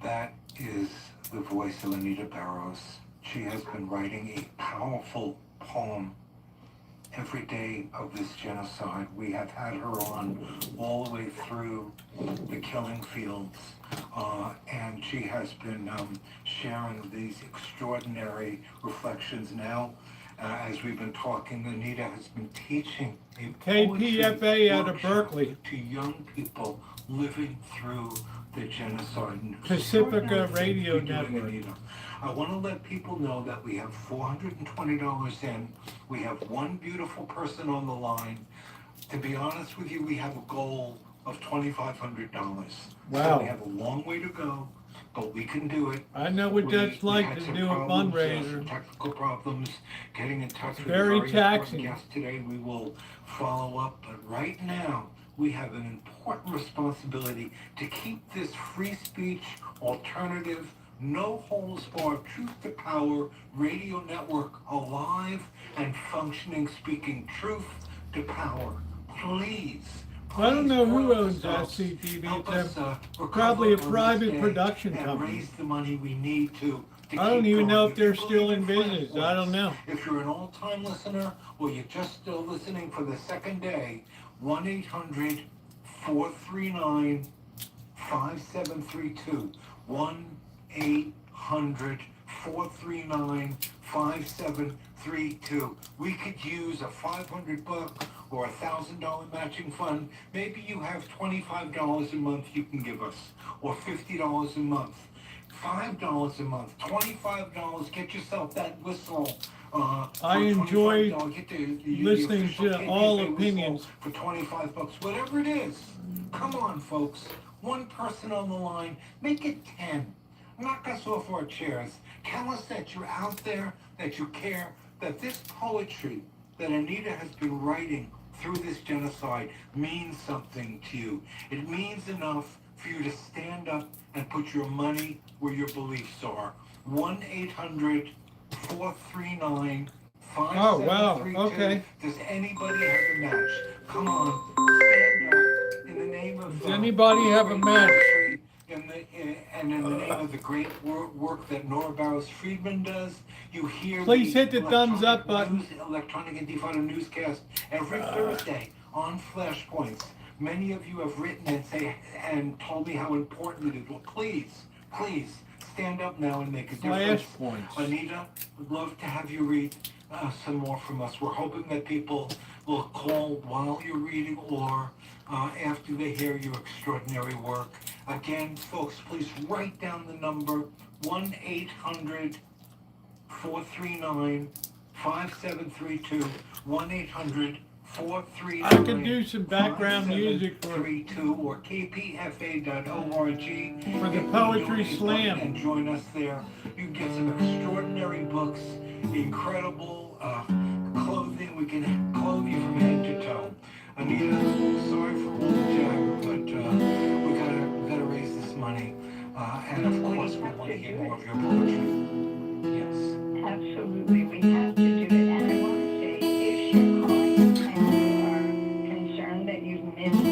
That is the voice of Anita Barrows. She has been writing a powerful poem every day of this genocide. We have had her on all the way through the killing fields, and she has been sharing these extraordinary reflections. Now, as we've been talking, Anita has been teaching a KPFA out of workshop Berkeley. to young people living through the genocide. Pacifica Radio Thank you for doing, Network. Anita. I want to let people know that we have $420 in. We have one beautiful person on the line. To be honest with you, we have a goal of $2,500. Wow. So we have a long way to go, but we can do it. I know what that's like had to some do a problems, fundraiser. some technical problems, getting in touch with Very a very taxing. important guest today. We will follow up, but right now we have an important responsibility to keep this free speech, alternative, no holds barred, truth to power radio network alive and functioning, speaking truth to power. Please. I don't know who help owns us, SCTV. help It's us, probably a recover on private this day production and company. raise the money we need to I don't keep even know going. if they're you still believe in business. I don't know. If you're an all-time listener or you're just still listening for the second day, 1-800-439-5732. 1-800-439-5732. We could use a $500 or $1,000 matching fund. Maybe you have $25 a month you can give us, or $50 a month. $5 a month, $25. Get yourself that whistle. I enjoy $25. Get the listening official to all KPFA opinions. whistle for $25. Whatever it is. Come on, folks. One person on the line. Make it 10. Knock us off our chairs. Tell us that you're out there, that you care, that this poetry that Anita has been writing through this genocide means something to you. It means enough for you to stand up and put your money where your beliefs are. 1-800-439-5732. Oh, wow. Okay. Does anybody have a match? Come on, stand up in the name of... Does anybody have a match? And in the name of the great work that Nora Barrows-Friedman does, you hear... Please hit the thumbs up button. Electronic Intifada newscast every Thursday on Flashpoints. Many of you have written and told me how important it is. Well, please, stand up now and make a difference. Flashpoints. Anita, would love to have you read some more from us. We're hoping that people will call while you're reading or after they hear your extraordinary work. Again, folks, please write down the number 1-800-439-5732. 1-800-439-5732. I could do some background music for or kpfa.org for the Poetry Slam. And join us there. You can get some extraordinary books, incredible clothing. We can clothe you from head to toe. Anita, sorry for all the jabber, but we gotta raise this money. And of course, we want to hear more of your poetry. Yes. Absolutely, we have to do it. And I want to say, if you're calling and you are concerned that you've missed a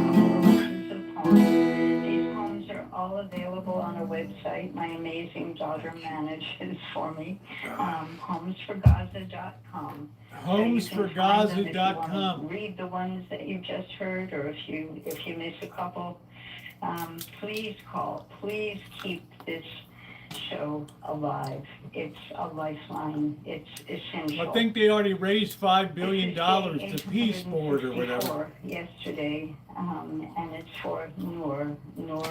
couple of lines of poems, these poems are all available on a website, my amazing amazing daughter manages for me. Homesforgaza.com. Homesforgaza.com. Read the ones that you just heard, or if you miss a couple, please call. Please keep this show alive. It's a lifeline. It's essential. I think they already raised $5 billion to Peace Board or whatever. Yesterday, and it's for Noor. Noor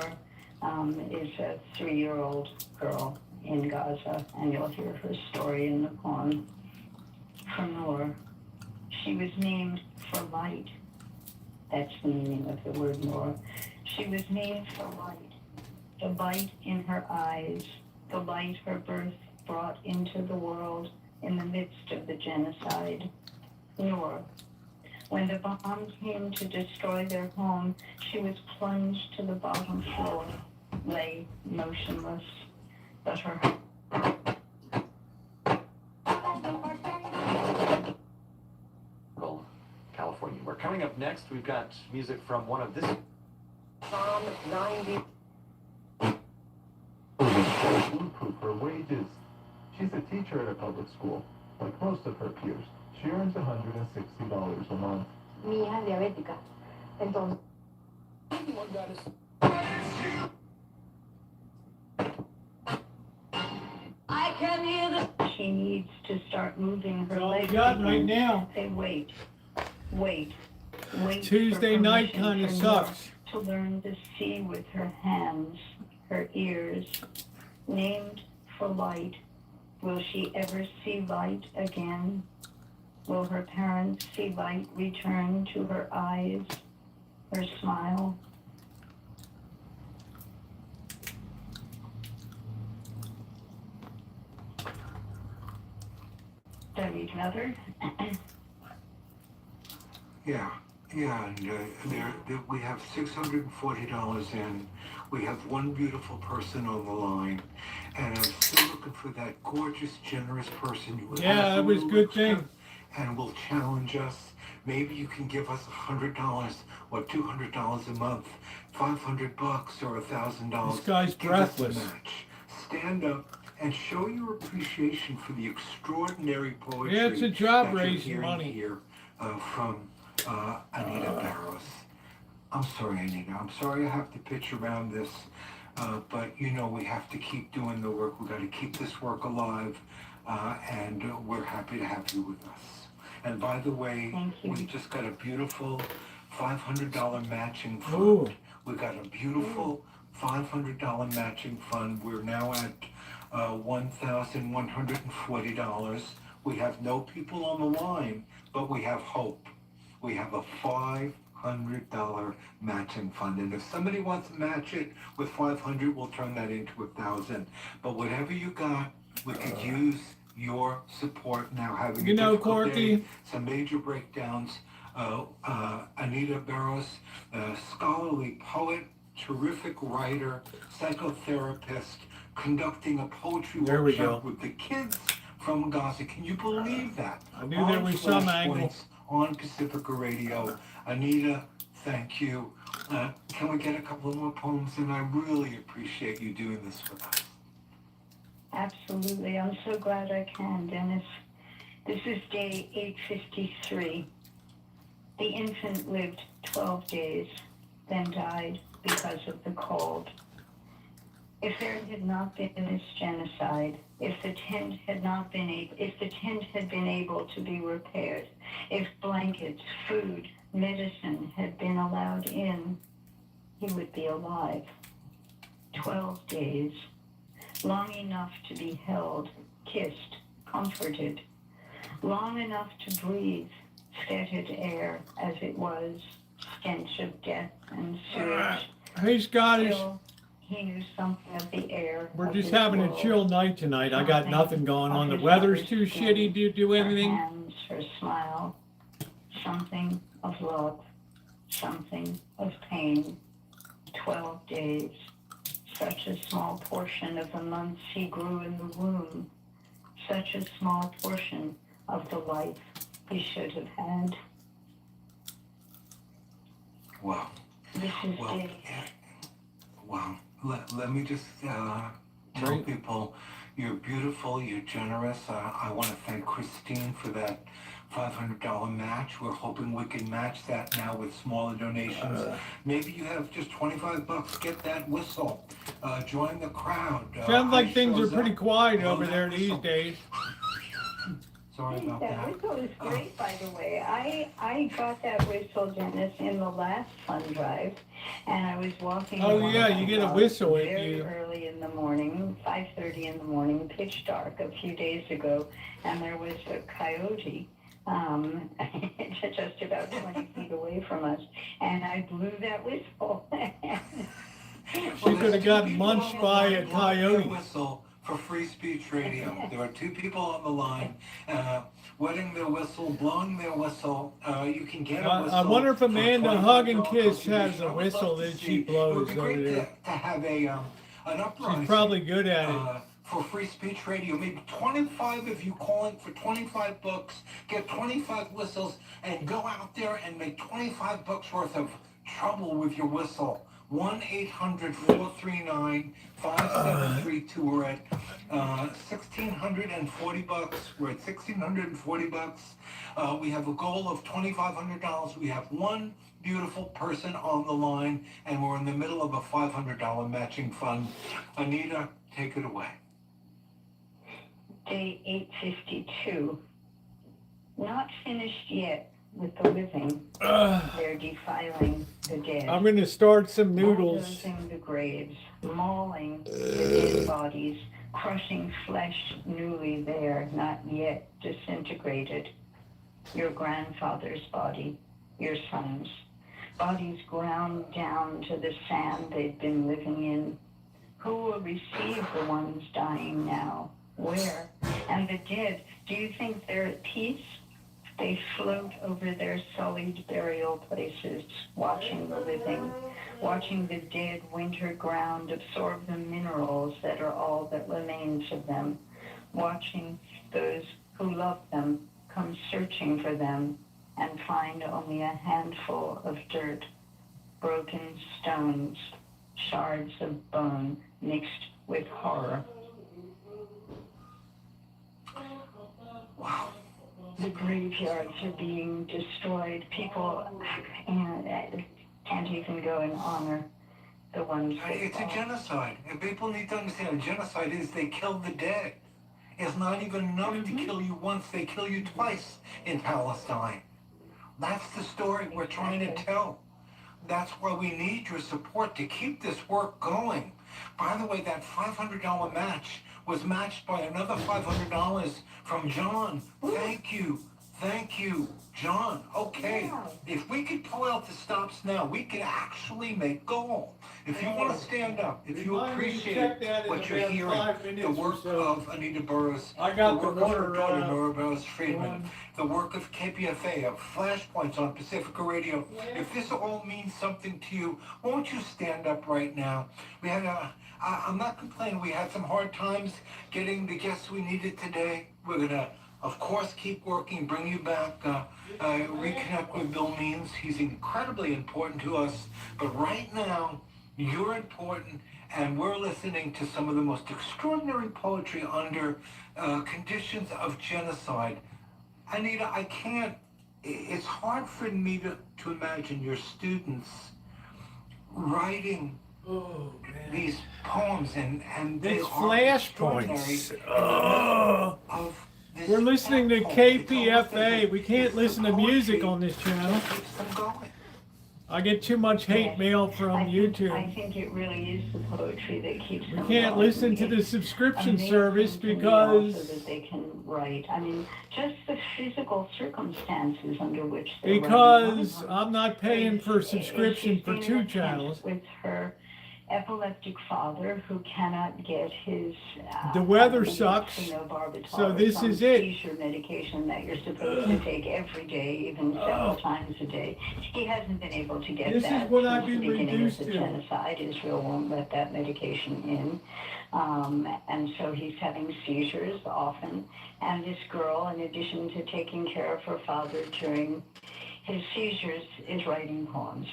is a 3-year-old girl in Gaza, and you'll hear her story in the poem. For Noor, she was named for light. That's the meaning of the word Noor. She was named for light. The light in her eyes, the light her birth brought into the world in the midst of the genocide. Noor. When the bomb came to destroy their home, she was plunged to the bottom floor, lay motionless, but her California. We're coming up next. We've got music from one of this. Psalm 90. Foolproof her wages. She's a teacher at a public school. Like most of her peers, she earns $160 a month. Mi hija es diabética. Entonces, I can hear the... She needs to start moving her That's all we legs got again. right now. Say wait. Tuesday for night permission kind of for sucks. Noor to learn to see with her hands, her ears. Named for light. Will she ever see light again? Will her parents see light return to her eyes, her smile? Do I need another? Yeah, and we have $640 in. We have one beautiful person on the line, and I'm still looking for that gorgeous, generous person who Yeah, has a that was little good extra thing. and will challenge us. Maybe you can give us $100 or $200 a month, $500 or $1,000. This guy's Give us a breathless. match. Stand up and show your appreciation for the extraordinary poetry. Yeah, it's a job that you're raising hearing money. here from Anita Barros. I'm sorry, Anita. I'm sorry I have to pitch around this, but you know we have to keep doing the work. We've got to keep this work alive, and we're happy to have you with us. And by the way, we just got a beautiful $500 matching fund. Ooh. We got a beautiful $500 matching fund. We're now at $1,140. We have no people on the line, but we have hope. We have a $500 matching fund, and if somebody wants to match it with $500, we'll turn that into $1,000. But whatever you got, we could use your support now. Having You a know, difficult Corky, day, some major breakdowns. Anita Barros, a scholarly poet, terrific writer, psychotherapist, conducting a poetry There we workshop go. with the kids from Gaza. Can you believe that? I knew there was some angle. Flashpoints on Pacifica Radio. Anita, thank you. Can we get a couple more poems? And I really appreciate you doing this with us. Absolutely. I'm so glad I can, Dennis. This is day 853. The infant lived 12 days, then died because of the cold. If there had not been this genocide, if the tent had been able to be repaired, if blankets, food, medicine had been allowed in, he would be alive. 12 days, long enough to be held, kissed, comforted, long enough to breathe fetid air as it was, stench of death and sewage. Hey, Scottish. Still, he knew something of the air. We're of just this having a world. chill night tonight. I got Something nothing going of on. The his weather's mother's too skin, shitty to do her anything. hands, her smile, something of love, something of pain. 12 days, such a small portion of the months he grew in the womb, such a small portion of the life he should have had. Wow. This is Well, day. wow. Let me just tell Right. people you're beautiful, you're generous. I want to thank Christine for that $500 match. We're hoping we can match that now with smaller donations. Maybe you have just $25. Get that whistle. Join the crowd. Sounds like I things are shows pretty up. quiet Blow over that there these whistle. days. Sorry about That that. whistle is great, by the way. I got that whistle, Dennis, in the last fund drive, and I was walking. Oh, along yeah, my you get a dog whistle if very you- early in the morning, 5:30 in the morning, pitch dark a few days ago, and there was a coyote just about 20 feet away from us, and I blew that whistle. She could have gotten munched by a coyote. Whistle for Free Speech Radio. There are two people on the line, wetting their whistle, blowing their whistle. You can get a whistle. I wonder if for Amanda Hug and $25 Kiss has contribution. a I would whistle love to that she see- blows It would be over great there. to have an uprising. She's probably good at it. For Free Speech Radio, maybe 25 of you calling for $25, get 25 whistles, and go out there and make $25 worth of trouble with your whistle. 1-800-439-5732. We're at $1,640. We're at $1,640. We have a goal of $2,500. We have one beautiful person on the line, and we're in the middle of a $500 matching fund. Anita, take it away. Day 852. Not finished yet with the living. They're defiling the dead. I'm going to start some noodles. Bulldozing the graves, mauling the dead bodies, crushing flesh newly there, not yet disintegrated. Your grandfather's body, your son's. Bodies ground down to the sand they've been living in. Who will receive the ones dying now? Where? And the dead, do you think they're at peace? They float over their sullied burial places, watching the living, watching the dead winter ground absorb the minerals that are all that remains of them, watching those who love them come searching for them and find only a handful of dirt, broken stones, shards of bone mixed with horror. Wow. The graveyards are being destroyed. People can't even go and honor the ones that It's a fall. genocide. And people need to understand a genocide is they kill the dead. It's not even enough to kill you once, they kill you twice in Palestine. That's the story we're trying to tell. That's why we need your support to keep this work going. By the way, that $500 match was matched by another $500 from John. Thank you. Thank you, John. Okay, if we could pull out the stops now, we could actually make goal. If you want to stand up, if you Remind me to appreciate check that in what you're about hearing, 5 the minutes or work so. of Anita Burris, I got the the work water, of her daughter, uh, Nora Burris-Friedman, going. the work of KPFA, of Flashpoints on Pacifica Radio. If this all means something to you, won't you stand up right now? We had I'm not complaining, we had some hard times getting the guests we needed today. We're gonna, of course, keep working, bring you back, reconnect with Bill Means. He's incredibly important to us, but right now, you're important, and we're listening to some of the most extraordinary poetry under conditions of genocide. Anita, I can't, it's hard for me to imagine your students writing these poems, and they These are flashpoints. extraordinary of this We're listening to platform. It's KPFA. almost We as can't if listen the to music poetry on this channel. keeps them going. I get too much hate mail from I YouTube. think it really is the poetry that keeps We them can't going. listen to the It's subscription amazing service to me because also that they can write. I mean, just the physical circumstances under which they because write. I'm not paying for She's subscription for been in 2 a tent channels. with her epileptic father who cannot get his The weather sucks, phenobarbital, so this some is it. seizure medication that you're supposed to take every day, even several times a day. He hasn't been able to get This is that what since I've the been beginning of reduced the to. genocide. Israel won't let that medication in. And so he's having seizures often. And this girl, in addition to taking care of her father during his seizures, is writing poems.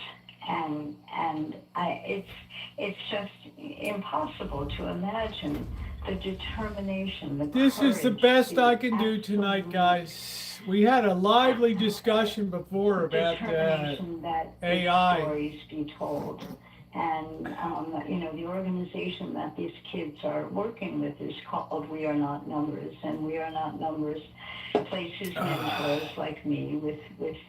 It's just impossible to imagine the determination, the This is the courage, best the I can do tonight, absolute guys. We had a lively discussion before about determination that these AI. stories be told. And, the organization that these kids are working with is called We Are Not Numbers. And We Are Not Numbers places mentors like me with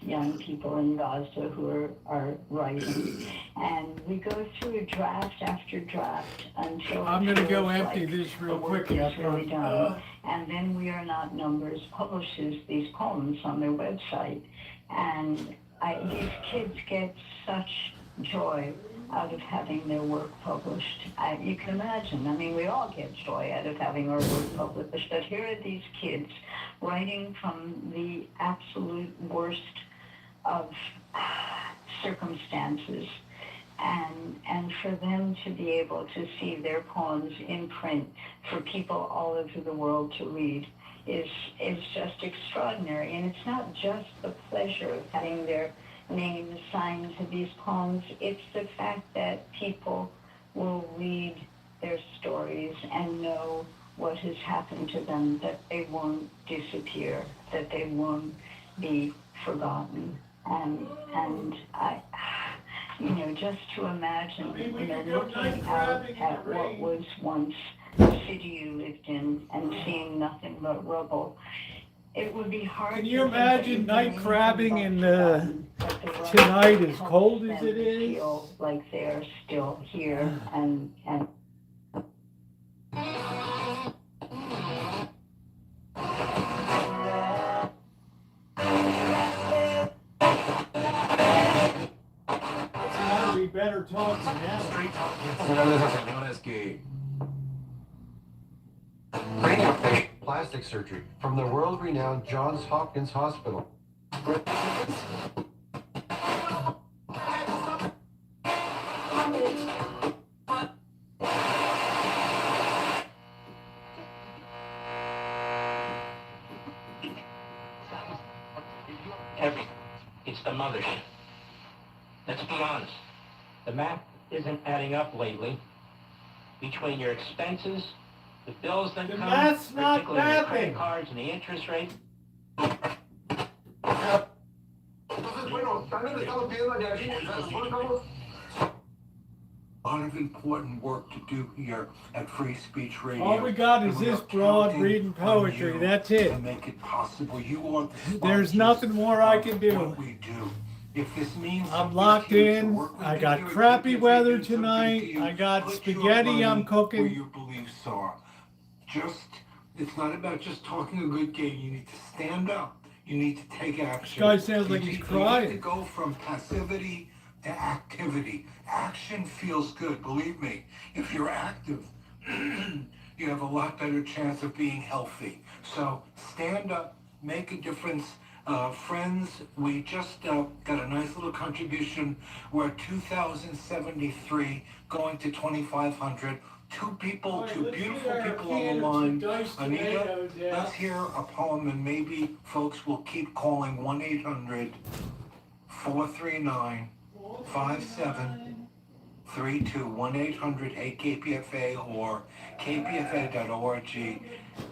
young people in Gaza who are writing. And we go through draft after draft until I'm it going to go feels empty like this real the work quick. is really done. And then We Are Not Numbers publishes these poems on their website. And these kids get such joy out of having their work published. You can imagine, we all get joy out of having our work published, but here are these kids writing from the absolute worst of circumstances, and for them to be able to see their poems in print for people all over the world to read is just extraordinary. And it's not just the pleasure of having their name assigned to these poems, it's the fact that people will read their stories and know what has happened to them, that they won't disappear, that they won't be forgotten. And I, just to imagine, looking out at what was once the city you lived in and seeing nothing but rubble, it would be hard. Can you imagine night crabbing in tonight as cold as it is? Feel like they're still here and. We better talk now. Plastic surgery from the world-renowned Johns Hopkins Hospital. It's the mothership. Let's be honest. The math isn't adding up lately. Between your expenses, the bills that come, math's not particularly your credit mapping. cards and the interest rate. A lot of important work to do here at Free Speech Radio. All we got is And we this are broad counting reading on poetry. you That's it. To make it possible. You are the There's sponsors nothing more I can of do. What we do. If this means I'm locked in. I got crappy weather tonight. I got spaghetti I'm where cooking. your beliefs are. It's not about just talking a good game. You need to stand up. You need to take action. This guy sounds like You he's need crying. to go from passivity to activity. Action feels good, believe me. If you're active, you have a lot better chance of being healthy. So stand up, make a difference. Friends, we just got a nice little contribution. We're at 2,073, going to 2,500. Two beautiful people on the line. Anita, let's hear a poem, and maybe folks will keep calling 1-800-439-5732, 1-800-8KPFA or kpfa.org.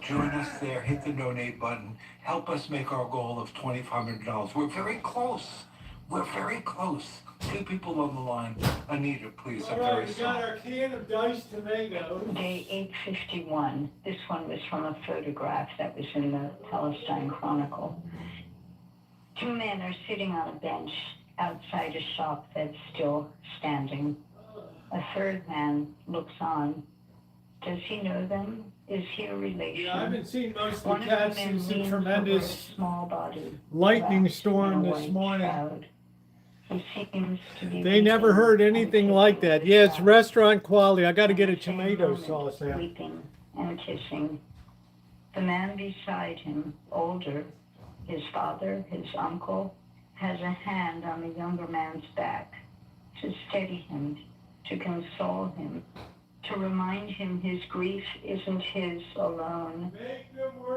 Join us there, hit the donate button, help us make our goal of $2,500. We're very close. We're very close. Two people on the line. Anita, please. All right, we got our can of diced tomatoes. Day 851. This one was from a photograph that was in the Palestine Chronicle. Two men are sitting on a bench outside a shop that's still standing. A third man looks on. Does he know them? Is he a relation? Yeah, I've been seeing most of One the of cats men since the leans over a tremendous small body, lightning wrapped storm in a this white morning. shroud. He seems to be They never weeping heard and anything kissing like that. the Yeah, it's shroud. restaurant quality. I got to In get a the same tomato moment, sauce now. weeping and kissing. The man beside him, older, his father, his uncle, has a hand on the younger man's back to steady him, to console him, to remind him his grief isn't his alone.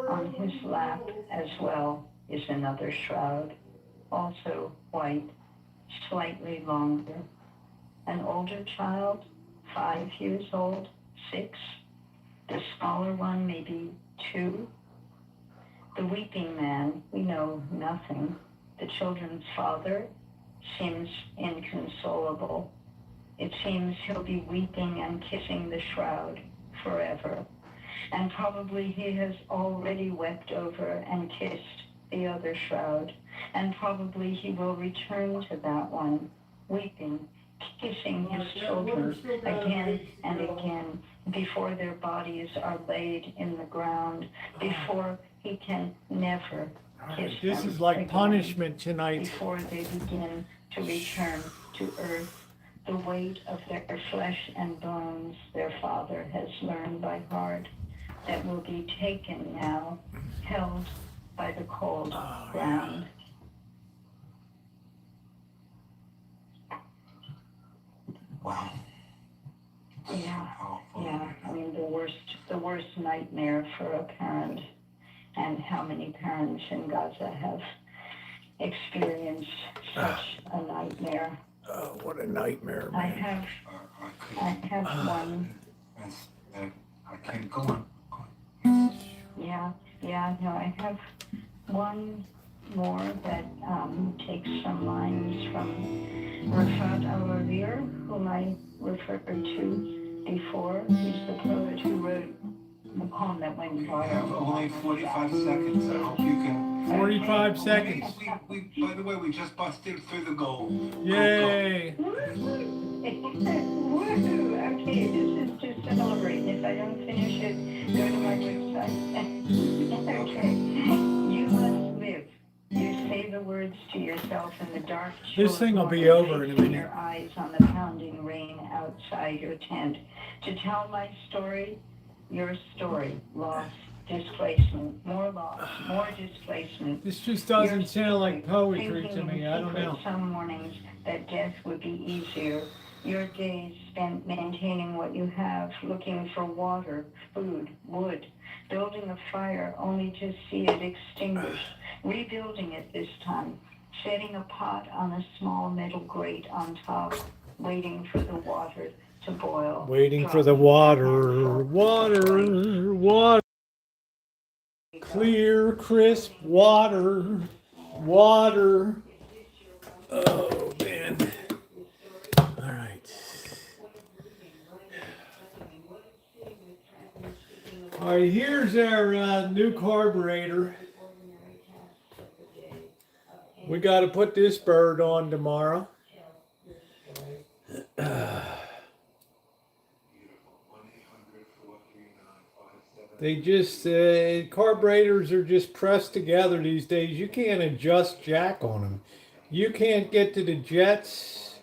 On his lap as well is another shroud, also white, slightly longer. An older child, 5 years old, 6. The smaller one, maybe 2. The weeping man, we know nothing. The children's father seems inconsolable. It seems he'll be weeping and kissing the shroud forever. And probably he has already wept over and kissed the other shroud. And probably he will return to that one, weeping, kissing his children again and again before their bodies are laid in the ground, before he can never kiss This them is like again, punishment tonight. before they begin to return to earth. The weight of their flesh and bones their father has learned by heart, that will be taken now, held by the cold ground. Wow. Yeah, Powerful. yeah. I mean, the worst nightmare for a parent, and how many parents in Gaza have experienced such a nightmare. Oh, what a nightmare, I man. have one. I can't go on. Yeah, no, I have one more that takes some lines from Rafat al-Ravir, whom I referred to before. He's the poet who wrote the poem that went We viral. have only 45 seconds. I hope you can. 45 seconds. By the way, we just busted through the goal. Yay. Woohoo! Okay, this is to celebrate. If I don't finish it, go to my website. Okay. You must live. You say the words to yourself in the dark. This thing will be short over in a fixing minute. Your eyes on the pounding rain outside your tent. To tell my story, your story, loss, displacement, more loss, more displacement. This just doesn't Your sound like story, poetry to thinking me. in I don't secret know. Some mornings that death would be easier. Your days spent maintaining what you have, looking for water, food, wood, building a fire only to see it extinguished, rebuilding it this time, setting a pot on a small metal grate on top, waiting for the water to boil. Waiting for the water. Clear, crisp water. Oh, man. All right. All right, here's our new carburetor. We got to put this bird on tomorrow. They just, carburetors are just pressed together these days. You can't adjust jack on them. You can't get to the jets.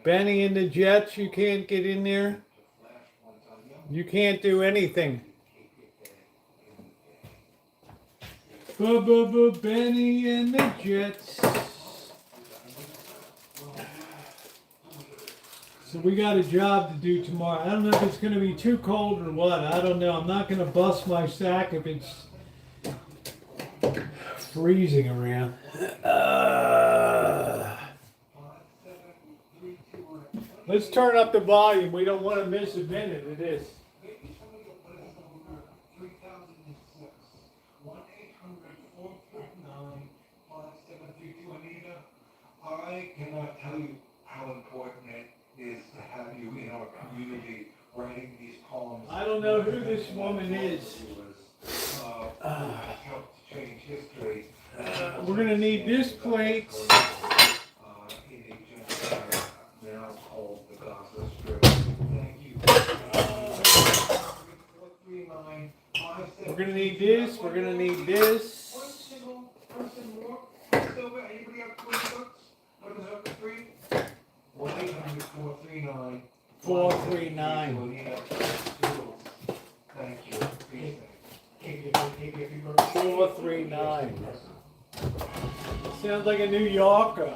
Benny and the jets, you can't get in there. You can't do anything. Benny and the jets. So we got a job to do tomorrow. I don't know if it's going to be too cold or what. I don't know. I'm not going to bust my sack if it's freezing around. Let's turn up the volume. We don't want to miss a minute of this. I cannot tell you how important it is to have you in our community writing these poems. I don't know who this woman is. Helped change history. We're going to need this plate. In a genocide now called the Gaza Strip. Thank you. We're going to need this. We're going to need this. One single person more. Silver, anybody have 20 bucks? What is up to 3? 1-800-439. 439. Thank you. Appreciate it. 439. Sounds like a New Yorker.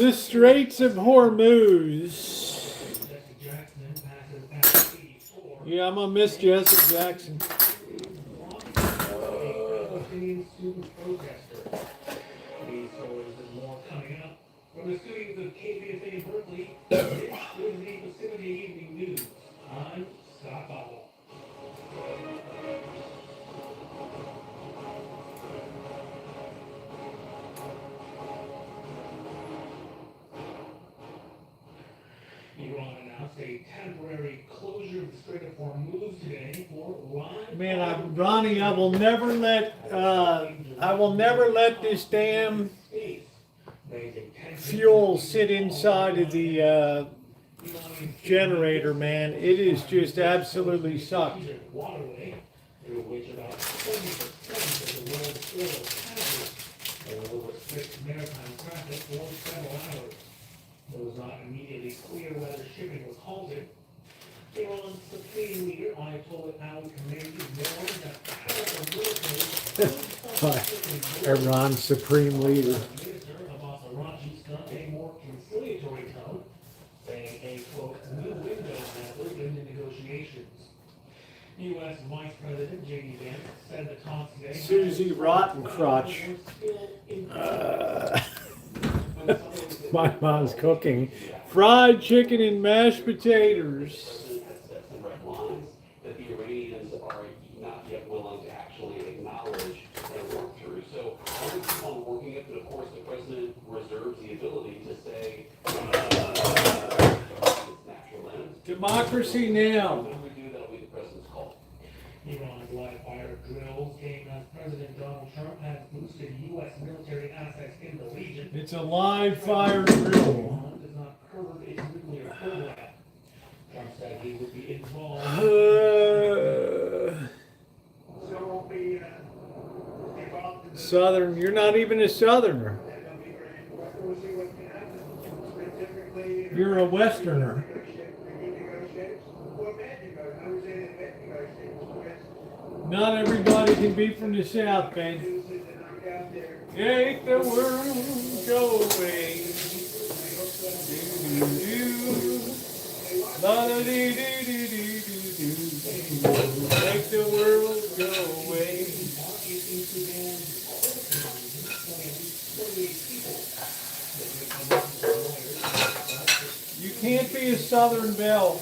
The Straits of Hormuz. Yeah, I'm gonna miss Jesse Jackson. From the studios of KPFA Berkeley, this is the Pacific Evening News. I'm Scott Bowell. Iran announced a temporary closure of the Strait of Hormuz today for live. Man, Ronnie, I will never let this damn fuel sit inside of the generator, man. It is just absolutely sucked. Waterway, through which about 20% of the world's oil passes, and will restrict maritime traffic for several hours. It was not immediately clear whether shipping was halted. Iran's supreme leader, Ayatollah Ali Khamenei, warned that powerful military Iran's supreme leader. Minister Abbas Araghchi struck a more conciliatory tone, saying a, quote, new window has opened in negotiations. U.S. Vice President J.D. Vance said the talks today... Susie Rottencrotch. My mom's cooking fried chicken and mashed potatoes. That the Iranians are not yet willing to actually acknowledge and work through. So I would keep on working it, but of course the president reserves the ability to say its natural end. Democracy now. When we do, that'll be the president's call. Iran's live fire drills came as President Donald Trump has boosted U.S. military assets in the region. It's a live fire drill. Iran does not curb its nuclear program. Trump said he would be involved. Southern, you're not even a Southerner. You're a Westerner. Not everybody can be from the South, man. Make the world go away. Make the world go away. You can't be a Southern belle.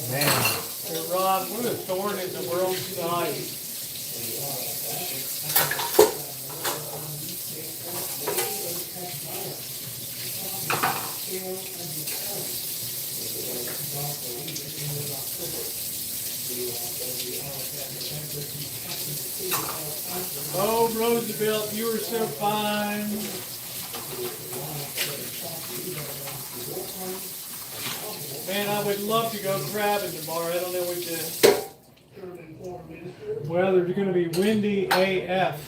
Man, Iran, what a thorn in the world's side. Oh, Roosevelt, you were so fine. Man, I would love to go crabbing tomorrow. I don't know what the weather's going to be windy AF.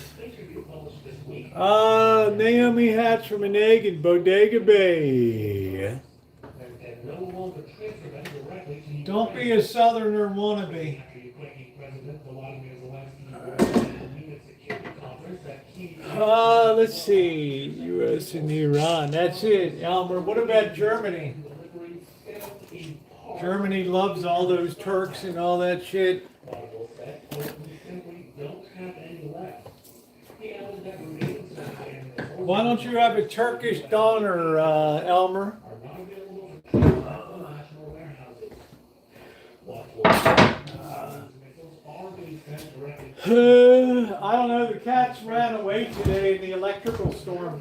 Naomi Hatch from an egg in Bodega Bay. Don't be a Southerner wannabe. Let's see. U.S. and Iran. That's it, Elmer. What about Germany? Germany loves all those Turks and all that shit. Why don't you have a Turkish donor, Elmer? I don't know, the cats ran away today in the electrical storm.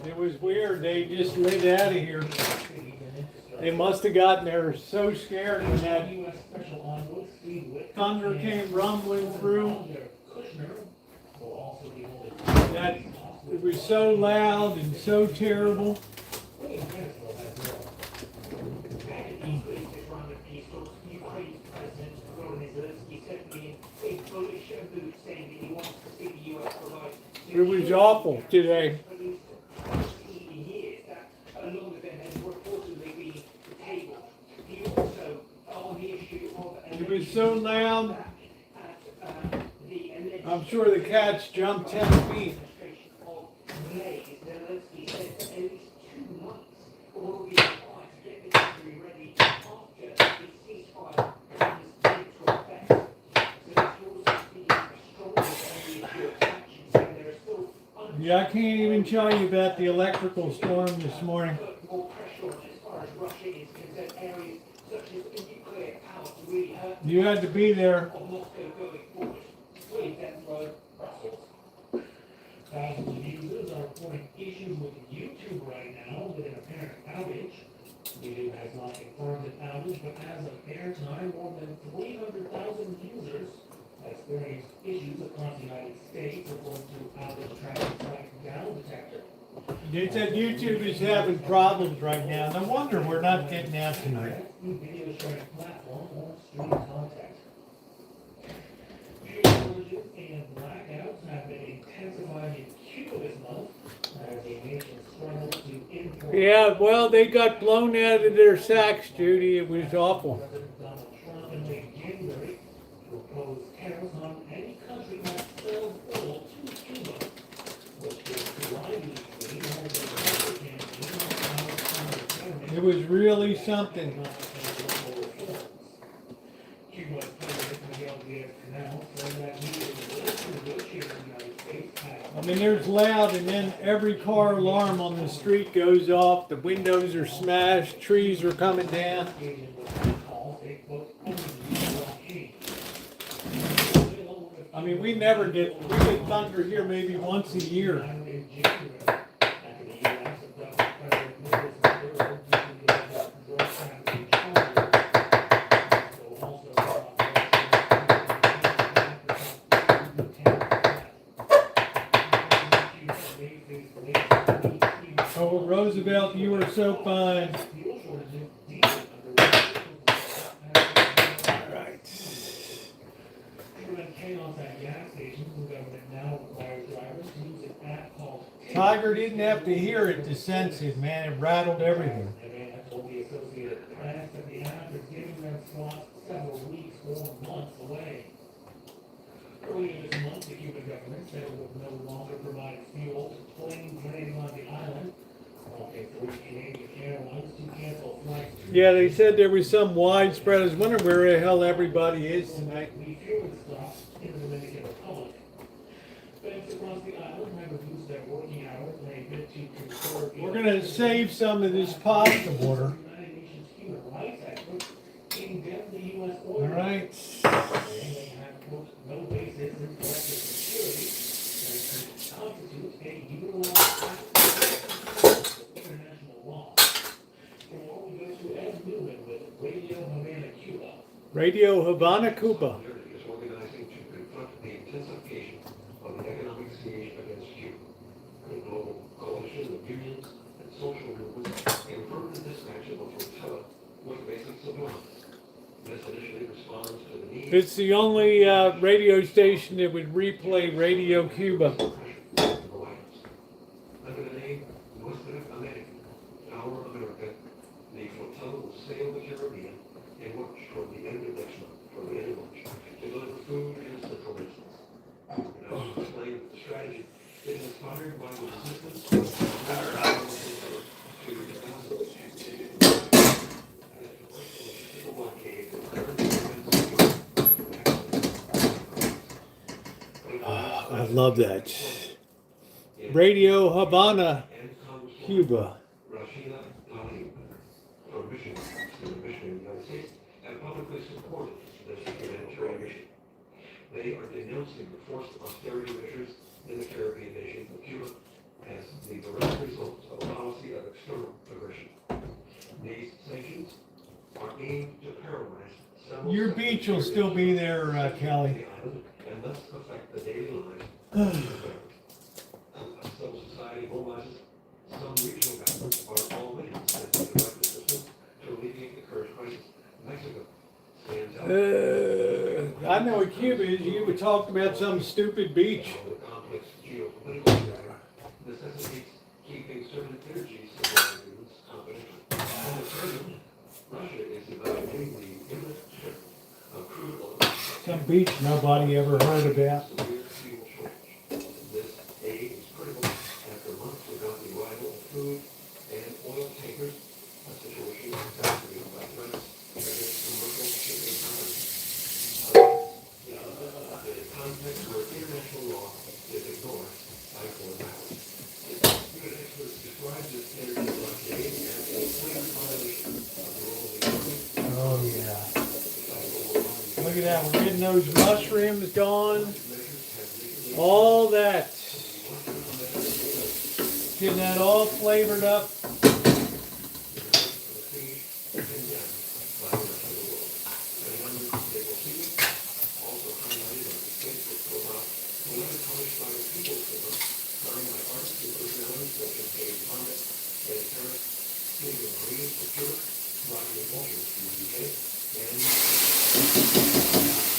It was weird, they just lit out of here. They must have gotten there so scared when that U.S. Special Envoy Steve Witkoff thunder came rumbling through. Kushner will also be holding That it was so loud and so terrible. William Venezuela has more. Back in Ukraine President Volodymyr Zelensky sent me a Polish boot saying that he wants to see the U.S. provide It was awful today. years that longer than has reportedly been tabled. He also, on the issue of It was so loud. I'm sure the cats jumped 10 feet. Zelensky said that at least 2 months will be required to get the country ready after the ceasefire comes into effect. Zelensky also speaking strongly on the issue of sanctions, saying there are still Yeah, I can't even tell you about the electrical storm this morning. more pressure on as far as Russia is concerned. Areas such as nuclear power to really hurt You had to be there. of Moscow going forward. William Venezuela, Brussels. Thousands of users are reporting issues with YouTube right now with an apparent outage. YouTube has not confirmed an outage, but as of airtime, more than 300,000 users experienced issues across the United States, according to outage tracking site Down Detector. They said YouTube is having problems right now. No wonder we're not getting out tonight. New video sharing platform won't stream content. Shortages and blackouts have been intensifying in Cuba this month as the nation struggles to import. Yeah, well, they got blown out of their sacks, Judy. It was awful. President Donald Trump in late January proposed tariffs on any country that sells oil to Cuba, which is widely seen as a public campaign on how Congress It was really something. Cuba's President Miguel Diaz-Canel said that he is willing to negotiate with the United States. I mean, there's loud, and then every car alarm on the street goes off. The windows are smashed. Trees are coming down. I mean, we get thunder here maybe once a year. Oh, Roosevelt, you were so fine. All right. Tiger didn't have to hear it to sense it, man. It rattled everything. Earlier this month, the Cuban government said it would no longer provide fuel to planes landing on the island, prompting 3 Canadian airlines to cancel flights to Yeah, they said there was some widespread. I was wondering where the hell everybody is tonight. refueling stops in the Dominican Republic. Banks across the island have reduced their working hours in a bid to conserve. We're gonna save some of this pasta water. United Nations human rights experts condemned the U.S. oil. All right. Saying they have, quote, no basis in collective security that constitutes a unilateral international law. And what we go to Ed Newman with Radio Havana, Cuba. Radio Havana, Cuba. Is organizing to confront the intensification of the economic siege against Cuba. A global coalition of unions and social movements confirmed the dispatch of a flotilla with basic supplies. This initially responds to the need. It's the only radio station that would replay Radio Cuba. Under the name Nuestra America, Our America, the flotilla will sail the Caribbean in March toward the end of next month, from the end of March, to deliver food and essential medicines. And also explain that the strategy is inspired by the resistance to the blockade of I love that. Radio Havana, Cuba. Rashida Ali, from Michigan, in the United States, have publicly supported this humanitarian mission. They are denouncing the forced austerity measures in the Caribbean nation of Cuba as the direct result of a policy of external aggression. These sanctions are aimed to paralyze several Your beach will still be there, Kelly. and thus affect the daily lives. Civil society mobilizes. Some regional governments are already implementing elected systems to alleviate the current crisis. Mexico stands out. I know what Cuba is. You would talk about some stupid beach. The complex geopolitical scenario necessitates keeping certain energy supply agreements confidential. On the present, Russia is evaluating the imminent shift of crude oil. Some beach nobody ever heard about. Severe fuel shortage. This aid is critical after months without the arrival of food and oil tankers, a situation exacerbated by threats against commercial shipping companies. In a context where international law is ignored by foreign powers. Unit experts describe this energy blockade as a flagrant violation of the role of the government. Oh yeah. Look at that. We're getting those mushrooms gone. All that. Getting that all flavored up.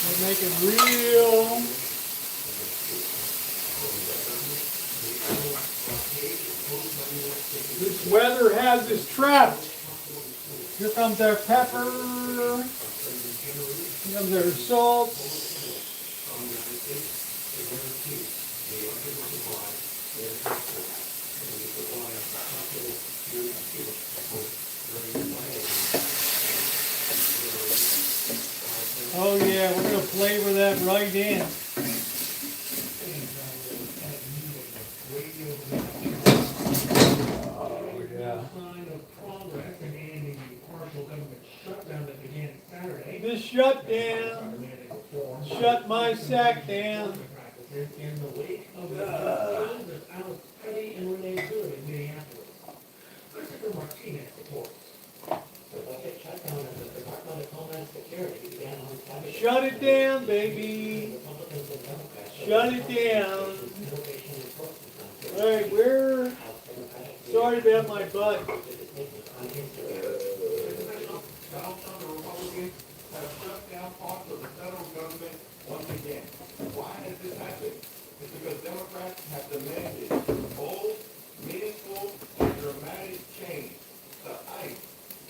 We'll make it real. This weather has us trapped. Here comes our pepper. Here comes our salt. Oh yeah, we're going to flavor that right in. Oh yeah. This shutdown shut my sack down. In the wake of the killings of Alice Petty and Renee Good in Minneapolis. Christopher Martinez reports. The budget shutdown of the Department of Homeland Security began on Saturday. Shut it down, baby. Shut it down. Alright, we're sorry about my butt. Donald Trump, the Republicans, have shut down parts of the federal government once again. Why has this happened? It's because Democrats have demanded bold, meaningful, and dramatic change to ICE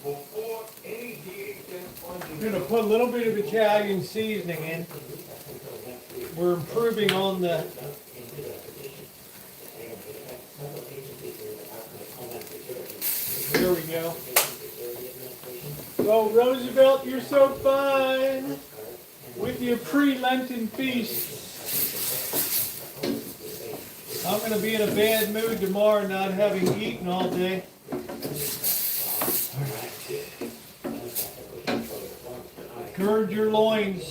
before any DHS funding. We're going to put a little bit of Italian seasoning in. We're improving on the. There we go. So Roosevelt, you're so fine with your pre-Lenten feast. I'm going to be in a bad mood tomorrow, not having eaten all day. Gird your loins.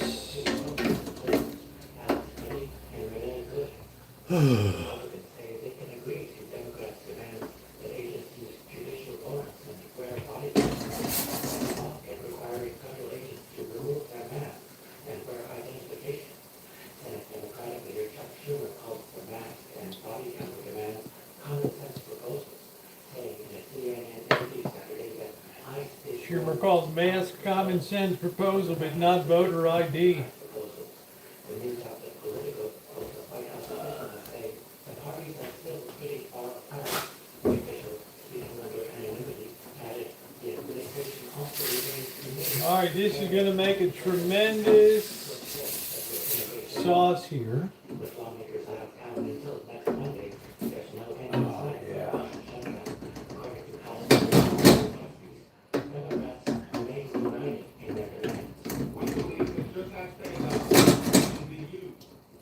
Schumer calls mask common sense proposal, but not voter ID. All right, this is going to make a tremendous sauce here. Oh, yeah.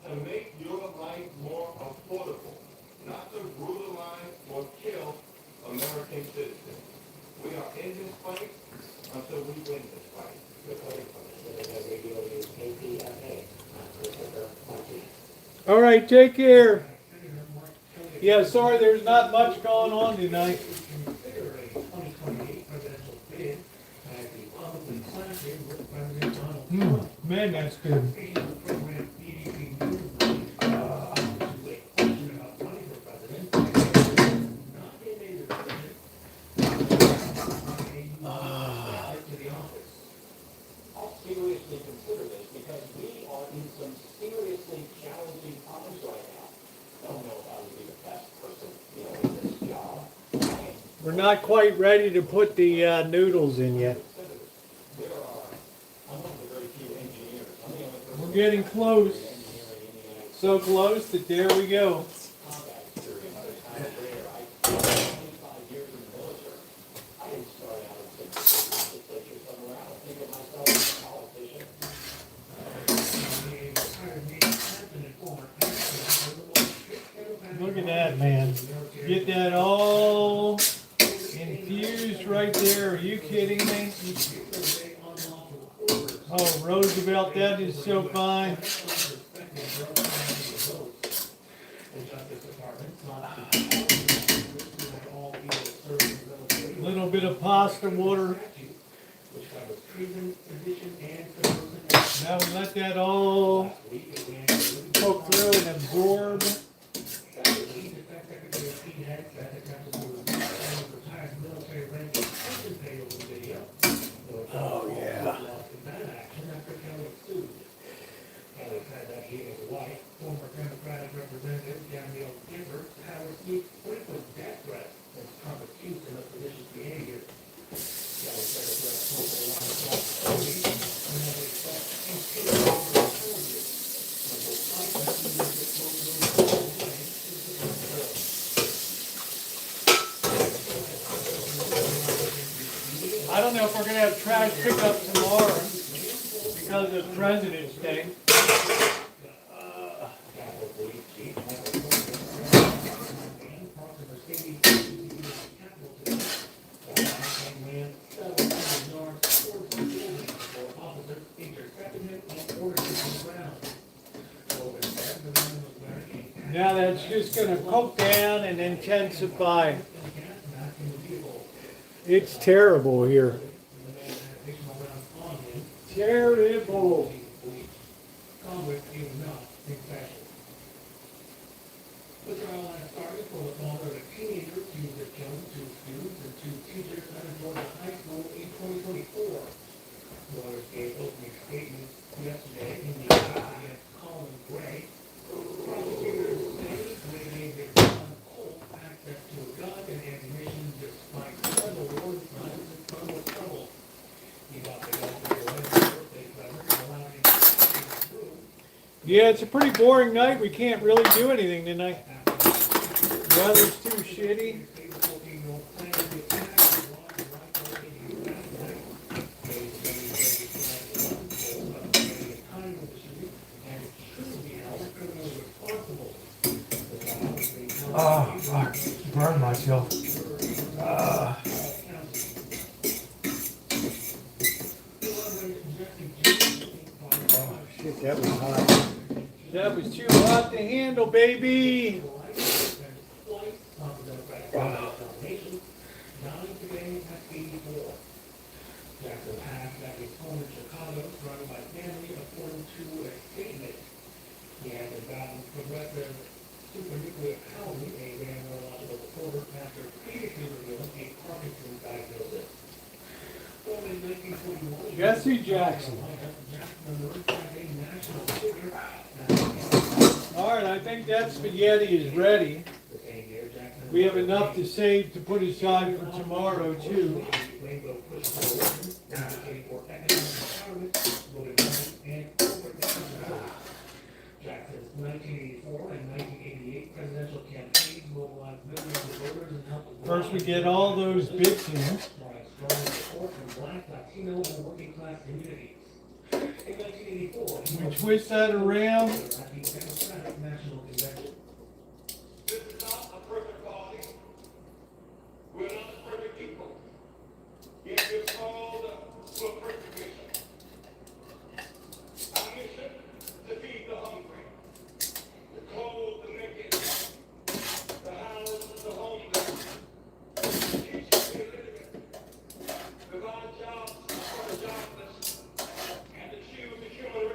To make your life more affordable, not to brutalize or kill American citizens. We are in this fight until we win this fight. All right, take care. Yeah, sorry, there's not much going on tonight. Man, that's good. I'll seriously consider this because we are in some seriously challenging times right now. I don't know if I would be the best person, in this job. We're not quite ready to put the noodles in yet. I'm one of the very few engineers. I'm the only person We're getting close. So close that there we go. combat experience. I was there. I spent 25 years in the military. I didn't start out in the legislature somewhere. I don't think of myself as a politician. Look at that, man. Get that all infused right there. Are you kidding me? Oh, Roosevelt, that is so fine. A little bit of pasta water. Now we let that all cook through and absorb. Oh yeah. Former Democratic Representative Danielle Gifford has received frequent death threats since Trump accused him of seditious behavior. Kelly said the threats spoke a lot of self-authority and has expressed imperial authority. When both sides have seen this exposure in the way to the Supreme Court. I don't know if we're going to have trash pickup tomorrow because of President's Day. Now that's just going to cook down and intensify. It's terrible here. Terrible. Congress is not impartial. The trial has started for the father of a teenager accused of killing 2 students and 2 teachers at a Georgia high school in 2024. Lawyers gave opening statements yesterday in the case against Colin Gray. Prosecutors say they gave their son Colt access to a gun and ammunition despite several warning signs that son was trouble. He got the gun for his birthday present and allowed him to take it through. Yeah, it's a pretty boring night. We can't really do anything tonight. Weather's too shitty. Oh, fuck. Burn myself. Oh, shit, that was hot. That was too hot to handle, baby. Jackson passed at his home in Chicago, surrounded by family, according to a statement. He had been battling progressive supranuclear palsy, a rare neurological disorder, after previously revealing a Parkinson's diagnosis. Born in 1941, Jesse Jackson. Jackson emerged as a national figure. All right, I think that spaghetti is ready. The same year, Jackson We have enough to save to put aside for tomorrow, too. Rainbow Push Forward, advocating for economic empowerment, voted women, and corporate responsibility. Jackson's 1984 and 1988 presidential campaigns mobilized millions of voters and helped. First, we get all those bits in. Drawing strong support from Black, Latino, and working class communities. In 1984, We twist that around. at the Democratic National Convention. This is not a perfect party. We're not perfect people. Yet we're called to a perfect mission. Our mission to feed the hungry, to clothe the naked, to house the homeless, to teach the illiterate, provide jobs for the jobless, and to choose the human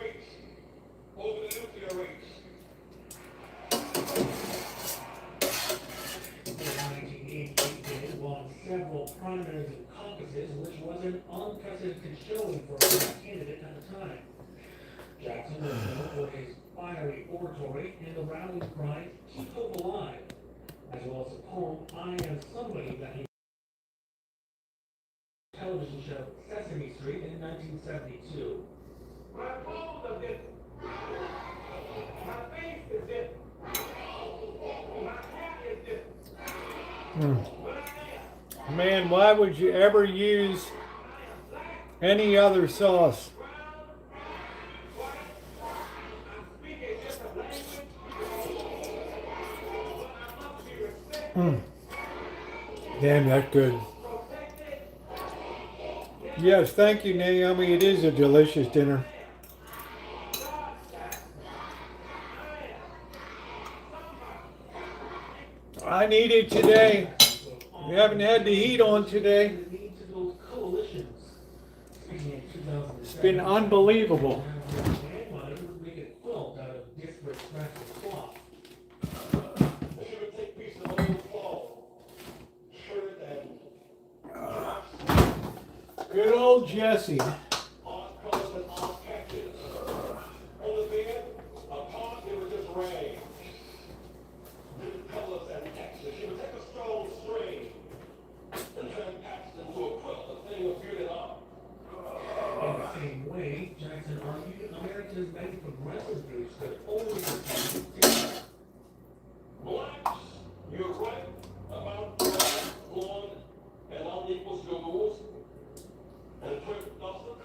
significant showing for a black candidate at the time. Jackson was known for his fiery oratory and the rallying cry, "Keep Hope Alive," as well as a poem, "I Am Somebody," that he television show Sesame Street in 1972. My clothes are different. My face is different. My hair is different. Man, why would you ever use any other sauce? Damn, that's good. Yes, thank you, Naomi. It is a delicious dinner. I need it today. We haven't had the heat on today. It's been unbelievable. Good old Jesse. Jackson argued America's many progressive groups could only blacks, you're right about blonde and unequal schools, and put also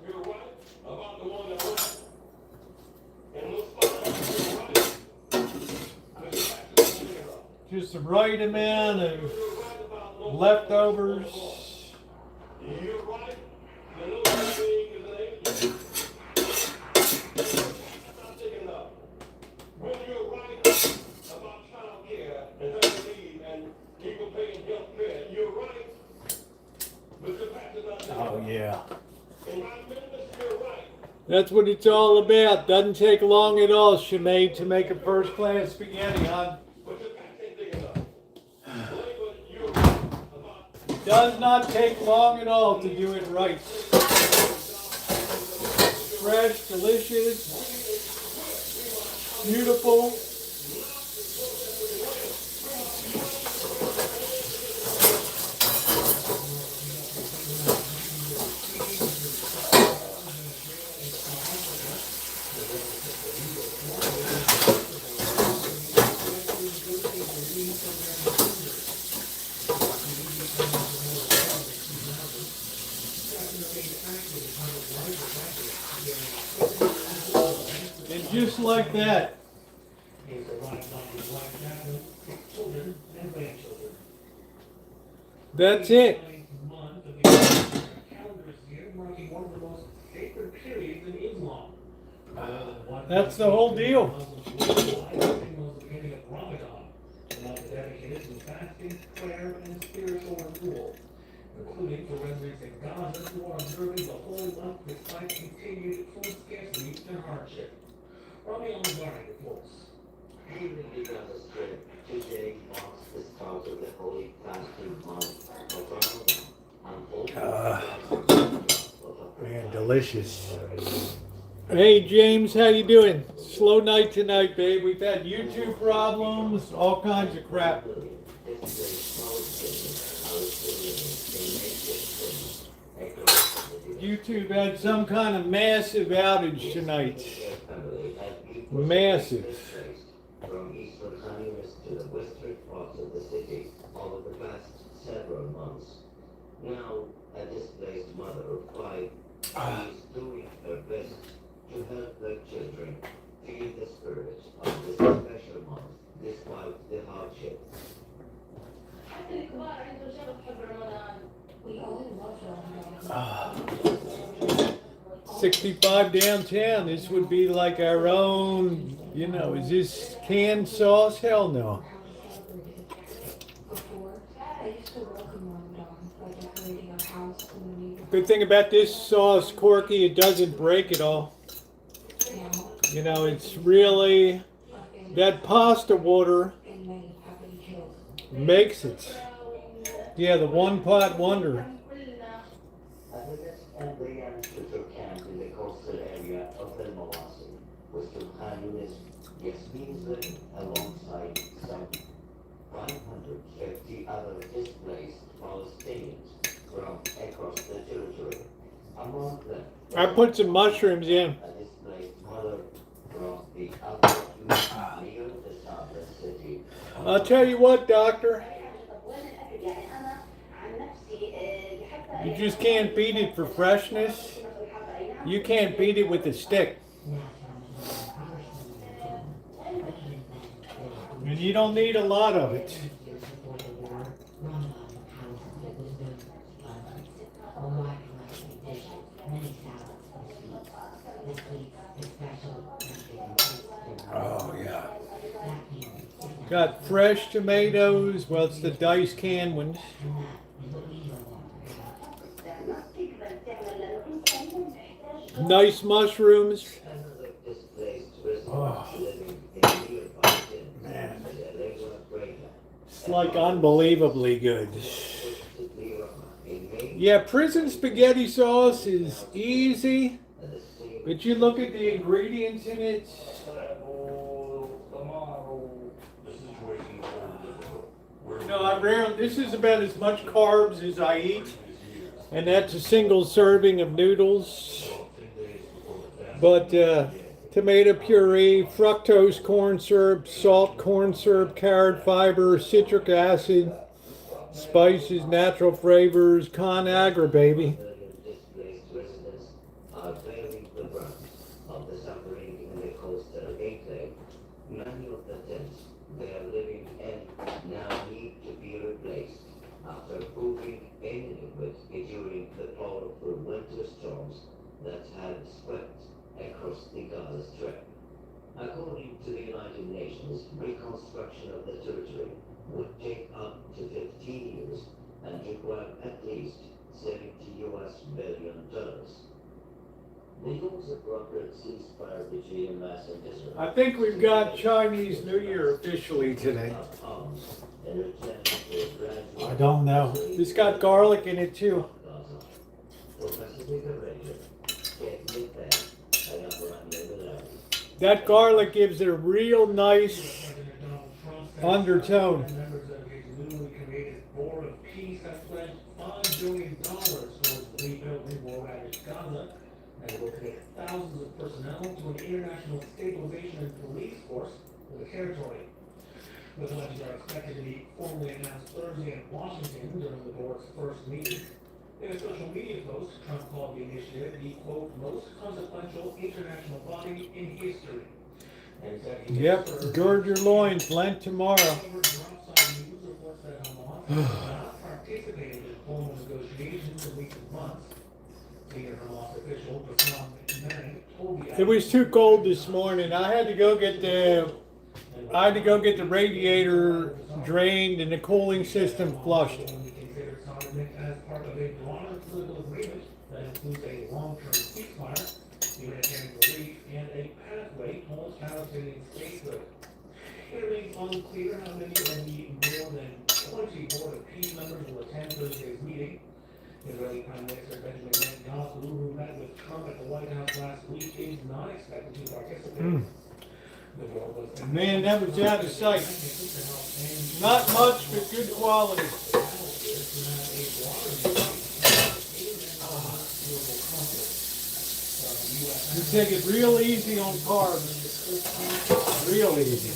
you're right about the one that went and looks Just the right amount of leftovers. You're right. The little thing is an alien. Not taking enough. When you're right about child care and family leave and people paying health care, you're right. But the fact is not taking enough. Oh, yeah. Environmentalists, you're right. That's what it's all about. Doesn't take long at all, Shemaine, to make a first-class spaghetti, huh? Does not take long at all to do it right. Fresh, delicious, beautiful. And just like that. That's it. That's the whole deal. Including for residents in Gaza who are observing the whole month despite continued food scarcity and hardship. Romeo Lombardi reports. Even the Gaza Strip, today marks the start of the holy fasting month of Ramadan. Man, delicious. Hey, James, how you doing? Slow night tonight, babe. We've had YouTube problems, all kinds of crap. YouTube had some kind of massive outage tonight. Massive. From eastern highways to the western parts of the city over the past several months. Now, a displaced mother of 5 is doing her best to help their children feel the spirit of this special month despite the hardship. We all love Ramadan. 65 downtown. This would be like our own, you know, is this canned sauce? Hell no. Before, I used to welcome Ramadan by decorating our house in the neighborhood. Good thing about this sauce, Corky, it doesn't break at all. You know, it's really That pasta water and may have been killed. makes it. Yeah, the one pot wonder. And the took camp in the coastal area of Belmawasi was to Khanunis Yasmin's living alongside some 150 other displaced Palestinians from across the territory. Among them, I put some mushrooms in. a displaced mother from the other near the southern city. I'll tell you what, doctor. You just can't beat it for freshness. You can't beat it with a stick. And you don't need a lot of it. Oh, yeah. Got fresh tomatoes. Well, it's the diced canned ones. Nice mushrooms. Oh, man. It's like unbelievably good. Yeah, prison spaghetti sauce is easy, but you look at the ingredients in it. You know, this is about as much carbs as I eat, and that's a single serving of noodles. But tomato puree, fructose corn syrup, salt corn syrup, carrot fiber, citric acid, spices, natural flavors, Conagra, baby. Displaced residents are bearing the brunt of the suffering in the coastal enclave. Many of the tents they are living in now need to be replaced after proving inadequate during the powerful winter storms that had swept across the Gaza Strip. According to the United Nations, reconstruction of the territory would take up to 15 years and require at least $70 billion. The talks of brokered ceasefire between Hamas and Israel. I think we've got Chinese New Year officially today. I don't know. It's got garlic in it too. That garlic gives it a real nice undertone. Members of his newly created Board of Peace have pledged $5 billion towards rebuilding war-ravaged Gaza and will commit thousands of personnel to an international stabilization and police force for the territory. The pledges are expected to be formally announced Thursday in Washington during the board's first meeting. In a social media post, Trump called the initiative the, quote, most consequential international body in history. And said he Yep, gird your loins, Lent tomorrow. News reports that Hamas has not participated in formal negotiations in recent months. Senior Hamas official Bassam Mehdi told the It was too cold this morning. I had to go get the radiator drained and the cooling system flushed. As part of a broader political agreement that includes a long-term ceasefire, humanitarian relief, and a pathway towards Palestinian statehood. It remains unclear how many of the more than 20 Board of Peace members will attend Thursday's meeting. Israeli Prime Minister Benjamin Netanyahu, who met with Trump at the White House last week, is not expected to participate. Man, that was out of sight. Not much, but good quality. You take it real easy on carbs. Real easy.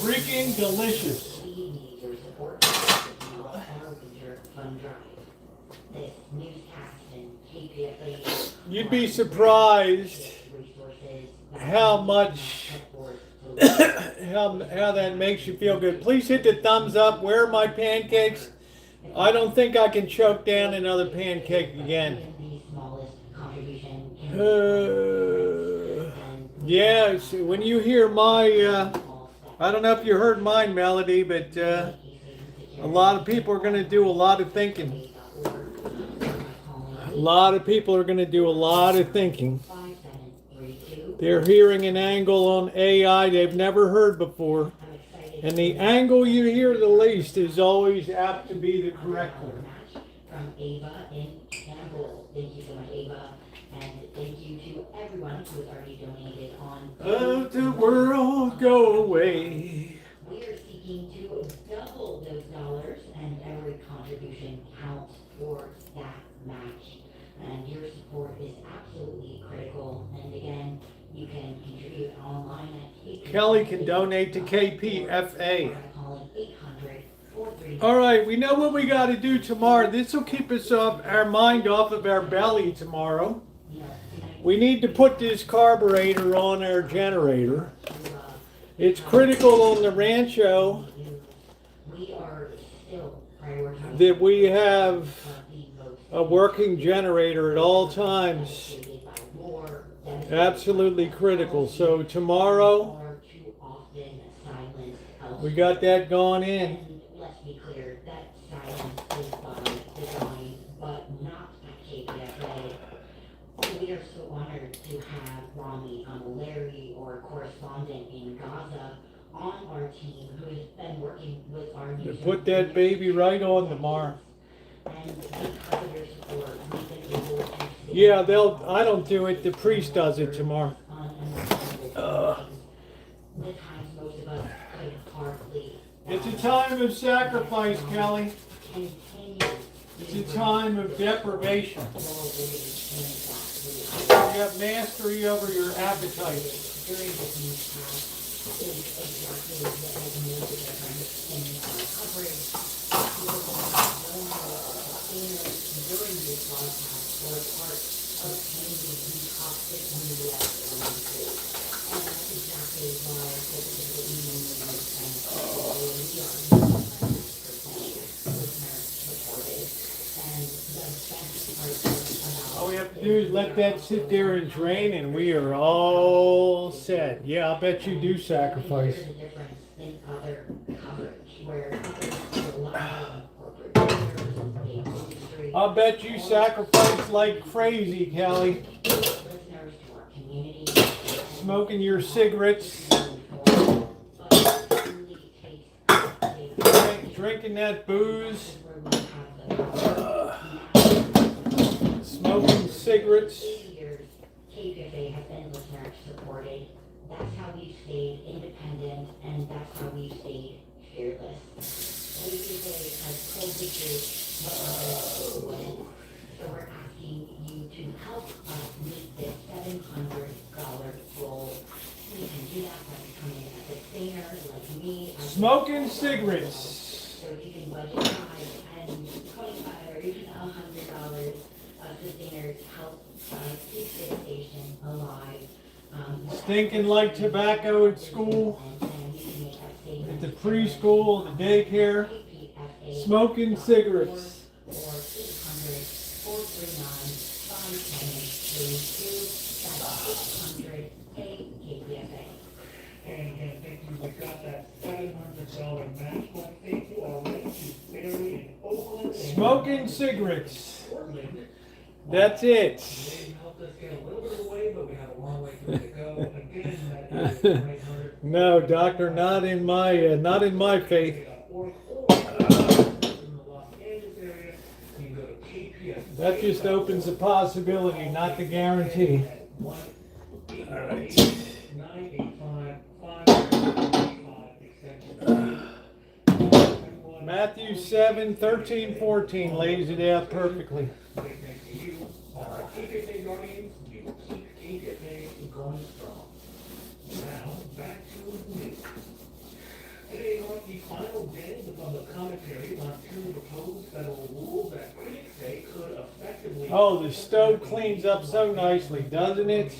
Freaking delicious. You'd be surprised how much how that makes you feel good. Please hit the thumbs up. Where are my pancakes? I don't think I can choke down another pancake again. Yeah, so when you hear my, I don't know if you heard mine, Melody, but a lot of people are going to do a lot of thinking. A lot of people are going to do a lot of thinking. They're hearing an angle on AI they've never heard before. And the angle you hear the least is always apt to be the correct one. From Ava in Campbell. Thank you so much, Ava. And thank you to everyone who has already donated on. Let the world go away. We are seeking to double those dollars, and every contribution counts for that match. And your support is absolutely critical. And again, you can contribute online at KPFA. Kelly can donate to KPFA. All right, we know what we got to do tomorrow. This will keep us off our mind off of our belly tomorrow. We need to put this carburetor on our generator. It's critical on the Rancho that we have a working generator at all times. Absolutely critical. So tomorrow, we got that going in. Let's be clear, that silence is by design, but not at KPFA. We are so honored to have Rami Larry, or correspondent in Gaza, on our team, who has been working with our users. Put that baby right on tomorrow. And because of your support, we've been able to stay. Yeah, I don't do it. The priest does it tomorrow. The times most of us could hardly. It's a time of sacrifice, Kelly. It's a time of deprivation. You have mastery over your appetites. During this new class is exactly what has made the difference in our coverage. People don't know during these broadcasts were part of changing the toxic media landscape. And that's exactly why the union movement and we are 100% listener supported. And the best part about All we have to do is let that sit there and drain, and we are all set. Yeah, I'll bet you do sacrifice. the difference in other coverage where others rely on corporate leaders and the industry. I'll bet you sacrifice like crazy, Kelly. Listeners to our community. Smoking your cigarettes, drinking that booze, smoking cigarettes. KPFA has been listener supported. That's how we've stayed independent, and that's how we've stayed fearless. KPFA has told the truth, but wouldn't. So we're asking you to help us meet this $700 goal. You can do that by becoming a sustainer like me. Smoking cigarettes. So if you can budget $5, $10, $25, or even $100, sustainers help keep this station alive. Stinking like tobacco at school, at the preschool, the daycare. Smoking cigarettes. Or 800-439-5732. That's 800-KPFA. And again, thank you. We got that $700 match. Well, thank you already to Barry in Oakland. Smoking cigarettes. Portland. That's it. They helped us get a little bit of the way, but we have a long way to go. Again, that is 800. No, doctor, not in my faith. That just opens the possibility, not the guarantee. All right. Matthew 7, 13, 14 lays it out perfectly. Now, back to news. Today marked the final day of public commentary on two proposed federal rules that critics say could effectively... Oh, the stove cleans up so nicely, doesn't it?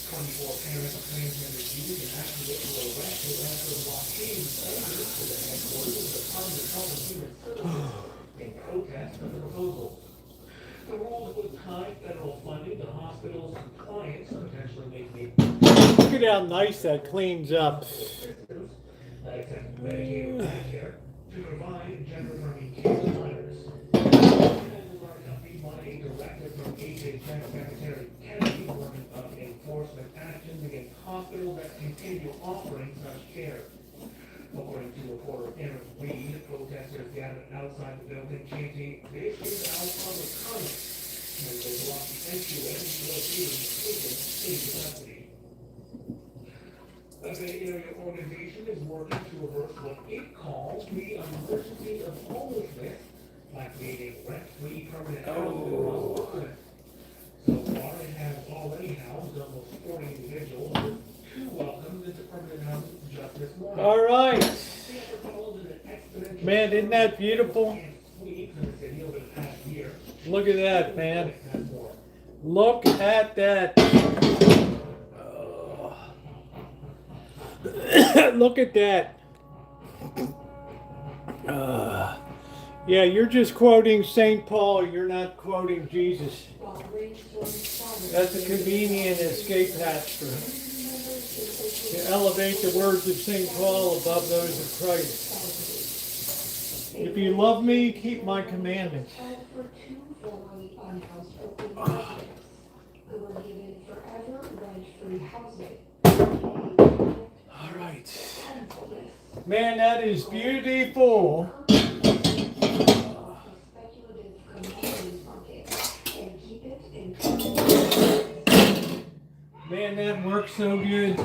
24 parents of transgender youth and activists were arrested after blockading entrances to the headquarters of the Department of Health and Human Services in protest of the proposal. The rule would tie federal funding to hospitals' compliance, potentially making it Look at how nice that cleans up. systems, except Medicaid or Medicare, to provide gender-affirming care providers. Proposals are accompanied by a directive from HHS Secretary Kennedy warning of enforcement actions against hospitals that continue offering such care. According to reporter Aaron Reed, protesters gathered outside the building chanting, "This is our public comment," as they blocked the entryway to being taken into custody. The Bay Area organization is working to reverse what it calls the emergency of homelessness by creating rent-free permanent housing across Brooklyn. So far, it has already housed almost 40 individuals, with 2 welcomes into permanent housing just this morning. All right. Man, isn't that beautiful? Look at that, man. Look at that. Look at that. Yeah, you're just quoting St. Paul. You're not quoting Jesus. That's a convenient escape hatch to elevate the words of St. Paul above those of Christ. If you love me, keep my commandments. For 2 formerly unhoused Oakland residents who were given forever rent-free housing. All right. Man, that is beautiful. Man, that works so good.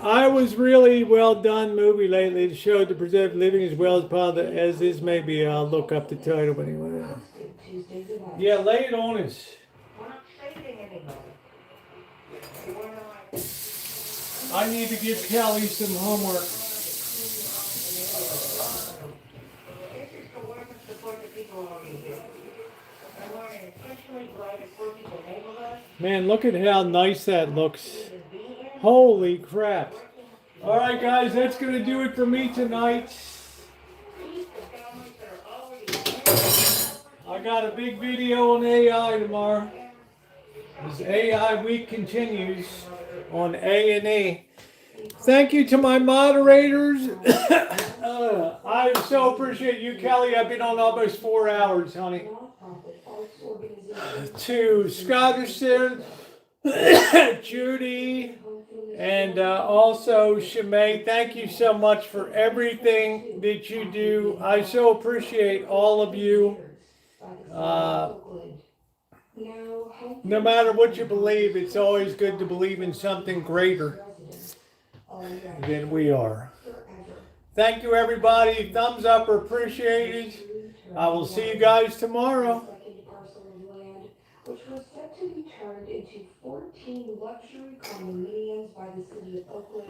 I was really well done movie lately. It showed the preserved living as well as this. Maybe I'll look up the title, but anyway. Yeah, lay it on us. I need to give Kelly some homework. Man, look at how nice that looks. Holy crap. All right, guys, that's going to do it for me tonight. I got a big video on AI tomorrow. As AI week continues on A&E. Thank you to my moderators. I so appreciate you, Kelly. I've been on almost 4 hours, honey. To Scotterson, Judy, and also Shimei, thank you so much for everything that you do. I so appreciate all of you. No matter what you believe, it's always good to believe in something greater than we are. Thank you, everybody. Thumbs up are appreciated. I will see you guys tomorrow. Which was set to be turned into 14 luxury condominiums by the city of Oakland.